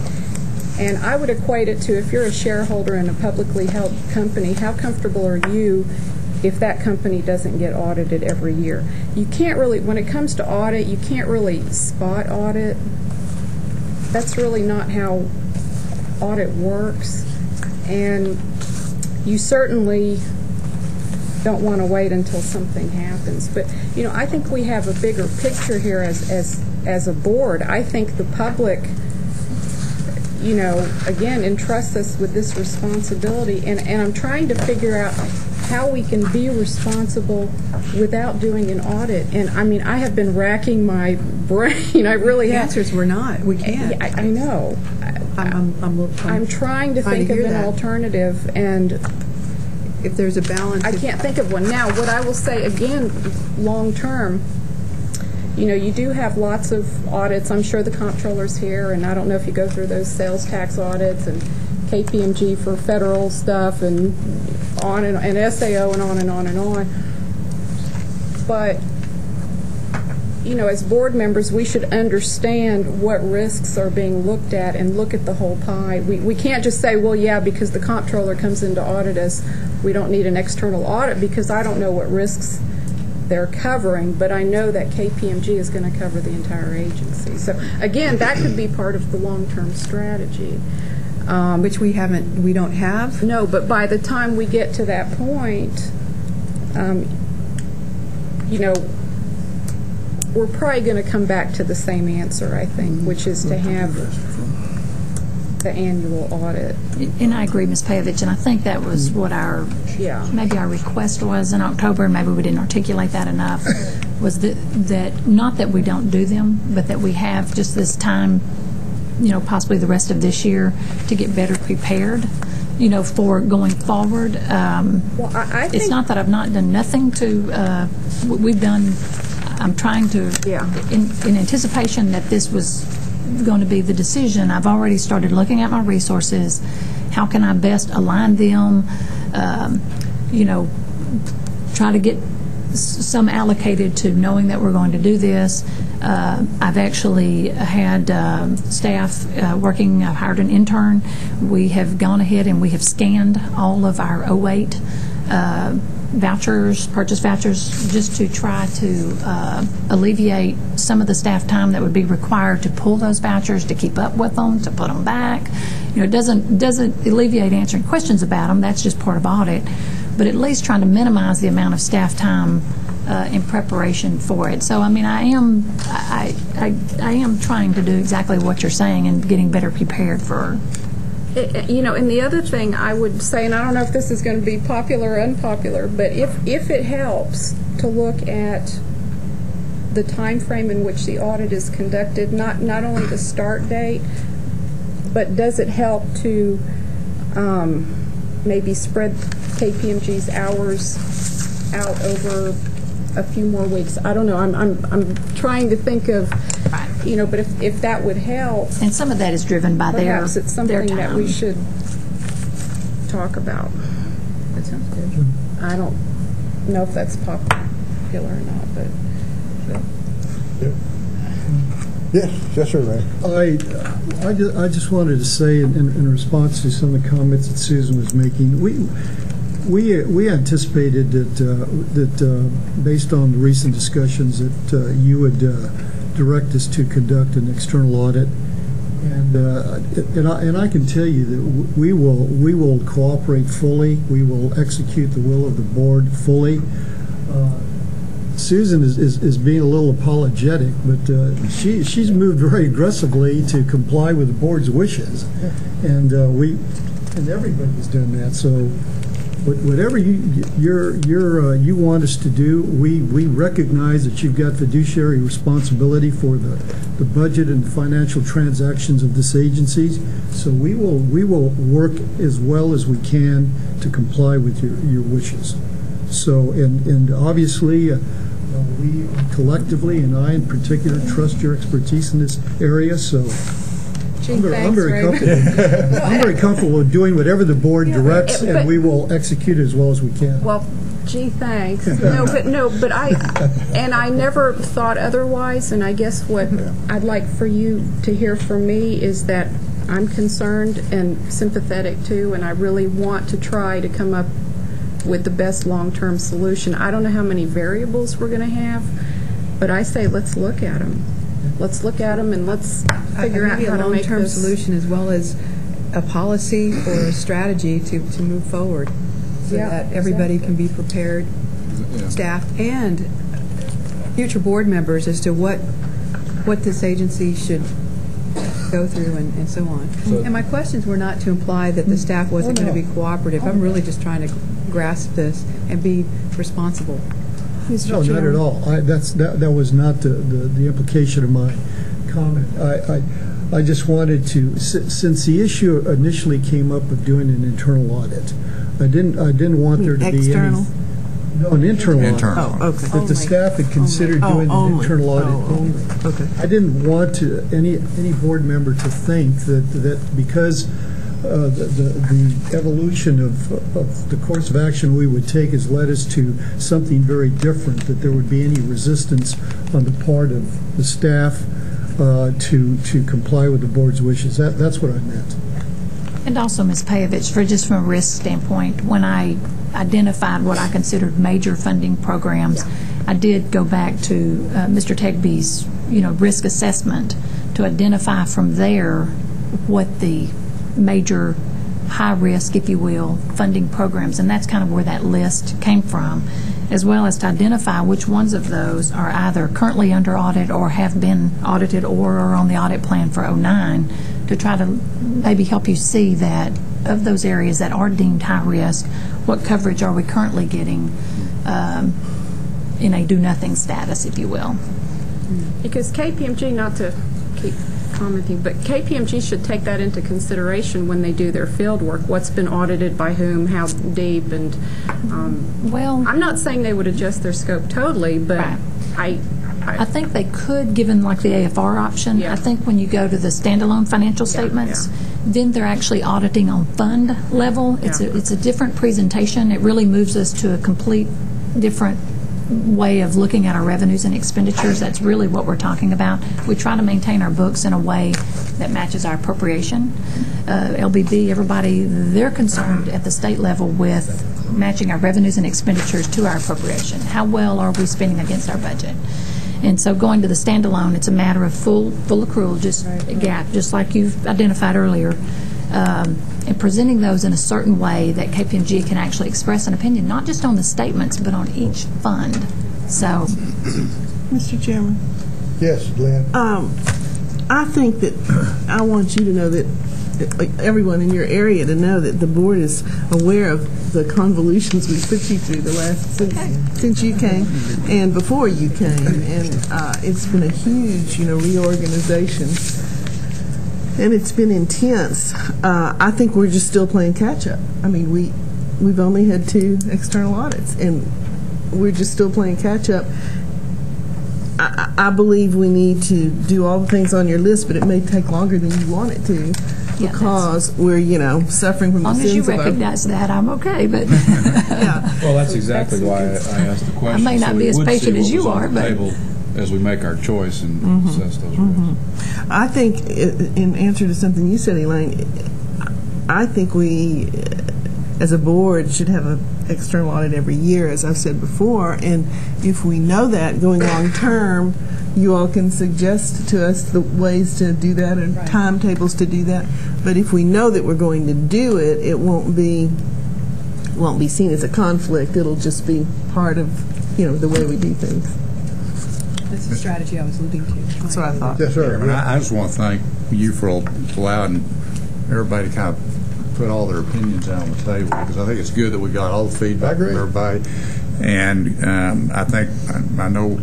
And I would equate it to, if you're a shareholder in a publicly held company, how comfortable are you if that company doesn't get audited every year? You can't really, when it comes to audit, you can't really spot audit. That's really not how audit works. And you certainly don't want to wait until something happens. But, you know, I think we have a bigger picture here as a board. I think the public, you know, again, entrusts us with this responsibility, and I'm trying to figure out how we can be responsible without doing an audit. And I mean, I have been racking my brain. I really have. The answers were not. We can't. I know. I'm trying to think of an alternative, and if there's a balance, I can't think of one now. What I will say again, long term, you know, you do have lots of audits. I'm sure the comptroller's here, and I don't know if you go through those sales tax audits and KPMG for federal stuff and on and SAO and on and on and on. But, you know, as board members, we should understand what risks are being looked at and look at the whole pie. We can't just say, well, yeah, because the comptroller comes in to audit us, we don't need an external audit, because I don't know what risks they're covering, but I know that KPMG is going to cover the entire agency. So, again, that could be part of the long-term strategy. Which we don't have? No, but by the time we get to that point, you know, we're probably going to come back to the same answer, I think, which is to have the annual audit. And I agree, Ms. Pavich, and I think that was what maybe our request was in October, and maybe we didn't articulate that enough, was that not that we don't do them, but that we have just this time, you know, possibly the rest of this year to get better prepared, you know, for going forward. Well, I think it's not that I've not done nothing to, we've done, I'm trying to, in anticipation that this was going to be the decision, I've already started looking at my resources. How can I best align them? You know, try to get some allocated to knowing that we're going to do this. I've actually had staff working. I've hired an intern. We have gone ahead and we have scanned all of our 08 vouchers, purchase vouchers, just to try to alleviate some of the staff time that would be required to pull those vouchers, to keep up with them, to put them back. You know, it doesn't alleviate answering questions about them. That's just part of audit. But at least trying to minimize the amount of staff time in preparation for it. So, I mean, I am trying to do exactly what you're saying and getting better prepared for. You know, and the other thing I would say, and I don't know if this is going to be popular or unpopular, but if it helps to look at the time frame in which the audit is conducted, not only the start date, but does it help to maybe spread KPMG's hours out over a few more weeks? I don't know. I'm trying to think of, you know, but if that would help. And some of that is driven by perhaps it's something their that we should talk about. That sounds good. I don't know if that's popular or not, but. Yes, sir, Ray. I just wanted to say, in response to some of the comments that Susan was making, we anticipated that based on the recent discussions that you would direct us to conduct an external audit, and I can tell you that we will cooperate fully. We will execute the will of the board fully. Susan is being a little apologetic, but she's moved very aggressively to comply with the board's wishes, and everybody's done that. So, whatever you want us to do, we recognize that you've got fiduciary responsibility for the budget and the financial transactions of this agency. So we will work as well as we can to comply with your wishes. So, and obviously, we collectively, and I in particular, trust your expertise in this area. So, I'm very comfortable with doing whatever the board directs, and we will execute as well as we can. Well, gee, thanks. But I never thought otherwise. And I guess what I'd like for you to hear from me is that I'm concerned and sympathetic too, and I really want to try to come up with the best long-term solution. I don't know how many variables we're going to have, but I say let's look at them. Let's look at them and let's figure out how to make this. A long-term solution as well as a policy or a strategy to move forward. so that everybody can be prepared, staff and future board members, as to what this agency should go through and so on. And my questions were not to imply that the staff wasn't going to be cooperative. I'm really just trying to grasp this and be responsible. No, not at all. That was not the implication of my comment. I just wanted to, since the issue initially came up of doing an internal audit, I didn't want there to be external? an internal audit. Oh, okay. That the staff had considered doing an internal audit only. Okay. I didn't want any board member to think that because the evolution of the course of action we would take has led us to something very different, that there would be any resistance on the part of the staff to comply with the board's wishes. That's what I meant. And also, Ms. Pavich, just from a risk standpoint, when I identified what I considered major funding programs, I did go back to Mr. Tegby's, risk assessment to identify from there what the major high risk, if you will, funding programs, and that's kind of where that list came from, as well as to identify which ones of those are either currently under audit or have been audited or are on the audit plan for 09, to try to maybe help you see that of those areas that are deemed high risk, what coverage are we currently getting in a do-nothing status, if you will. Because KPMG, not to keep commenting, but KPMG should take that into consideration when they do their field work. What's been audited by whom, how deep, and I'm not saying they would adjust their scope totally, but I think they could, given like the AFR option. I think when you go to the standalone financial statements, then they're actually auditing on fund level. It's a different presentation. It really moves us to a complete different way of looking at our revenues and expenditures. That's really what we're talking about. We try to maintain our books in a way that matches our appropriation. LBB, everybody, they're concerned at the state level with matching our revenues and expenditures to our appropriation. How well are we spending against our budget? And so going to the standalone, it's a matter of full accrual, just a gap, just like you've identified earlier, and presenting those in a certain way that KPMG can actually express an opinion, not just on the statements, but on each fund. So, Mr. Chairman. Yes, Glenn. I think that I want you to know that everyone in your area to know that the board is aware of the convolutions we put you through the last since you came and before you came, and it's been a huge reorganization, and it's been intense. I think we're just still playing catch up. I mean, we've only had 2 external audits, and we're just still playing catch up. I believe we need to do all the things on your list, but it may take longer than you want it to, because we're suffering from the sins of as long as you recognize that, I'm okay. But well, that's exactly why I asked the question. I may not be as patient as you are, but as we make our choice and assess those risks. I think, in answer to something you said, Elaine, I think we, as a board, should have an external audit every year, as I've said before. And if we know that going long term, you all can suggest to us the ways to do that and timetables to do that. But if we know that we're going to do it, it won't be seen as a conflict. It'll just be part of the way we do things. That's the strategy I was alluding to. That's what I thought. Yes, sir. I just want to thank you for allowing everybody to kind of put all their opinions out on the table, because I think it's good that we got all the feedback from everybody. And I know,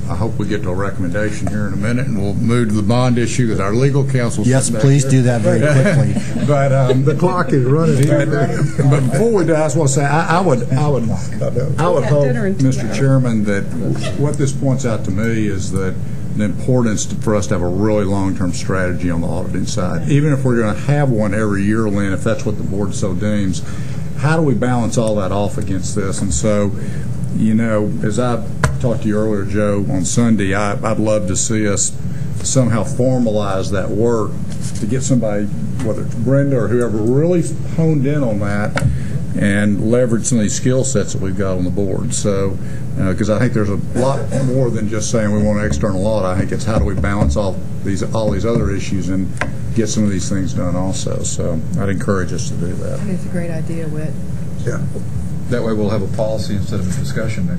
I hope we get to a recommendation here in a minute, and we'll move to the bond issue because our legal counsel. Yes, please do that very quickly. But the clock is running. But before we do, I just want to say I would hope, Mr. Chairman, that what this points out to me is that the importance for us to have a really long-term strategy on the auditing side. Even if we're going to have one every year, Lynn, if that's what the board so deems, how do we balance all that off against this? And so, as I talked to you earlier, Joe, on Sunday, I'd love to see us somehow formalize that work to get somebody, whether it's Brenda or whoever, really honed in on that and leverage some of these skill sets that we've got on the board. So, because I think there's a lot more than just saying we want an external audit. I think it's how do we balance all these other issues and get some of these things done also. So I'd encourage us to do that. I think it's a great idea, Whit. Yeah. That way we'll have a policy instead of a discussion. Well,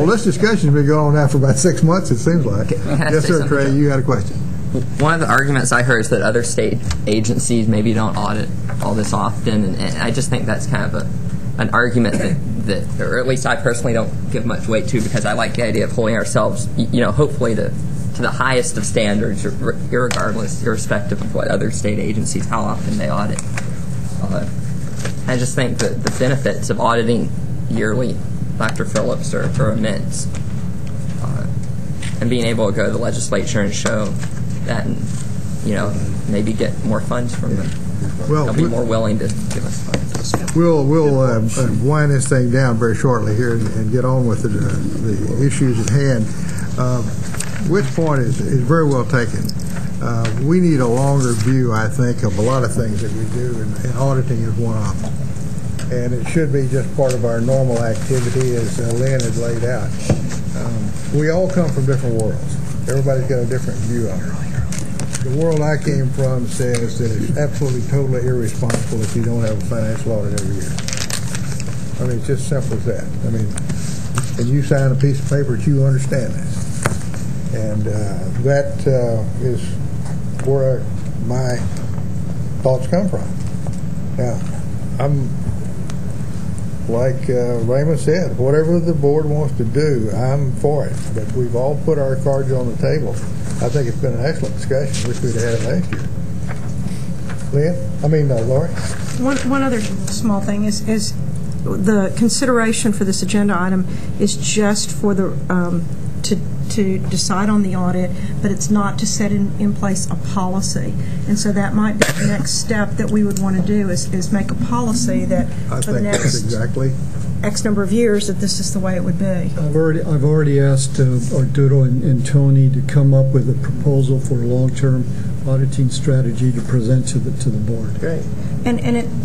this discussion's been going on now for about 6 months, it seems like. Yes, sir, Trey, you got a question. One of the arguments I heard is that other state agencies maybe don't audit all this often, and I just think that's kind of an argument that, or at least I personally don't give much weight to, because I like the idea of holding ourselves, hopefully to the highest of standards, irrespective of what other state agencies, how often they audit. I just think that the benefits of auditing yearly, Dr. Phillips, are immense. And being able to go to the legislature and show that, and maybe get more funds from them. Well, they'll be more willing to give us funds. We'll wind this thing down very shortly here and get on with the issues at hand. Which point is very well taken. We need a longer view, I think, of a lot of things that we do, and auditing is one of them. And it should be just part of our normal activity, as Lynn had laid out. We all come from different worlds. Everybody's got a different view of it. The world I came from says that it's absolutely, totally irresponsible if you don't have a financial audit every year. I mean, it's just simple as that. I mean, and you sign a piece of paper that you understand this. And that is where my thoughts come from. Now, I'm, like Raymond said, whatever the board wants to do, I'm for it. But we've all put our cards on the table. I think it's been an excellent discussion. Wish we'd have had it last year. Lori? One other small thing is the consideration for this agenda item is just for the to decide on the audit, but it's not to set in place a policy. And so that might be the next step that we would want to do is make a policy that for the next exactly X number of years that this is the way it would be. I've already asked Arturo and Tony to come up with a proposal for a long-term auditing strategy to present to the board. Great.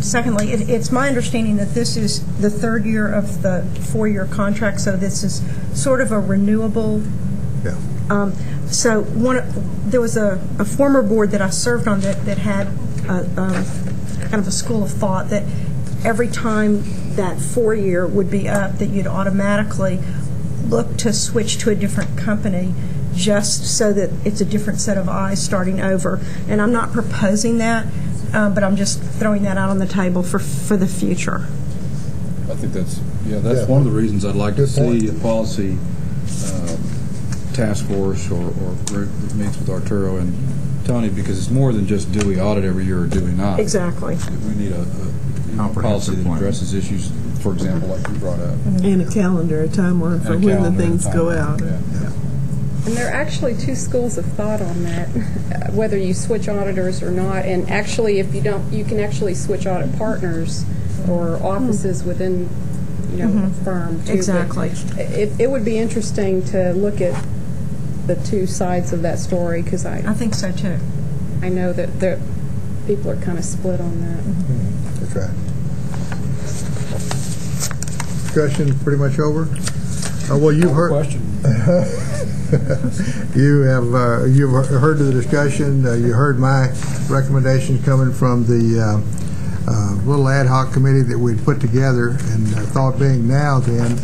Secondly, it's my understanding that this is the third year of the 4-year contract, so this is sort of a renewable. Yeah. So there was a former board that I served on that had kind of a school of thought that every time that 4-year would be up, that you'd automatically look to switch to a different company just so that it's a different set of eyes starting over. And I'm not proposing that, but I'm just throwing that out on the table for the future. I think that's one of the reasons I'd like to see a policy task force or group that meets with Arturo and Tony, because it's more than just do we audit every year or do we not. Exactly. We need a policy that addresses issues, for example, like you brought up. And a calendar, a timeline for when the things go out. Yeah. And there are actually two schools of thought on that, whether you switch auditors or not. And actually, if you don't, you can actually switch audit partners or offices within, a firm too. Exactly. It would be interesting to look at the two sides of that story, because I think so too. I know that people are kind of split on that. That's right. Discussion pretty much over. Well, you've heard. Question. You've heard the discussion. You heard my recommendations coming from the little ad hoc committee that we'd put together, and thought being now then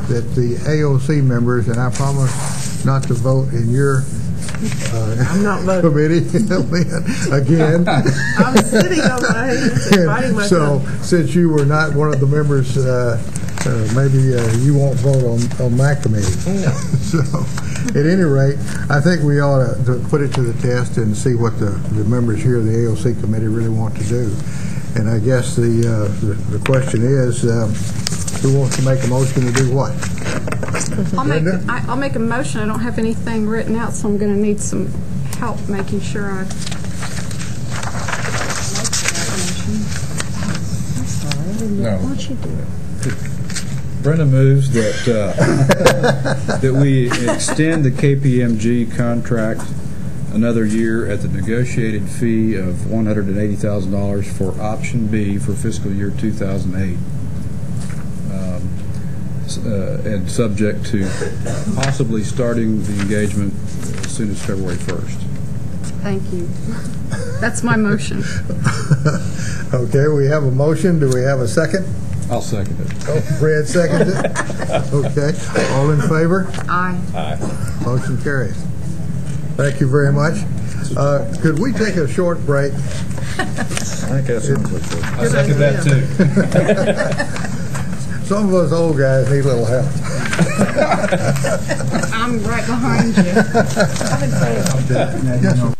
that the AOC members, and I promise not to vote in your I'm not voting. committee again. I'm sitting on my hands and biting my tongue. So since you were not one of the members, maybe you won't vote on my committee. No. So at any rate, I think we ought to put it to the test and see what the members here of the AOC committee really want to do. And I guess the question is, who wants to make a motion to do what? I'll make a motion. I don't have anything written out, so I'm going to need some help making sure I make that motion. No. Why don't you do it? Brenda moves that we extend the KPMG contract another year at the negotiated fee of $180,000 for option B for fiscal year 2008, and subject to possibly starting the engagement as soon as February 1st. Thank you. That's my motion. Okay, we have a motion. Do we have a second? I'll second it. Oh, Fred seconds it. Okay, all in favor? Aye. Motion carries. Thank you very much. Could we take a short break? I think that sounds like I second that too. Some of us old guys need a little help. I'm right behind you. Yes.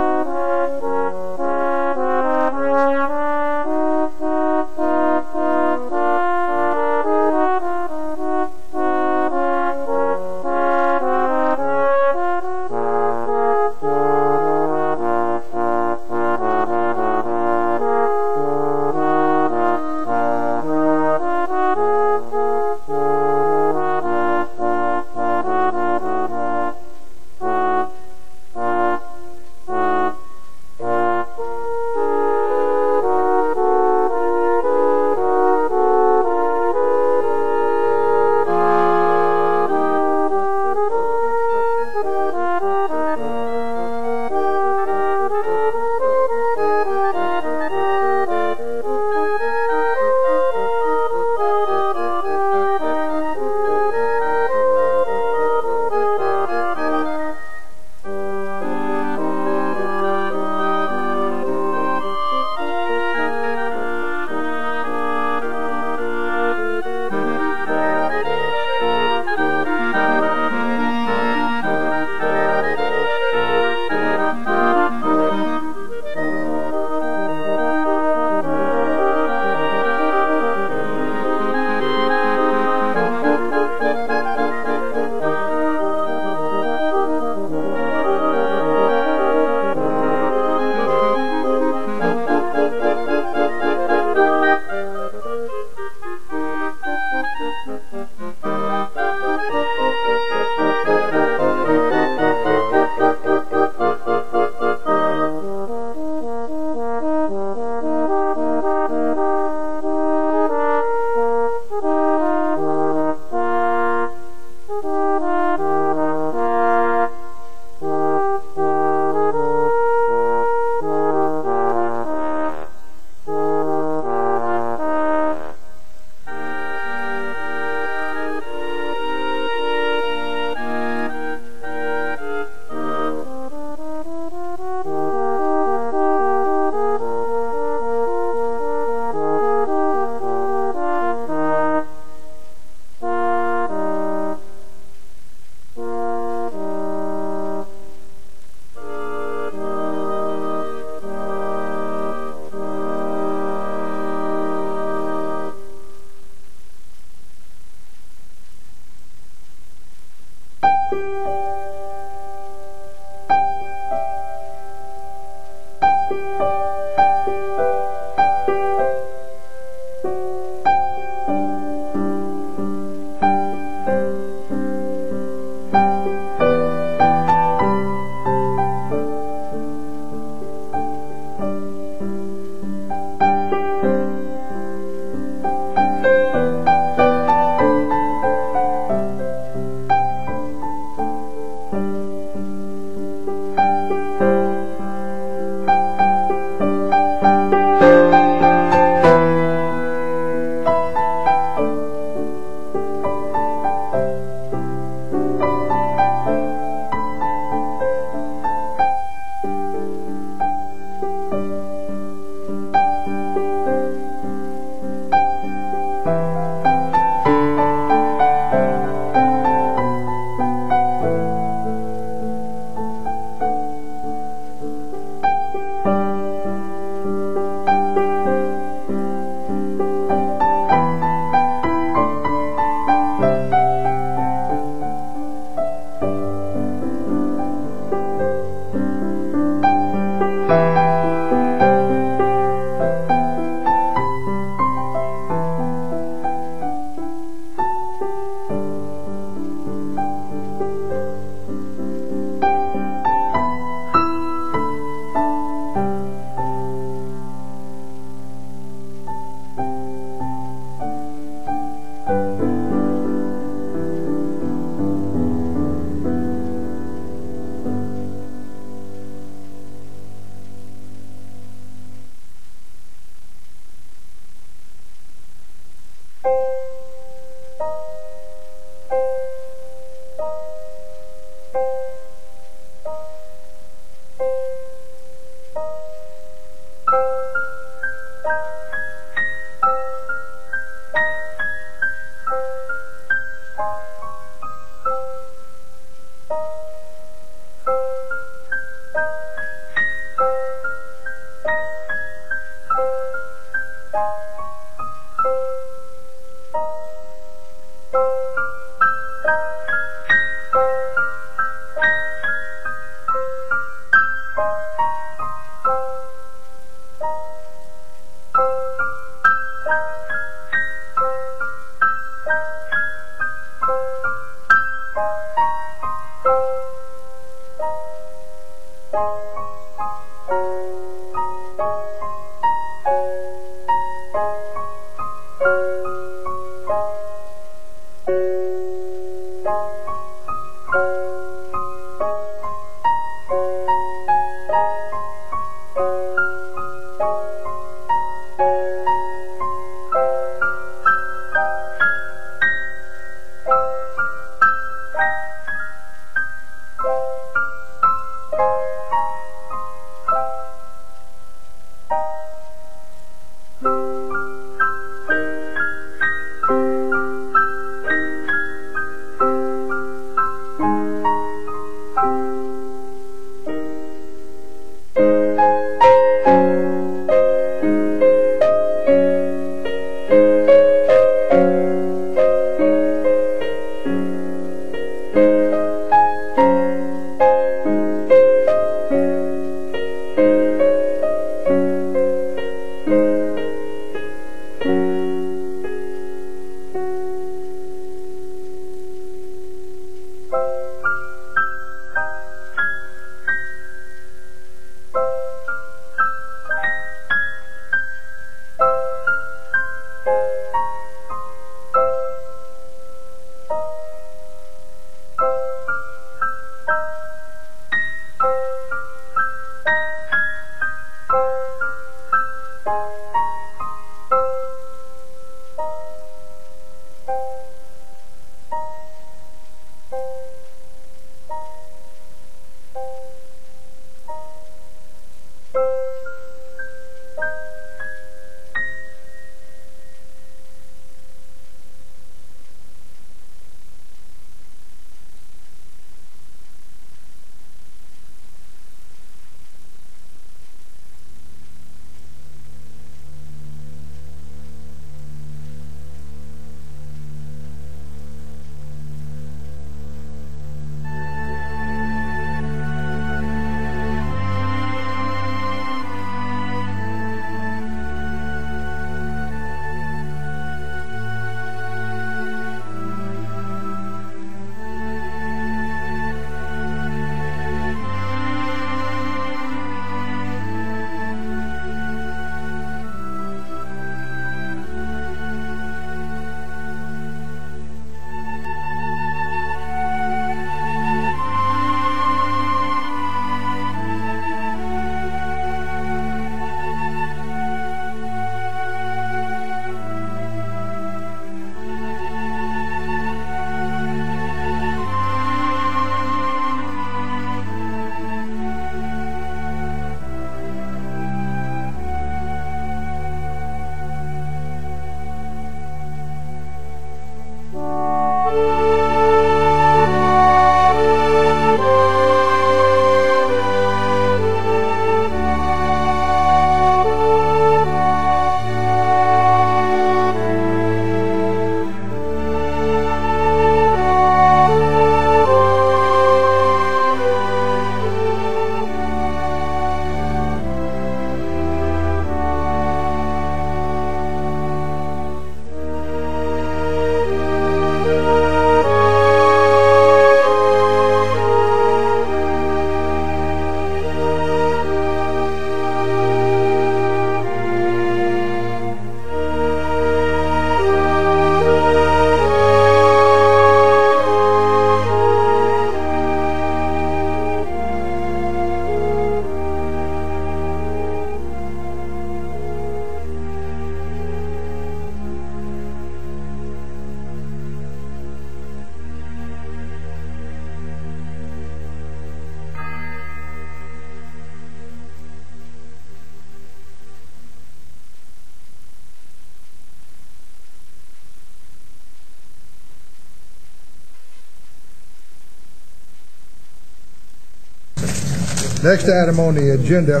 Next item on the agenda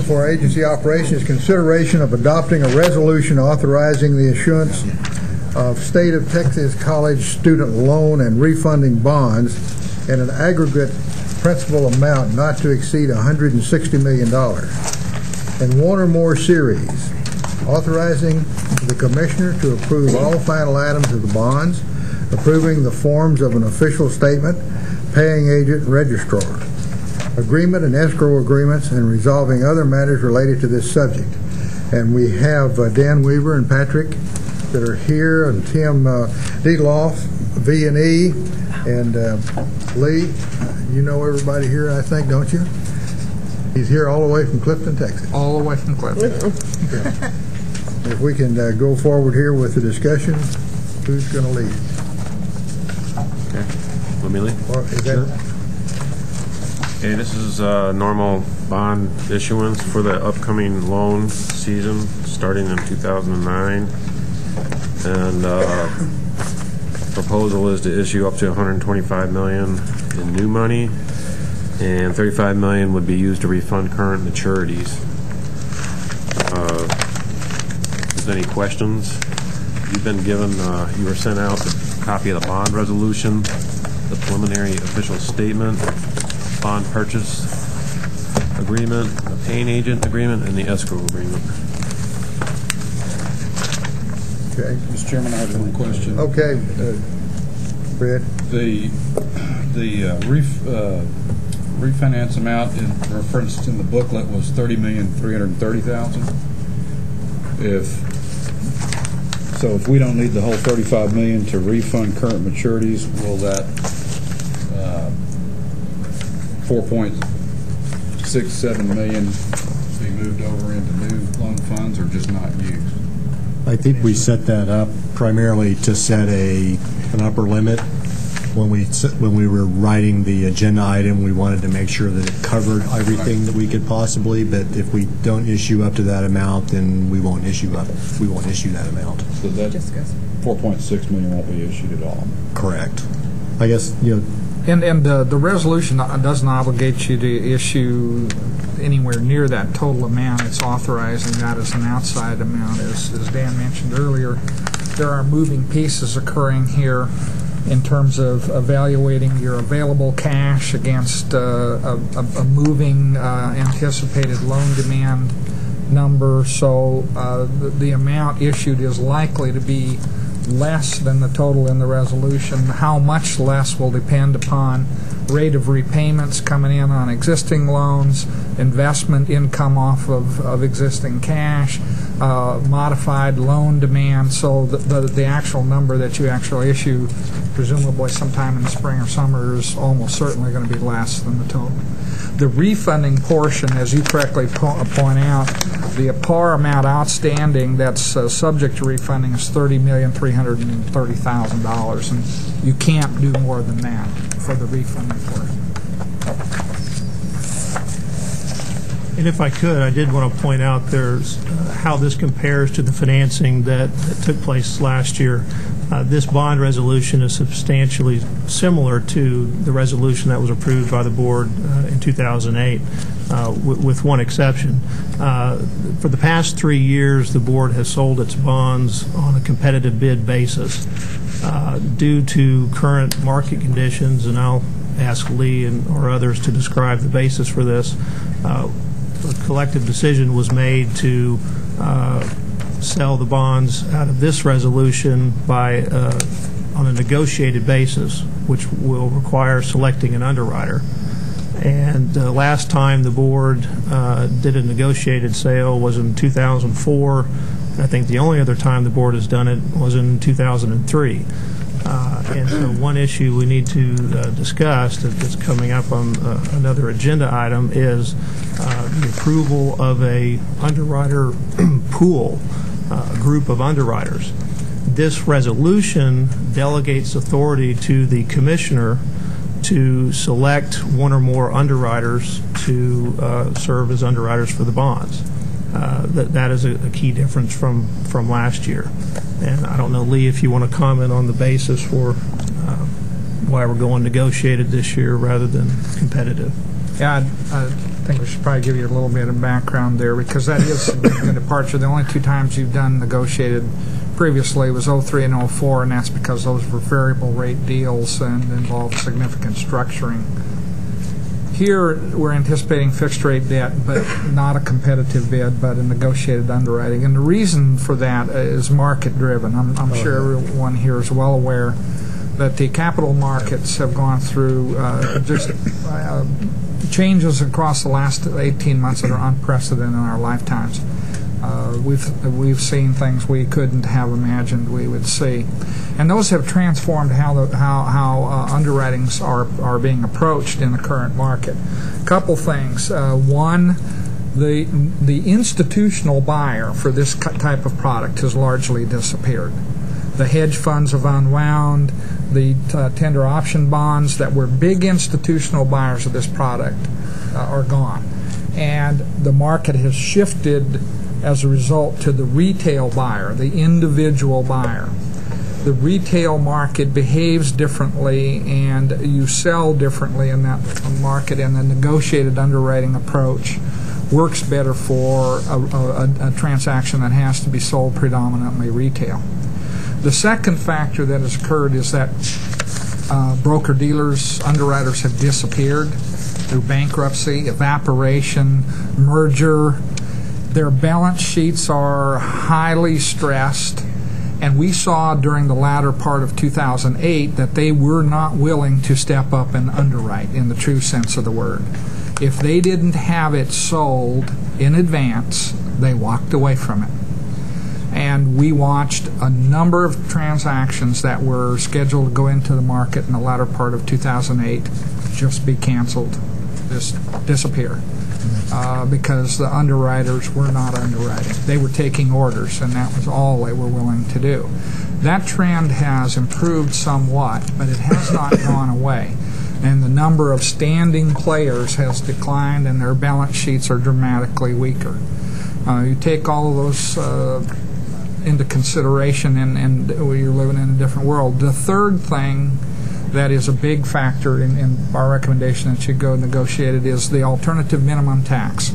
for agency operations is consideration of adopting a resolution authorizing the issuance of State of Texas College student loan and refunding bonds in an aggregate principal amount not to exceed $160 million in one or more series, authorizing the Commissioner to approve all final items of the bonds, approving the forms of an official statement, paying agent, registrar, agreement and escrow agreements, and resolving other matters related to this subject. And we have Dan Weaver and Patrick that are here, and Tim Deloff, V&E, and Lee. You know everybody here, I think, don't you? He's here all the way from Clifton, Texas. All the way from Clifton. Yeah. If we can go forward here with the discussion, who's going to lead? Okay. Let me lead. Okay, this is normal bond issuance for the upcoming loan season starting in 2009. And proposal is to issue up to $125 million in new money, and $35 million would be used to refund current maturities. If there's any questions, you've been given, you were sent out a copy of the bond resolution, the preliminary official statement, bond purchase agreement, a paying agent agreement, and the escrow agreement. Okay. Mr. Chairman, I have one question. Okay, Fred. The refinance amount referenced in the booklet was $30,330,000. If we don't need the whole $35 million to refund current maturities, will that 4.67 million be moved over into new loan funds, or just not used? I think we set that up primarily to set an upper limit. When we were writing the agenda item, we wanted to make sure that it covered everything that we could possibly. But if we don't issue up to that amount, then we won't issue that amount. So that 4.6 million won't be issued at all. Correct. I guess And the resolution doesn't obligate you to issue anywhere near that total amount. It's authorizing that as an outside amount. As Dan mentioned earlier, there are moving pieces occurring here in terms of evaluating your available cash against a moving anticipated loan demand number. So the amount issued is likely to be less than the total in the resolution. How much less will depend upon rate of repayments coming in on existing loans, investment income off of existing cash, modified loan demand. So the actual number that you actually issue, presumably sometime in the spring or summer, is almost certainly going to be less than the total. The refunding portion, as you correctly point out, the par amount outstanding that's subject to refunding is $30,330,000, and you can't do more than that for the refunding portion. And if I could, I did want to point out there's how this compares to the financing that took place last year. This bond resolution is substantially similar to the resolution that was approved by the board in 2008, with one exception. For the past 3 years, the board has sold its bonds on a competitive bid basis. Due to current market conditions, and I'll ask Lee or others to describe the basis for this, a collective decision was made to sell the bonds out of this resolution on a negotiated basis, which will require selecting an underwriter. And last time the board did a negotiated sale was in 2004. I think the only other time the board has done it was in 2003. And so one issue we need to discuss that's coming up on another agenda item is the approval of a underwriter pool, a group of underwriters. This resolution delegates authority to the commissioner to select one or more underwriters to serve as underwriters for the bonds. That is a key difference from last year. And I don't know, Lee, if you want to comment on the basis for why we're going negotiated this year rather than competitive. Yeah, I think we should probably give you a little bit of background there, because that is a significant departure. The only two times you've done negotiated previously was 03 and 04, and that's because those were variable rate deals and involved significant structuring. Here, we're anticipating fixed rate debt, but not a competitive bid, but a negotiated underwriting. And the reason for that is market driven. I'm sure everyone here is well aware that the capital markets have gone through changes across the last 18 months that are unprecedented in our lifetimes. We've seen things we couldn't have imagined we would see, and those have transformed how underwritings are being approached in the current market. Couple things. One, the institutional buyer for this type of product has largely disappeared. The hedge funds have unwound. The tender option bonds that were big institutional buyers of this product are gone, and the market has shifted as a result to the retail buyer, the individual buyer. The retail market behaves differently, and you sell differently in that market, and the negotiated underwriting approach works better for a transaction that has to be sold predominantly retail. The second factor that has occurred is that broker-dealers, underwriters have disappeared through bankruptcy, evaporation, merger. Their balance sheets are highly stressed, and we saw during the latter part of 2008 that they were not willing to step up and underwrite in the true sense of the word. If they didn't have it sold in advance, they walked away from it. And we watched a number of transactions that were scheduled to go into the market in the latter part of 2008 just be canceled, just disappear. Because the underwriters were not underwriting. They were taking orders, and that was all they were willing to do. That trend has improved somewhat, but it has not gone away. And the number of standing players has declined, and their balance sheets are dramatically weaker. You take all of those into consideration, and you're living in a different world. The third thing that is a big factor in our recommendation that should go negotiated is the alternative minimum tax.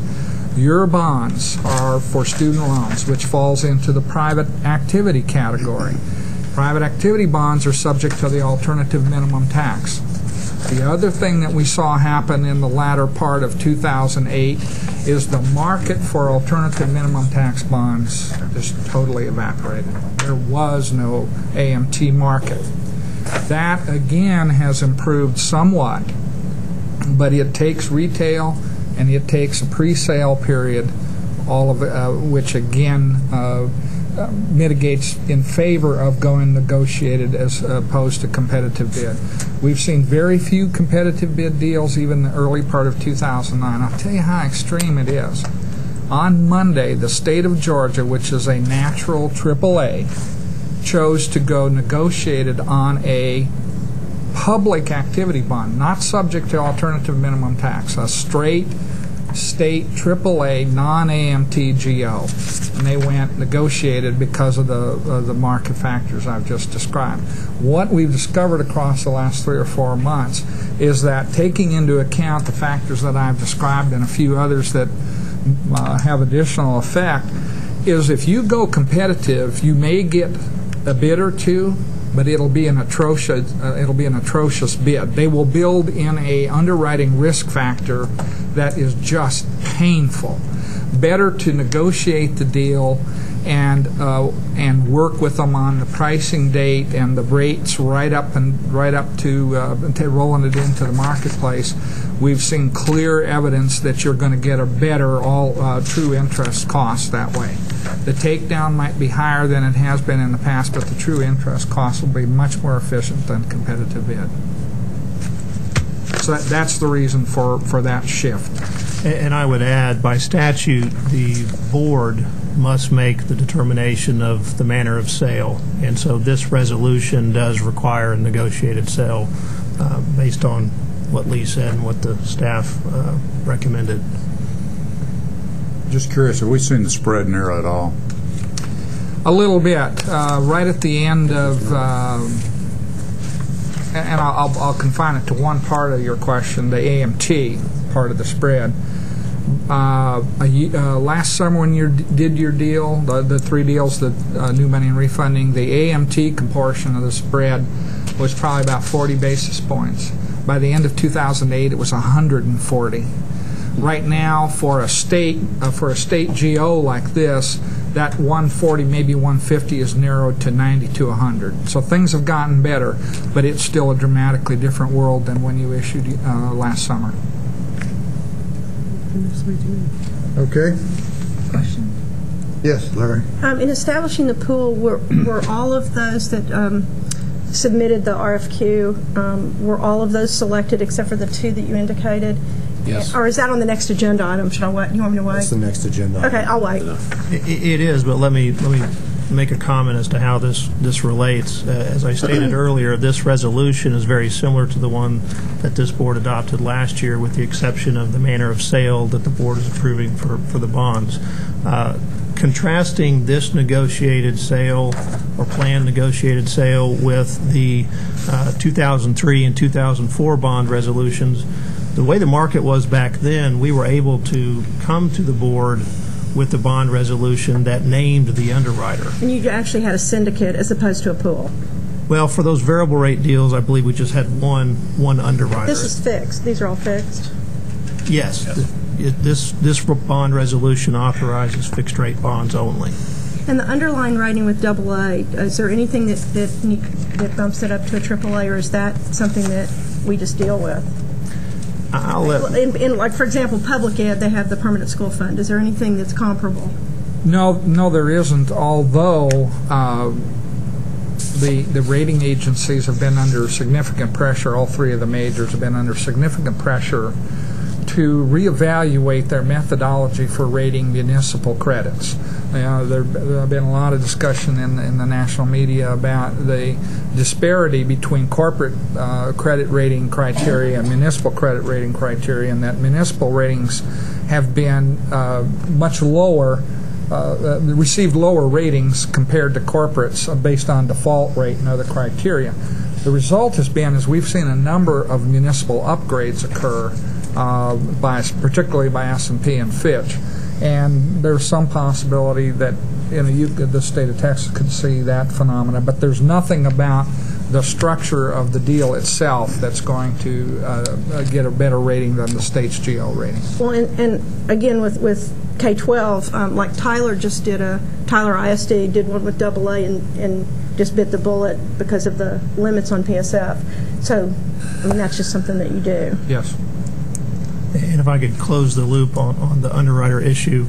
Your bonds are for student loans, which falls into the private activity category. Private activity bonds are subject to the alternative minimum tax. The other thing that we saw happen in the latter part of 2008 is the market for alternative minimum tax bonds just totally evaporated. There was no AMT market. That, again, has improved somewhat, but it takes retail and it takes a pre-sale period, all of which, again, mitigates in favor of going negotiated as opposed to competitive bid. We've seen very few competitive bid deals even in the early part of 2009. I'll tell you how extreme it is. On Monday, the state of Georgia, which is a natural AAA, chose to go negotiated on a public activity bond, not subject to alternative minimum tax, a straight state AAA non-AMT GO. And they went negotiated because of the market factors I've just described. What we've discovered across the last 3 or 4 months is that, taking into account the factors that I've described and a few others that have additional effect, is if you go competitive, you may get a bid or two, but it'll be an atrocious bid. They will build in a underwriting risk factor that is just painful. Better to negotiate the deal and work with them on the pricing date and the rates right up to rolling it into the marketplace. We've seen clear evidence that you're going to get a better true interest cost that way. The takedown might be higher than it has been in the past, but the true interest cost will be much more efficient than competitive bid. So that's the reason for that shift. And I would add, by statute, the board must make the determination of the manner of sale. And so this resolution does require a negotiated sale based on what Lee said and what the staff recommended. Just curious, have we seen the spread narrow at all? A little bit. Right at the end of and I'll confine it to one part of your question, the AMT part of the spread. Last summer when you did your deal, the three deals, the new money and refunding, the AMT portion of the spread was probably about 40 basis points. By the end of 2008, it was 140. Right now, for a state GO like this, that 140, maybe 150 is narrowed to 90 to 100. So things have gotten better, but it's still a dramatically different world than when you issued last summer. Okay. Question? Yes, Larry. In establishing the pool, were all of those that submitted the RFQ, were all of those selected except for the two that you indicated? Yes. Or is that on the next agenda item? Should I wait? You want me to wait? That's the next agenda item. Okay, I'll wait. It is, but let me make a comment as to how this relates. As I stated earlier, this resolution is very similar to the one that this board adopted last year, with the exception of the manner of sale that the board is approving for the bonds. Contrasting this negotiated sale or planned negotiated sale with the 2003 and 2004 bond resolutions, the way the market was back then, we were able to come to the board with the bond resolution that named the underwriter. And you actually had a syndicate as opposed to a pool? Well, for those variable rate deals, I believe we just had one underwriter. This is fixed. These are all fixed? Yes. This bond resolution authorizes fixed rate bonds only. And the underlying rating with AA, is there anything that bumps it up to a AAA, or is that something that we just deal with? Like, for example, public ed, they have the permanent school fund. Is there anything that's comparable? No, there isn't, although the rating agencies have been under significant pressure. All three of the majors have been under significant pressure to reevaluate their methodology for rating municipal credits. There have been a lot of discussion in the national media about the disparity between corporate credit rating criteria and municipal credit rating criteria, and that municipal ratings have been much lower, received lower ratings compared to corporates based on default rate and other criteria. The result has been is we've seen a number of municipal upgrades occur, particularly by S&P and Fitch. And there's some possibility that the state of Texas could see that phenomena, but there's nothing about the structure of the deal itself that's going to get a better rating than the state's GO rating. Well, and again, with K-12, like Tyler ISD did one with AA and just bit the bullet because of the limits on PSF. So, I mean, that's just something that you do. Yes. And if I could close the loop on the underwriter issue,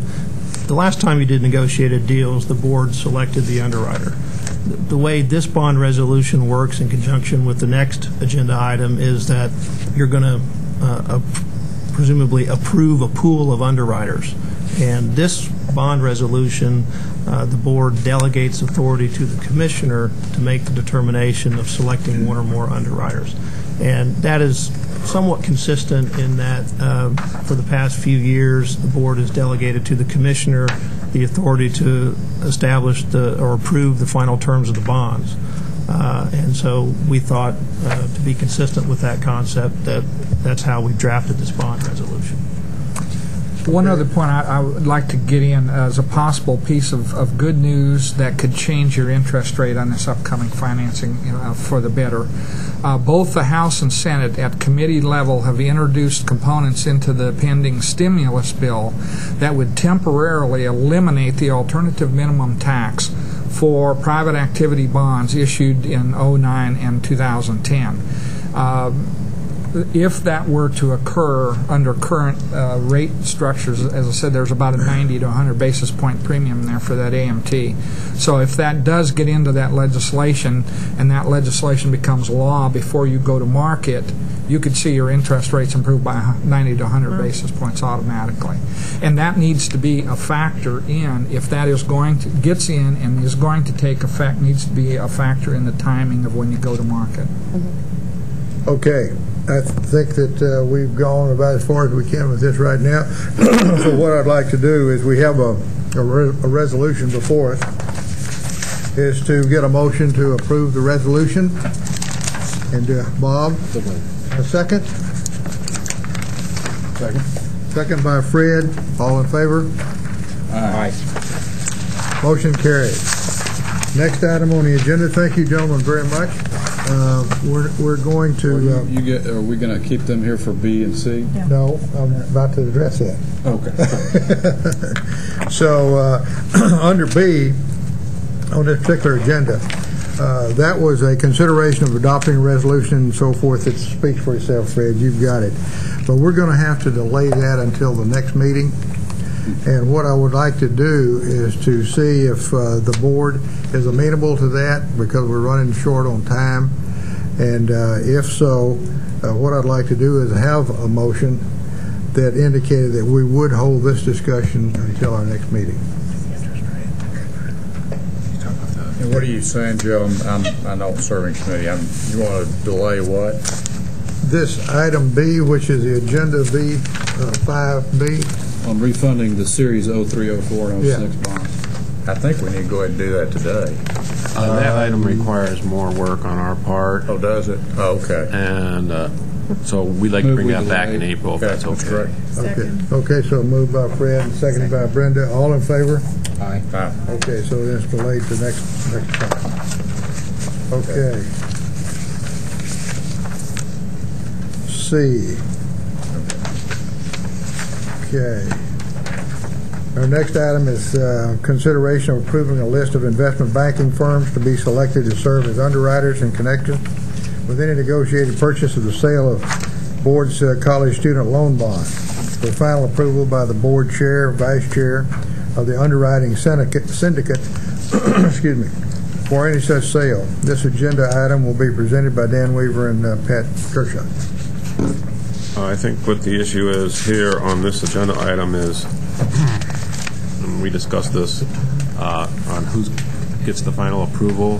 the last time you did negotiated deals, the board selected the underwriter. The way this bond resolution works in conjunction with the next agenda item is that you're going to presumably approve a pool of underwriters. And this bond resolution, the board delegates authority to the commissioner to make the determination of selecting one or more underwriters. And that is somewhat consistent in that for the past few years, the board has delegated to the commissioner the authority to establish or approve the final terms of the bonds. And so we thought, to be consistent with that concept, that's how we drafted this bond resolution. One other point I would like to get in as a possible piece of good news that could change your interest rate on this upcoming financing for the better. Both the House and Senate at committee level have introduced components into the pending stimulus bill that would temporarily eliminate the alternative minimum tax for private activity bonds issued in 2009 and 2010. If that were to occur under current rate structures, as I said, there's about a 90 to 100 basis point premium there for that AMT. So if that does get into that legislation and that legislation becomes law before you go to market, you could see your interest rates improve by 90 to 100 basis points automatically. And that needs to be a factor in, if that is gets in and is going to take effect, needs to be a factor in the timing of when you go to market. Okay. I think that we've gone about as far as we can with this right now. So what I'd like to do is we have a resolution before us, is to get a motion to approve the resolution And Bob? A second? Second. Second by Fred. All in favor? Aye. Motion carried. Next item on the agenda. Thank you, gentlemen, very much. We're going to. Are we going to keep them here for B and C? No, I'm about to address that. Okay. So under B on this particular agenda, that was a consideration of adopting a resolution and so forth. It speaks for itself, Fred. You've got it. But we're going to have to delay that until the next meeting. And what I would like to do is to see if the board is amenable to that, because we're running short on time. And if so, what I'd like to do is have a motion that indicated that we would hold this discussion until our next meeting. And what are you saying, Joe? I know serving committee. You want to delay what? This item B, which is the agenda B, 5B. On refunding the Series 0304 and 06 bonds. I think we need to go ahead and do that today. That item requires more work on our part. Oh, does it? Oh, okay. And so we'd like to bring that back in April, if that's okay. Okay, so moved by Fred and seconded by Brenda. All in favor? Aye. Okay, so then it's delayed to next time. Okay. C. Okay. Our next item is consideration of approving a list of investment banking firms to be selected to serve as underwriters in connection with any negotiated purchase of the sale of board's college student loan bond for final approval by the board chair, vice chair of the underwriting syndicate excuse me, for any such sale. This agenda item will be presented by Dan Weaver and Pat Kershaw. I think what the issue is here on this agenda item is, and we discussed this, on who gets the final approval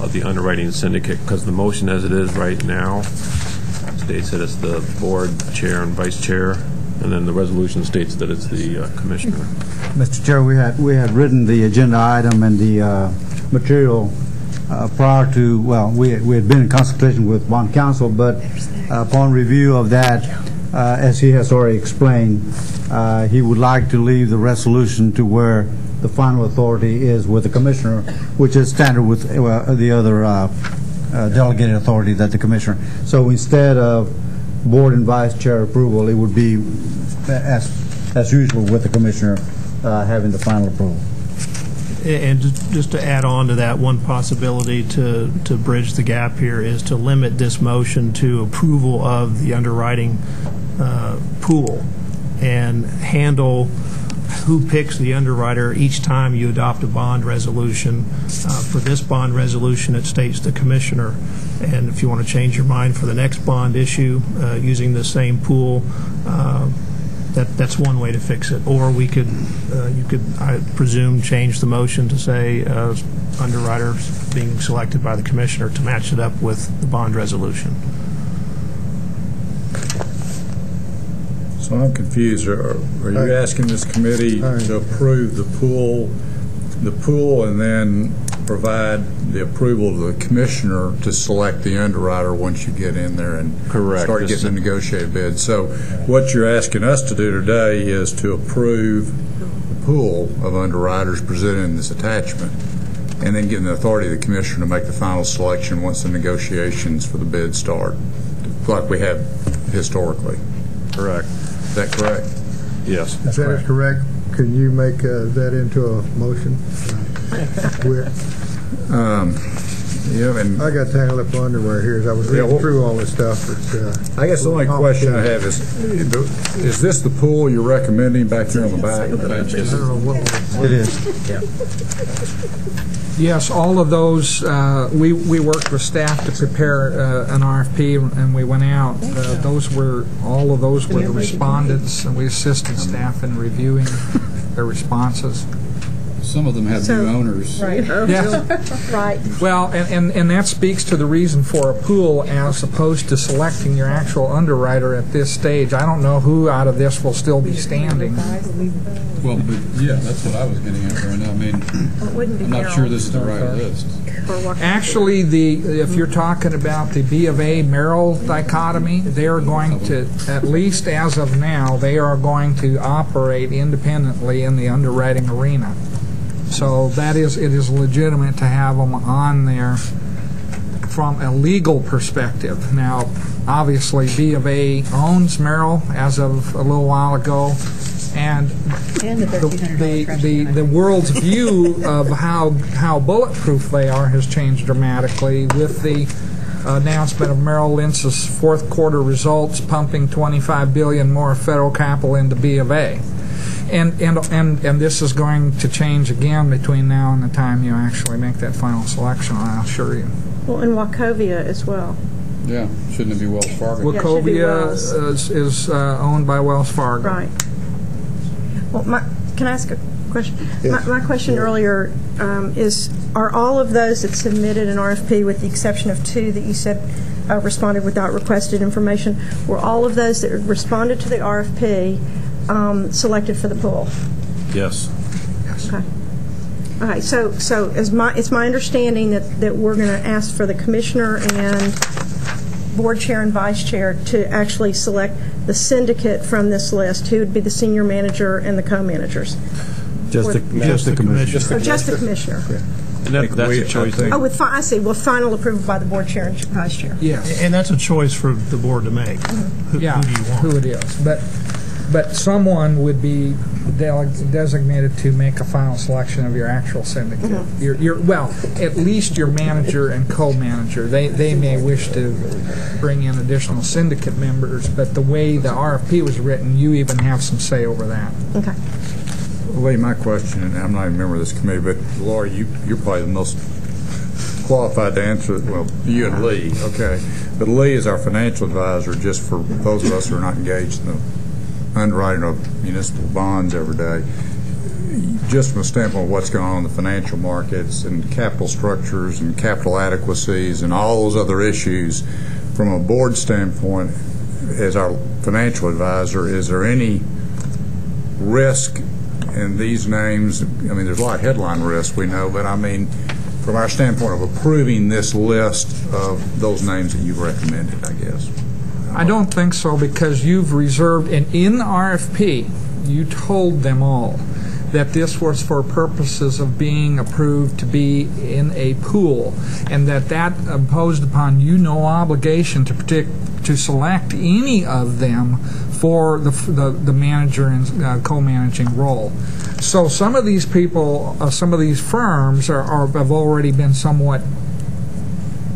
of the underwriting syndicate, because the motion as it is right now states that it's the board chair and vice chair, and then the resolution states that it's the commissioner. Mr. Chair, we had written the agenda item and the material prior to, well, we had been in consultation with bond counsel, but upon review of that, as he has already explained, he would like to leave the resolution to where the final authority is with the commissioner, which is standard with the other delegated authority that the commissioner. So instead of board and vice chair approval, it would be as usual with the commissioner having the final approval. And just to add on to that, one possibility to bridge the gap here is to limit this motion to approval of the underwriting pool and handle who picks the underwriter each time you adopt a bond resolution. For this bond resolution, it states the commissioner. And if you want to change your mind for the next bond issue using the same pool, that's one way to fix it. Or we could, you could, I presume, change the motion to say underwriters being selected by the commissioner to match it up with the bond resolution. So I'm confused. Are you asking this committee to approve the pool, and then provide the approval of the commissioner to select the underwriter once you get in there and start getting the negotiated bid? So what you're asking us to do today is to approve the pool of underwriters presented in this attachment, and then give the authority of the commissioner to make the final selection once the negotiations for the bid start, like we have historically. Correct. Is that correct? Yes. If that is correct, can you make that into a motion? Yeah, and I got tangled up in underwear here as I was reading through all this stuff. I guess the only question I have is this the pool you're recommending back there on the back? I don't know what it is. Yeah. Yes, all of those, we worked with staff to prepare an RFP, and we went out. All of those were the respondents, and we assisted staff in reviewing their responses. some of them have new owners. Right. Yeah. Right. Well, and that speaks to the reason for a pool as opposed to selecting your actual underwriter at this stage. I don't know who out of this will still be standing. Well, but yeah, that's what I was getting at right now. I mean, I'm not sure this is the right list. Actually, if you're talking about the B of A Merrill dichotomy, they are going to, at least as of now, they are going to operate independently in the underwriting arena. So it is legitimate to have them on there from a legal perspective. Now, obviously, B of A owns Merrill as of a little while ago, and the world's view of how bulletproof they are has changed dramatically with the announcement of Merrill Lynch's fourth quarter results pumping $25 billion more federal capital into B of A. And this is going to change again between now and the time you actually make that final selection, I'll assure you. Well, and Wachovia as well. Yeah, shouldn't it be Wells Fargo? Wachovia is owned by Wells Fargo. Right. Well, can I ask a question? Yes. My question earlier is, are all of those that submitted an RFP, with the exception of 2 that you said responded without requested information, were all of those that responded to the RFP selected for the pool? Yes. Okay. All right. So it's my understanding that we're going to ask for the commissioner and board chair and vice chair to actually select the syndicate from this list, who would be the senior manager and the co-managers. Just the commissioner. Oh, just the commissioner. And that's a choice. I see. With final approval by the board chair and vice chair. Yes. And that's a choice for the board to make. Who do you want? Who it is. But someone would be designated to make a final selection of your actual syndicate. Well, at least your manager and co-manager. They may wish to bring in additional syndicate members, but the way the RFP was written, you even have some say over that. Okay. Lee, my question, and I'm not even a member of this committee, but Laura, you're probably the most qualified to answer it. Well, you and Lee, okay. But Lee is our financial advisor, just for those of us who are not engaged in the underwriting of municipal bonds every day. Just from the standpoint of what's going on in the financial markets and capital structures and capital adequacies and all those other issues, from a board standpoint, as our financial advisor, is there any risk in these names? I mean, there's a lot of headline risk, we know, but I mean, from our standpoint of approving this list of those names that you've recommended, I guess. I don't think so, because you've reserved, and in the RFP, you told them all that this was for purposes of being approved to be in a pool, and that imposed upon you no obligation to select any of them for the manager and co-managing role. So some of these people, some of these firms have already been somewhat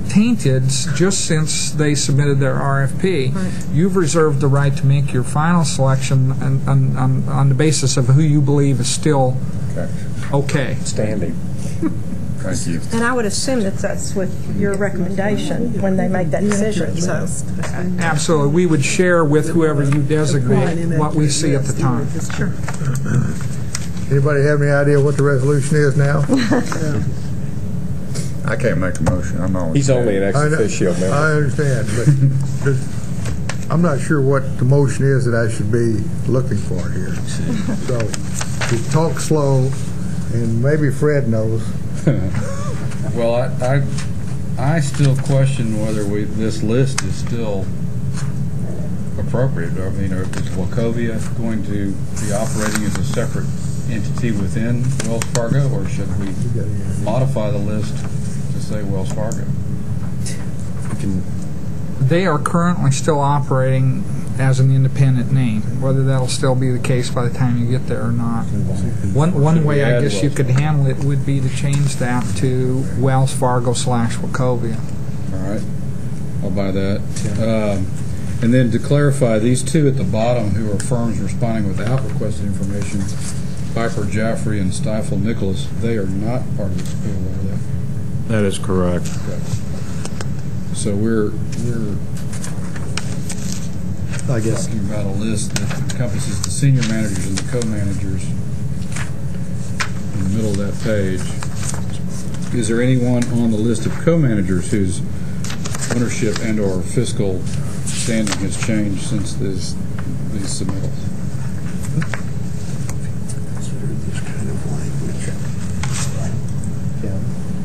tainted just since they submitted their RFP. Right. You've reserved the right to make your final selection on the basis of who you believe is still okay. Standing. Thank you. And I would assume that that's with your recommendation when they make that decision. So, absolutely, we would share with whoever you designate what we see at the time. Sure. Anybody have any idea what the resolution is now? I can't make a motion. He's only an ex officio member. I understand, but I'm not sure what the motion is that I should be looking for here. So, you talk slow, and maybe Fred knows. Well, I still question whether this list is still appropriate. I mean, is Wachovia going to be operating as a separate entity within Wells Fargo, or should we modify the list to say Wells Fargo? They are currently still operating as an independent name. Whether that'll still be the case by the time you get there or not. One way I guess you could handle it would be to change that to Wells Fargo / Wachovia. All right, I'll buy that. And then to clarify, these two at the bottom who are firms responding without requested information, Piper Jaffray and Stifel Nicholas, they are not part of this pool, are they? That is correct. Okay. So we're I guess talking about a list that encompasses the senior managers and the co-managers in the middle of that page, is there anyone on the list of co-managers whose ownership and/or fiscal standing has changed since these submittals?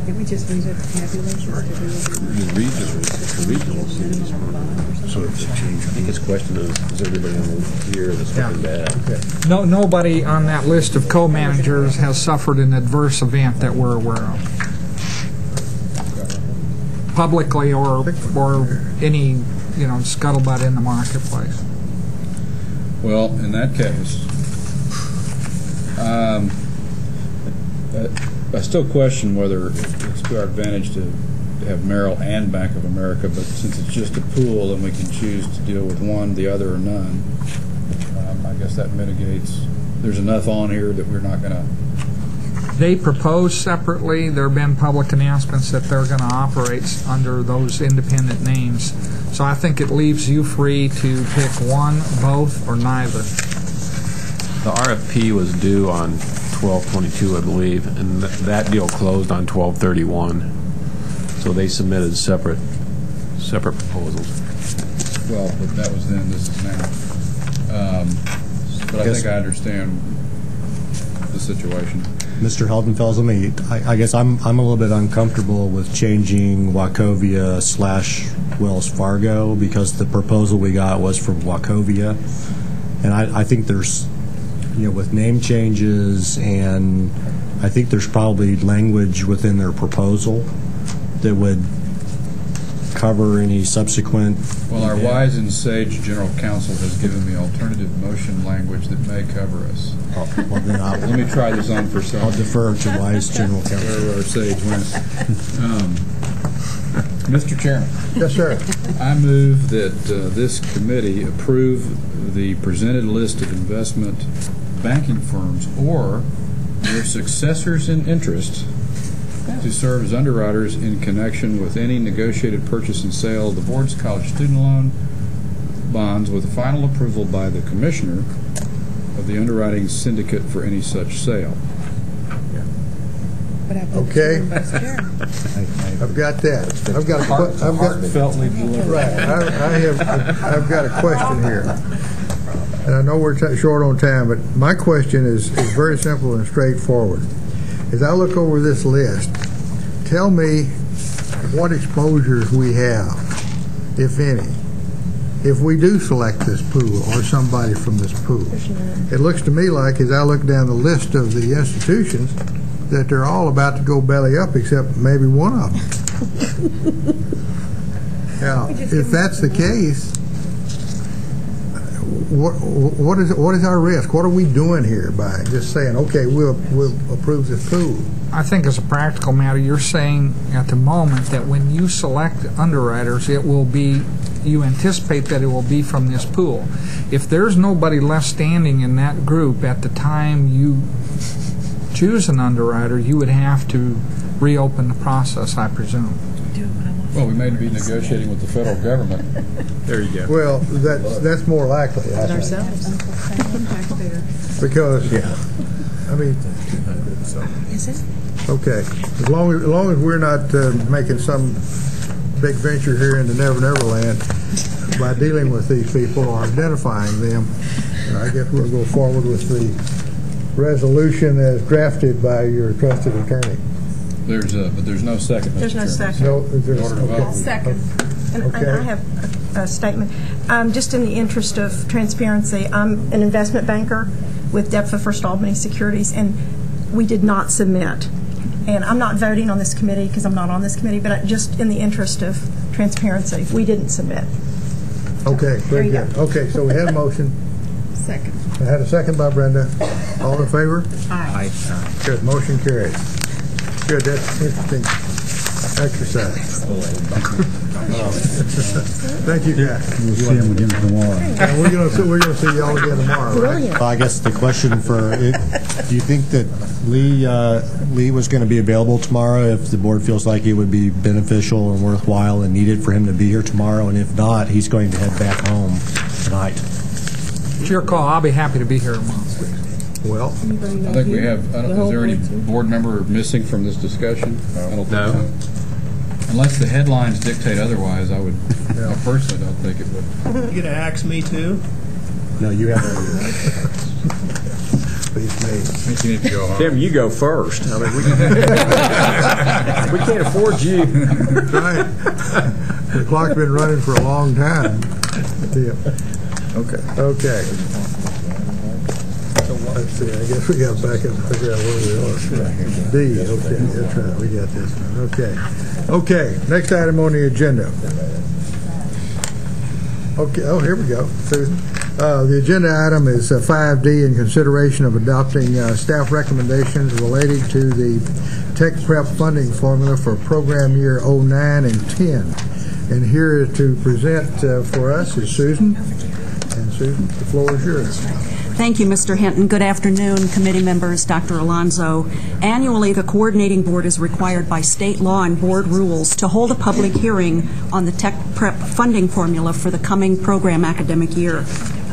Can we just read a tabulation? So his question is everybody on the here that's looking bad? No, nobody on that list of co-managers has suffered an adverse event that we're aware of, publicly or any scuttlebutt in the marketplace. Well, in that case, I still question whether it's to our advantage to have Merrill and Bank of America, but since it's just a pool and we can choose to deal with one, the other, or none, I guess that mitigates. There's enough on here that we're not going to. They propose separately. There have been public announcements that they're going to operate under those independent names. So I think it leaves you free to pick one, both, or neither. The RFP was due on 12/22, I believe, and that deal closed on 12/31. So they submitted separate proposals. Well, but that was then. This is now. But I think I understand the situation. Mr. Heldenfels, I guess I'm a little bit uncomfortable with changing Wachovia / Wells Fargo because the proposal we got was from Wachovia, and I think there's, with name changes, and I think there's probably language within their proposal that would cover any subsequent. Well, our wise and sage general counsel has given me alternative motion language that may cover us. Well, then let me try this on for some. I'll defer to wise general counsel. Where our sage went. Mr. Chairman. Yes, sir. I move that this committee approve the presented list of investment banking firms or their successors in interest to serve as underwriters in connection with any negotiated purchase and sale of the board's college student loan bonds with final approval by the commissioner of the underwriting syndicate for any such sale. Okay. I've got that. I've got a question here. And I know we're short on time, but my question is very simple and straightforward. As I look over this list, tell me what exposures we have, if any, if we do select this pool or somebody from this pool. It looks to me like, as I look down the list of the institutions, that they're all about to go belly up except maybe one of them. Now, if that's the case, what is our risk? What are we doing here by just saying, okay, we'll approve this pool? I think as a practical matter, you're saying at the moment that when you select underwriters, it will be, you anticipate that it will be from this pool. If there's nobody left standing in that group at the time you choose an underwriter, you would have to reopen the process, I presume. Well, we may be negotiating with the federal government. There you go. Well, that's more likely, I think. Because, I mean, Is it? okay, as long as we're not making some big venture here in the Never Never Land by dealing with these people or identifying them, I guess we'll go forward with the resolution as drafted by your trusted attorney. But there's no second. There's no second. No, there's okay. Second. And I have a statement. Just in the interest of transparency, I'm an investment banker with DEPFA First Albany Securities, and we did not submit. And I'm not voting on this committee because I'm not on this committee, but just in the interest of transparency, we didn't submit. Okay, very good. Okay, so we had a motion. Second. I had a second by Brenda. All in favor? Aye. Good, motion carried. Good, that's interesting exercise. Thank you, Jack. We'll see him again tomorrow. And we're going to see y'all again tomorrow, right? Well, I guess the question for do you think that Lee was going to be available tomorrow if the board feels like it would be beneficial and worthwhile and needed for him to be here tomorrow? And if not, he's going to head back home tonight. It's your call. I'll be happy to be here tomorrow. Well, I think we have, is there any board member missing from this discussion? I don't think so. Unless the headlines dictate otherwise, I personally don't think it would. You gonna axe me too? No, you have. Tim, you go first. I mean, we can't afford you. Right. The clock's been running for a long time. Yeah. Okay. Let's see, I guess we got back and figure out where we are. D, okay, that's right, we got this one. Okay, next item on the agenda. Okay, oh, here we go, Susan. The agenda item is 5D, in consideration of adopting staff recommendations relating to the Tech Prep funding formula for program year 09 and 10. And here to present for us is Susan. And Susan, the floor is yours. Thank you, Mr. Hinton. Good afternoon, committee members, Dr. Alonso. Annually, the coordinating board is required by state law and board rules to hold a public hearing on the Tech Prep funding formula for the coming program academic year.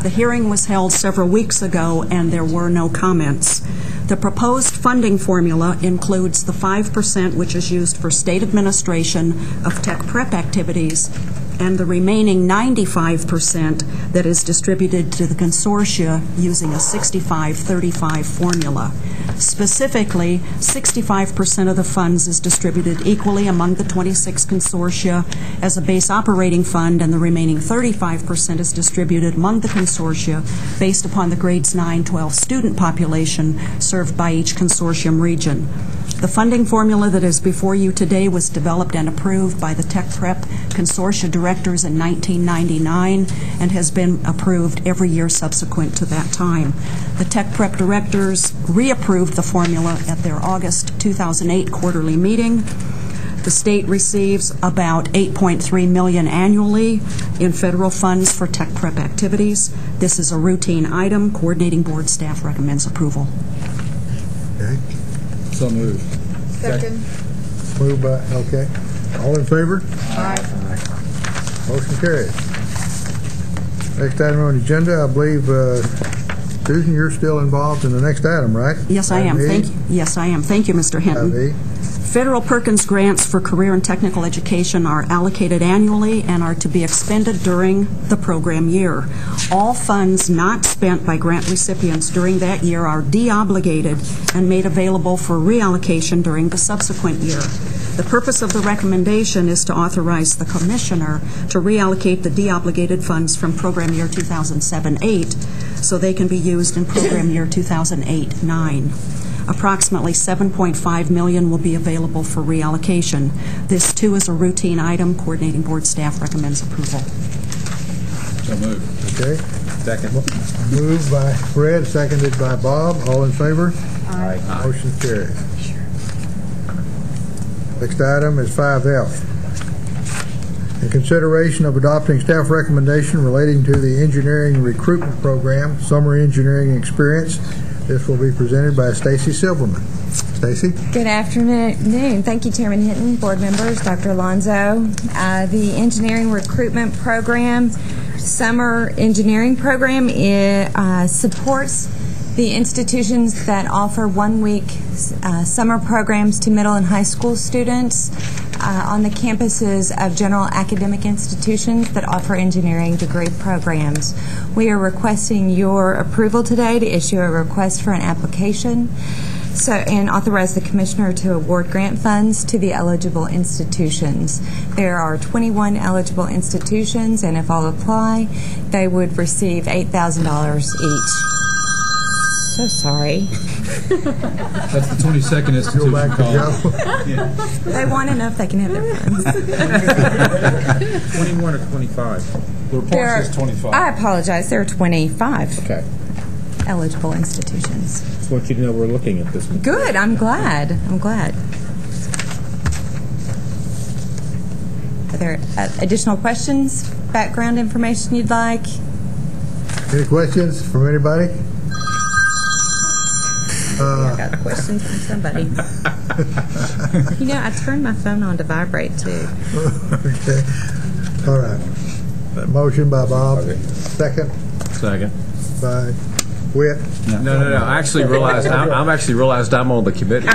The hearing was held several weeks ago, and there were no comments. The proposed funding formula includes the 5% which is used for state administration of Tech Prep activities, and the remaining 95% that is distributed to the consortia using a 65-35 formula. Specifically, 65% of the funds is distributed equally among the 26 consortia as a base operating fund, and the remaining 35% is distributed among the consortia based upon the grades 9-12 student population served by each consortium region. The funding formula that is before you today was developed and approved by the Tech Prep Consortia directors in 1999 and has been approved every year subsequent to that time. The Tech Prep directors reapproved the formula at their August 2008 quarterly meeting. The state receives about $8.3 million annually in federal funds for Tech Prep activities. This is a routine item. Coordinating board staff recommends approval. Okay. So moved. Second. Moved by, okay. All in favor? Aye. Motion carries. Next item on the agenda, I believe, Susan, you're still involved in the next item, right? Yes, I am. Thank you. Yes, I am. Thank you, Mr. Hinton. Federal Perkins grants for career and technical education are allocated annually and are to be expended during the program year. All funds not spent by grant recipients during that year are deobligated and made available for reallocation during the subsequent year. The purpose of the recommendation is to authorize the Commissioner to reallocate the deobligated funds from program year 2007-8 so they can be used in program year 2008-9. Approximately $7.5 million will be available for reallocation. This, too, is a routine item. Coordinating board staff recommends approval. So moved. Okay. Second. Moved by Fred, seconded by Bob. All in favor? Aye. Motion carries. Next item is 5F. In consideration of adopting staff recommendation relating to the engineering recruitment program, summer engineering experience. This will be presented by Stacy Silverman. Stacy? Good afternoon. Thank you, Chairman Hinton, board members, Dr. Alonso. The engineering recruitment program, summer engineering program, supports the institutions that offer one-week summer programs to middle and high school students on the campuses of general academic institutions that offer engineering degree programs. We are requesting your approval today to issue a request for an application and authorize the Commissioner to award grant funds to the eligible institutions. There are 21 eligible institutions, and if all apply, they would receive $8,000 each. So sorry. That's the 22nd institution call. They want enough, they can have their funds. 21 or 25? The report says 25. I apologize. There are 25 Okay. eligible institutions. Just want you to know we're looking at this one. Good. I'm glad. I'm glad. Are there additional questions, background information you'd like? Any questions from anybody? I got questions from somebody. You know, I turned my phone on to vibrate, too. Okay. All right. Motion by Bob. Second. Second. By Whit? No. I actually realized I'm actually realized I'm on the committee.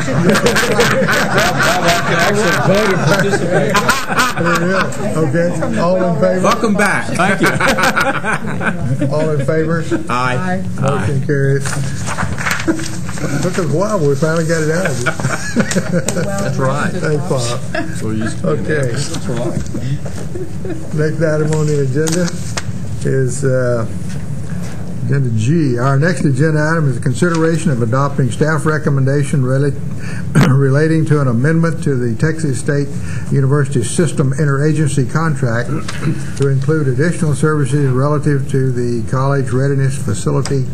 Okay. All in favor? Welcome back. Thank you. All in favor? Aye. Motion carries. Took us a while, but we finally got it out of you. That's right. Thanks, Bob. So you used to be in Okay. there. That's right. Next item on the agenda is Agenda G. Our next agenda item is a consideration of adopting staff recommendation relating to an amendment to the Texas State University System Interagency Contract to include additional services relative to the College Readiness Facility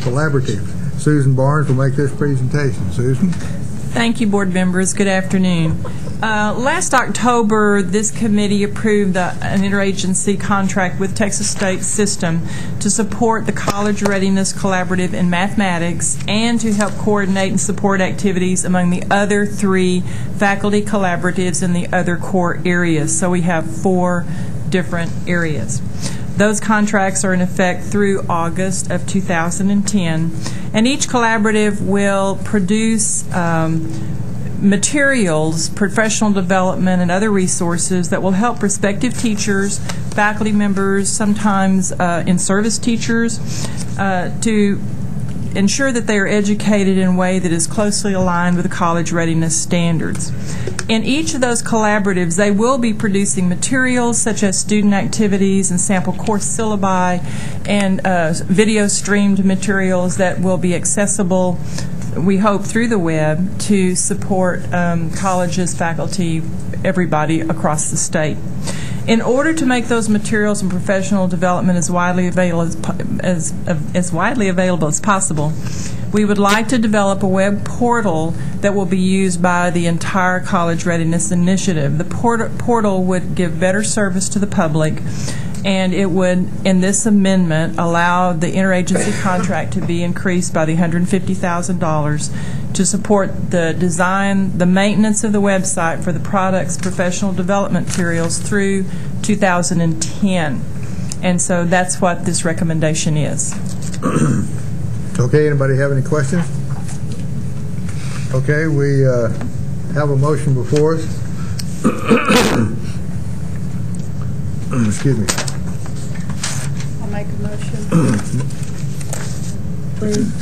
Collaborative. Susan Barnes will make this presentation. Susan? Thank you, board members. Good afternoon. Last October, this committee approved an interagency contract with Texas State System to support the College Readiness Collaborative in mathematics and to help coordinate and support activities among the other 3 faculty collaboratives in the other core areas. So we have 4 different areas. Those contracts are in effect through August of 2010, and each collaborative will produce materials, professional development, and other resources that will help prospective teachers, faculty members, sometimes in-service teachers, to ensure that they are educated in a way that is closely aligned with the college readiness standards. In each of those collaboratives, they will be producing materials such as student activities and sample course syllabi and video streamed materials that will be accessible, we hope, through the web to support colleges, faculty, everybody across the state. In order to make those materials and professional development as widely available as possible, we would like to develop a web portal that will be used by the entire College Readiness Initiative. The portal would give better service to the public, and it would, in this amendment, allow the interagency contract to be increased by the $150,000 to support the design, the maintenance of the website for the product's professional development materials through 2010. And so that's what this recommendation is. Okay, anybody have any questions? Okay, we have a motion before us. Excuse me. I'll make a motion.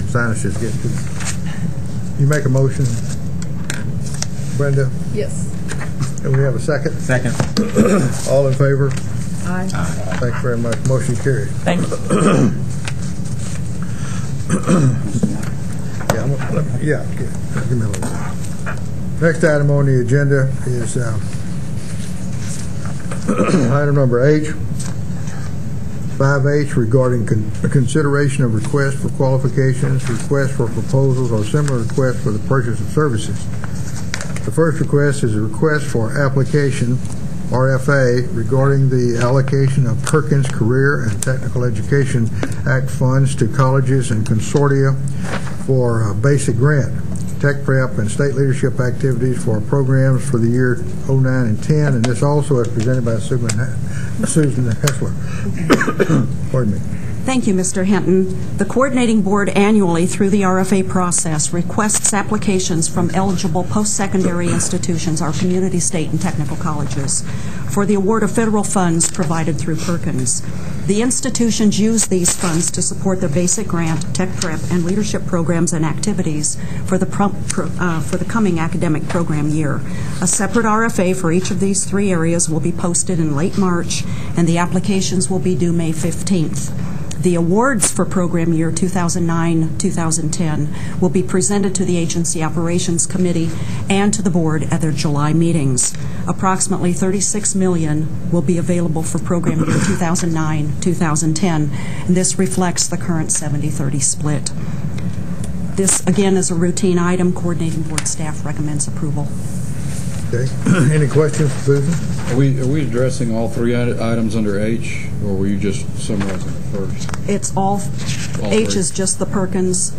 Sinus just get to you. Make a motion, Brenda, Yes. and we have a second. Second. All in favor? Aye. Thanks very much. Motion carried. Thank you. Give me a little. Next item on the agenda is item number H, 5H, regarding consideration of requests for qualifications, requests for proposals, or similar requests for the purchase of services. The first request is a request for application, RFA, regarding the allocation of Perkins Career and Technical Education Act funds to colleges and consortia for a basic grant, tech prep, and state leadership activities for programs for the year 09 and 10, and this also is presented by Susan Hessler. Pardon me. Thank you, Mr. Hinton. The coordinating board annually, through the RFA process, requests applications from eligible post-secondary institutions, our community, state, and technical colleges, for the award of federal funds provided through Perkins. The institutions use these funds to support their basic grant, tech prep, and leadership programs and activities for the coming academic program year. A separate RFA for each of these 3 areas will be posted in late March, and the applications will be due May 15th. The awards for program year 2009-2010 will be presented to the Agency Operations Committee and to the board at their July meetings. Approximately $36 million will be available for program year 2009-2010, and this reflects the current 70-30 split. This, again, is a routine item. Coordinating board staff recommends approval. Okay. Any questions, Susan? Are we addressing all 3 items under H, or were you just summarizing the first? It's all H 3. is just the Perkins.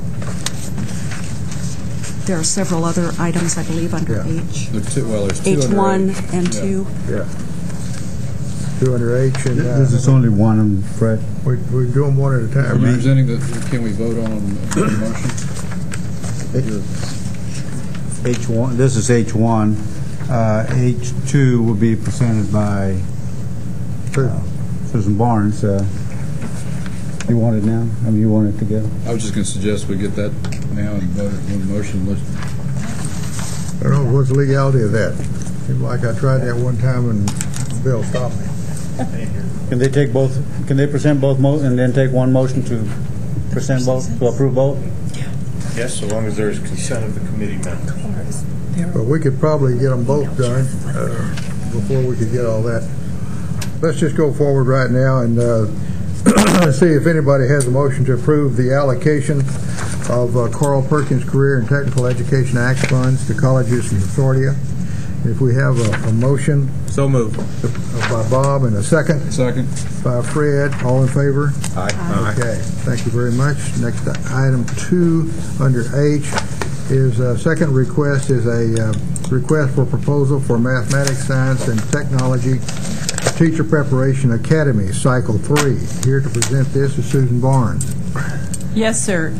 There are several other items, I believe, under H. There's 2 H1 under H. and 2. Yeah. two under H. And This is only one, Fred. We do them one at a time. right? Representing can we vote on the motion? H1, this is H1. H2 will be presented by Susan Barnes. You want it now? I mean, you want it to go? I was just going to suggest we get that now and vote on the motion. I don't know what's the legality of that. Seemed like I tried that one time and Bill stopped me. Can they take both? Can they present both and then take one motion to present both, to approve both? Yes, so long as there is consent of the committee members. But we could probably get them both done before we could get all that. Let's just go forward right now and see if anybody has a motion to approve the allocation of Carl Perkins Career and Technical Education Act funds to colleges in Consortia. If we have a motion. So moved. By Bob and a second. Second. By Fred. All in favor? Aye. Okay. Thank you very much. Next item 2 under H is second request is a request for proposal for Mathematics, Science, and Technology Teacher Preparation Academy, Cycle 3. Here to present this is Susan Barnes. Yes, sir.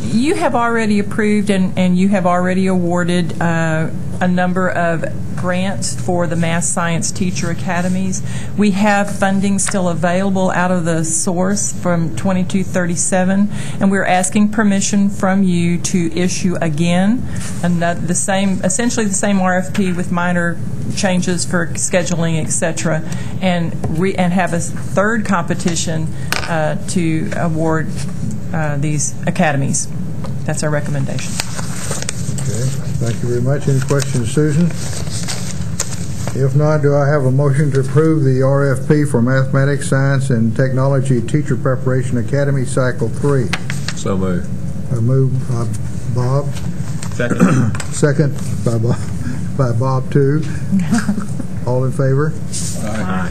You have already approved and you have already awarded a number of grants for the Math Science Teacher Academies. We have funding still available out of the source from 2237, and we're asking permission from you to issue again essentially the same RFP with minor changes for scheduling, etc., and have a third competition to award these academies. That's our recommendation. Okay, thank you very much. Any questions, Susan? If not, do I have a motion to approve the RFP for Mathematics, Science, and Technology Teacher Preparation Academy, Cycle 3? So moved. Moved by Bob. Second. Second by Bob, too. All in favor? Aye.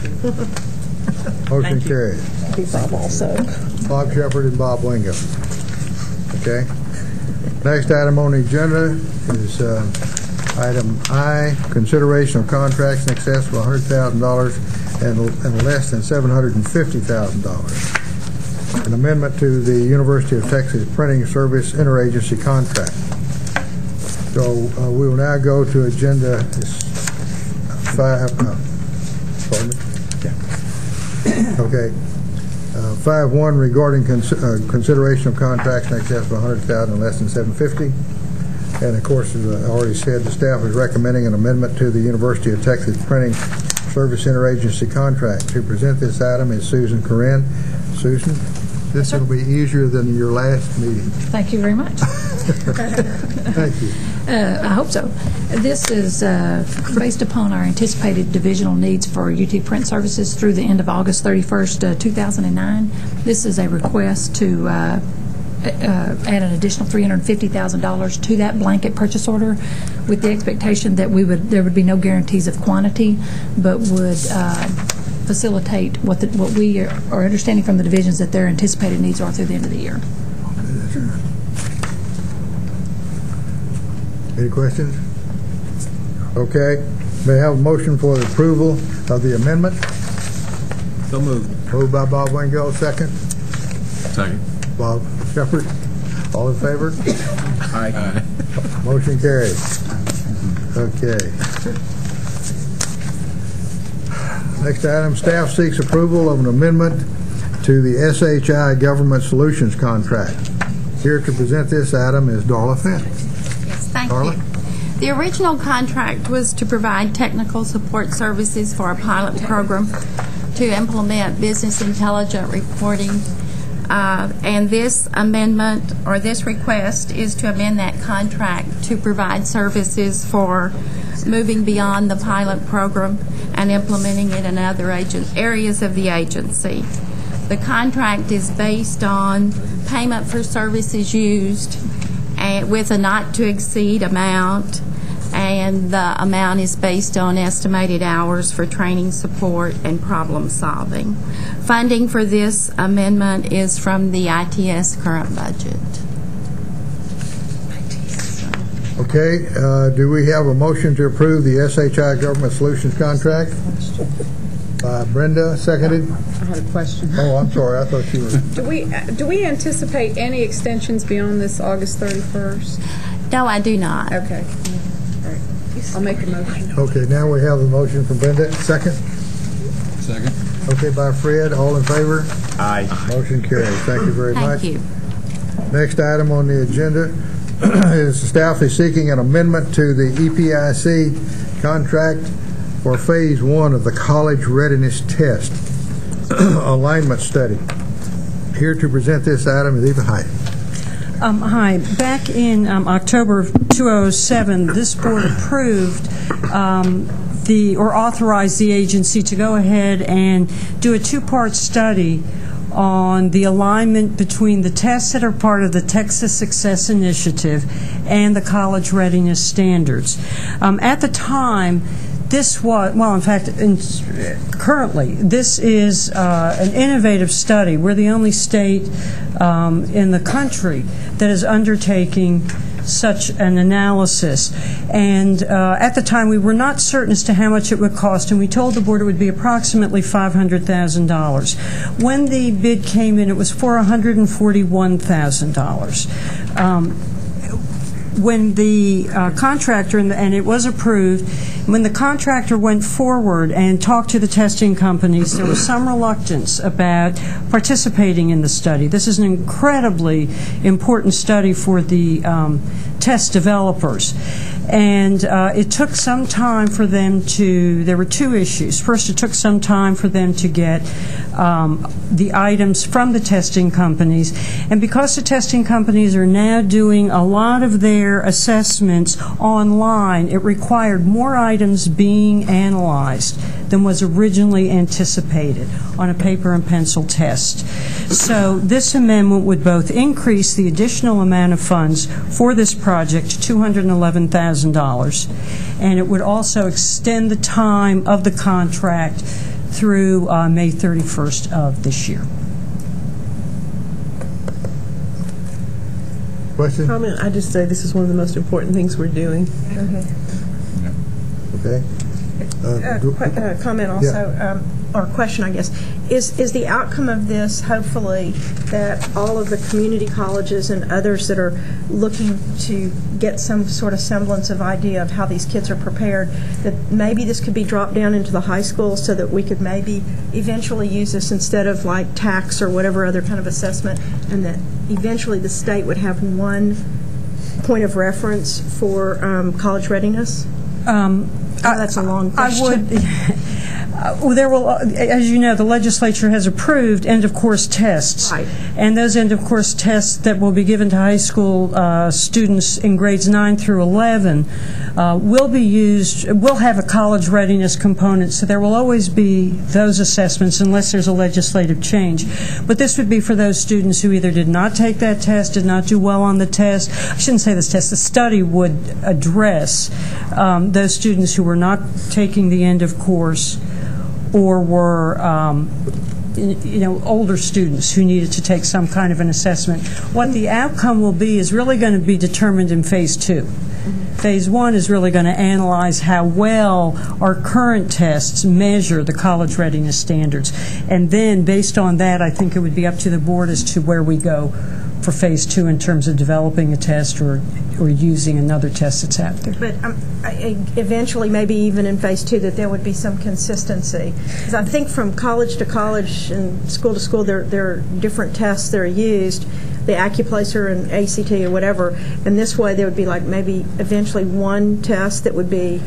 Motion carried. Bob also. Bob Shepherd and Bob Wingo. Okay. Next item on the agenda is item I, consideration of contracts in excess of $100,000 and less than $750,000. An amendment to the University of Texas Printing Service interagency contract. So we will now go to agenda 5. Pardon me? Yeah. Okay. 5.1 regarding consideration of contracts in excess of $100,000 and less than $750,000. And of course, as I already said, the staff is recommending an amendment to the University of Texas Printing Service interagency contract. To present this item is Susan Corinne. Susan, this will be easier than your last meeting. Thank you very much. Thank you. I hope so. This is based upon our anticipated divisional needs for UT Print Services through the end of August 31st, 2009. This is a request to add an additional $350,000 to that blanket purchase order, with the expectation that there would be no guarantees of quantity, but would facilitate what we are understanding from the divisions that their anticipated needs are through the end of the year. Any questions? Okay. May I have a motion for the approval of the amendment? So moved. Moved by Bob Wingo, second. Second. Bob Shepherd. All in favor? Aye. Motion carried. Okay. Next item, staff seeks approval of an amendment to the SHI Government Solutions contract. Here to present this item is Darla Fenn. Thank you. The original contract was to provide technical support services for a pilot program to implement business intelligence reporting. And this amendment, or this request, is to amend that contract to provide services for moving beyond the pilot program and implementing it in other areas of the agency. The contract is based on payment for services used with a not-to-exceed amount, and the amount is based on estimated hours for training support and problem solving. Funding for this amendment is from the ITS current budget. Okay, do we have a motion to approve the SHI Government Solutions contract? By Brenda, seconded. I had a question. Oh, I'm sorry. I thought you were. Do we anticipate any extensions beyond this August 31st? No, I do not. Okay. All right. I'll make a motion. Okay, now we have the motion from Brenda. Second? Second. Okay, by Fred. All in favor? Aye. Motion carries. Thank you very much. Thank you. Next item on the agenda is staff is seeking an amendment to the EPIC contract for Phase 1 of the College Readiness Test alignment study. Here to present this item is Eva Hyde. Hi. Back in October of 2007, this board approved or authorized the agency to go ahead and do a two-part study on the alignment between the tests that are part of the Texas Success Initiative and the college readiness standards. At the time, this was, well, in fact, currently, this is an innovative study. We're the only state in the country that is undertaking such an analysis. And at the time, we were not certain as to how much it would cost, and we told the board it would be approximately $500,000. When the bid came in, it was for $141,000. When the contractor, and it was approved, when the contractor went forward and talked to the testing companies, there was some reluctance about participating in the study. This is an incredibly important study for the test developers. And it took some time for them to, there were two issues. First, it took some time for them to get the items from the testing companies. And because the testing companies are now doing a lot of their assessments online, it required more items being analyzed than was originally anticipated on a paper and pencil test. So this amendment would both increase the additional amount of funds for this project to $211,000, and it would also extend the time of the contract through May 31st of this year. Question? Comment. I just say this is one of the most important things we're doing. Okay. Comment also, or question, I guess, is the outcome of this hopefully that all of the community colleges and others that are looking to get some sort of semblance of idea of how these kids are prepared, that maybe this could be dropped down into the high school so that we could maybe eventually use this instead of like tax or whatever other kind of assessment, and that eventually the state would have one point of reference for college readiness? That's a long question. There will, as you know, the legislature has approved end-of-course tests. Right. And those end-of-course tests that will be given to high school students in grades 9 through 11 will be used, will have a college readiness component, so there will always be those assessments unless there's a legislative change. But this would be for those students who either did not take that test, did not do well on the test. I shouldn't say this test. The study would address those students who were not taking the end-of-course or were older students who needed to take some kind of an assessment. What the outcome will be is really going to be determined in Phase 2. Phase 1 is really going to analyze how well our current tests measure the college readiness standards. And then, based on that, I think it would be up to the board as to where we go for Phase 2 in terms of developing a test or using another test that's out there. But eventually, maybe even in Phase 2, that there would be some consistency. Because I think from college to college and school to school, there are different tests that are used, the Accuplacer and ACT or whatever, and this way there would be like maybe eventually one test that would be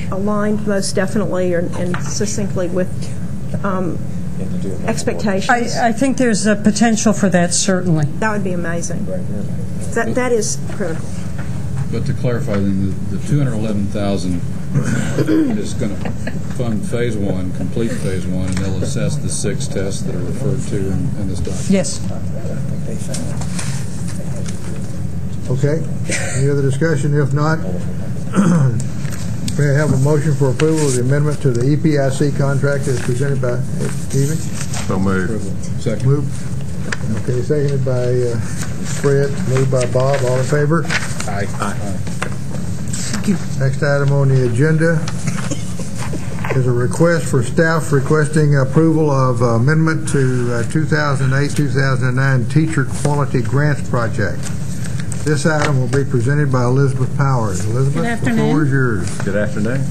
aligned most definitely and succinctly with expectations. I think there's a potential for that, certainly. That would be amazing. That is critical. But to clarify, then, the $211,000 is going to fund Phase 1, complete Phase 1, and they'll assess the 6 tests that are referred to in this document. Yes. Okay. Any other discussion? If not, may I have a motion for approval of the amendment to the EPIC contract as presented by Eva? So moved. Second. Moved. Okay, seconded by Fred, moved by Bob. All in favor? Aye. Next item on the agenda is a request for staff requesting approval of amendment to 2008-2009 Teacher Quality Grants Project. This item will be presented by Elizabeth Powers. Elizabeth, Good afternoon. the floor is yours. Good afternoon.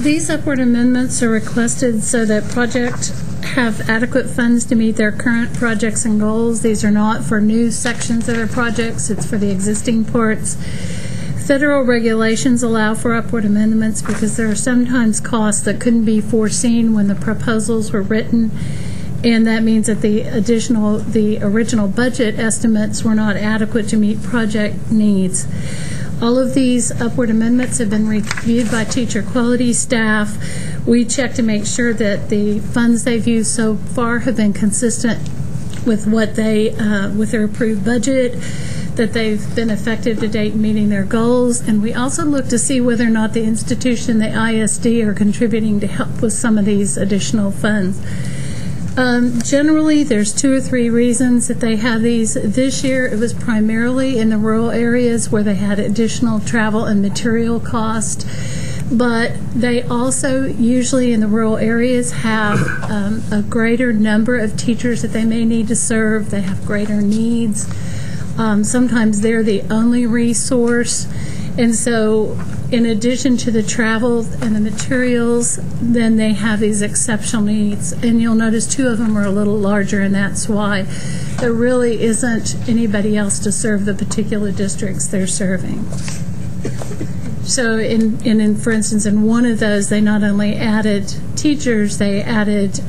These upward amendments are requested so that projects have adequate funds to meet their current projects and goals. These are not for new sections of their projects, it's for the existing parts. Federal regulations allow for upward amendments because there are sometimes costs that couldn't be foreseen when the proposals were written, and that means that the original budget estimates were not adequate to meet project needs. All of these upward amendments have been reviewed by teacher quality staff. We check to make sure that the funds they've used so far have been consistent with what they, with their approved budget, that they've been effective to date in meeting their goals, and we also look to see whether or not the institution, the ISD, are contributing to help with some of these additional funds. Generally, there's 2 or 3 reasons that they have these. This year, it was primarily in the rural areas where they had additional travel and material cost, but they also usually in the rural areas have a greater number of teachers that they may need to serve. They have greater needs. Sometimes they're the only resource, and so in addition to the travel and the materials, then they have these exceptional needs. And you'll notice 2 of them are a little larger, and that's why there really isn't anybody else to serve the particular districts they're serving. So for instance, in one of those, they not only added teachers, they added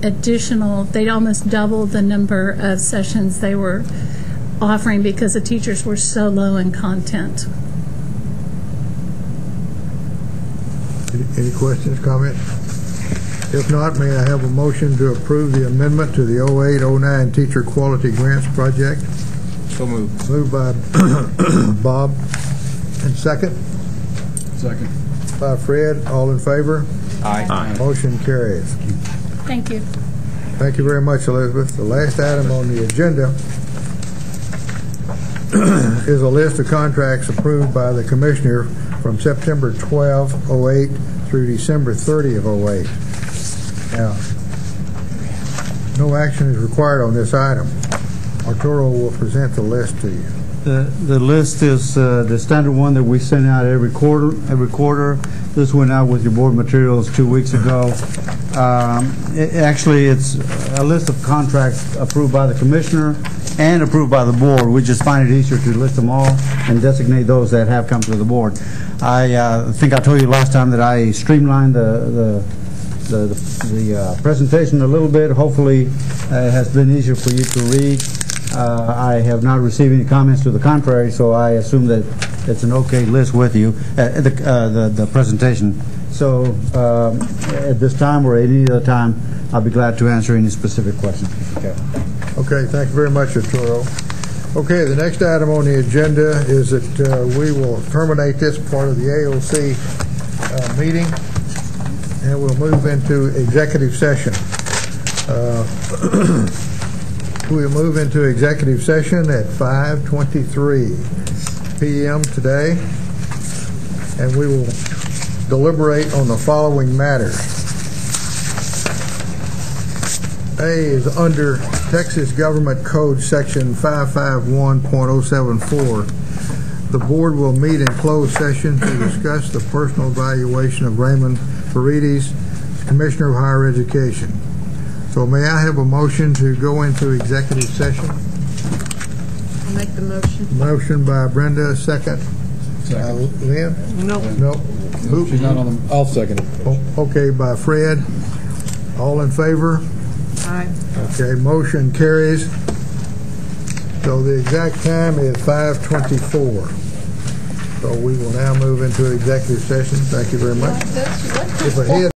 additional, they almost doubled the number of sessions they were offering because the teachers were so low in content. Any questions, comments? If not, may I have a motion to approve the amendment to the 08-09 Teacher Quality Grants Project? So moved. Moved by Bob. And second? Second. By Fred. All in favor? Aye. Aye. Motion carries. Thank you. Thank you very much, Elizabeth. The last item on the agenda is a list of contracts approved by the Commissioner from September 12, 08 through December 30 of 08. Now, no action is required on this item. Arturo will present the list to you. The list is the standard one that we send out every quarter. This went out with your board materials 2 weeks ago. Actually, it's a list of contracts approved by the Commissioner and approved by the board. We just find it easier to list them all and designate those that have come to the board. I think I told you last time that I streamlined the presentation a little bit. Hopefully, it has been easier for you to read. I have not received any comments to the contrary, so I assume that it's an okay list with you, the presentation. So at this time or at any other time, I'll be glad to answer any specific questions. Okay, thank you very much, Arturo. Okay, the next item on the agenda is that we will terminate this part of the AOC meeting, and we'll move into executive session. We'll move into executive session at 5:23 p.m. today, and we will deliberate on the following matters. A is under Texas Government Code Section 551.074. The board will meet in closed session to discuss the personal evaluation of Raymond Paredes, Commissioner of Higher Education. So may I have a motion to go into executive session? I'll make the motion. Motion by Brenda, second. Lynn? No. No. Who? She's not on the, I'll second it. Okay, by Fred. All in favor? Aye. Okay, motion carries. So the exact time is 5:24. So we will now move into executive session. Thank you very much. If a head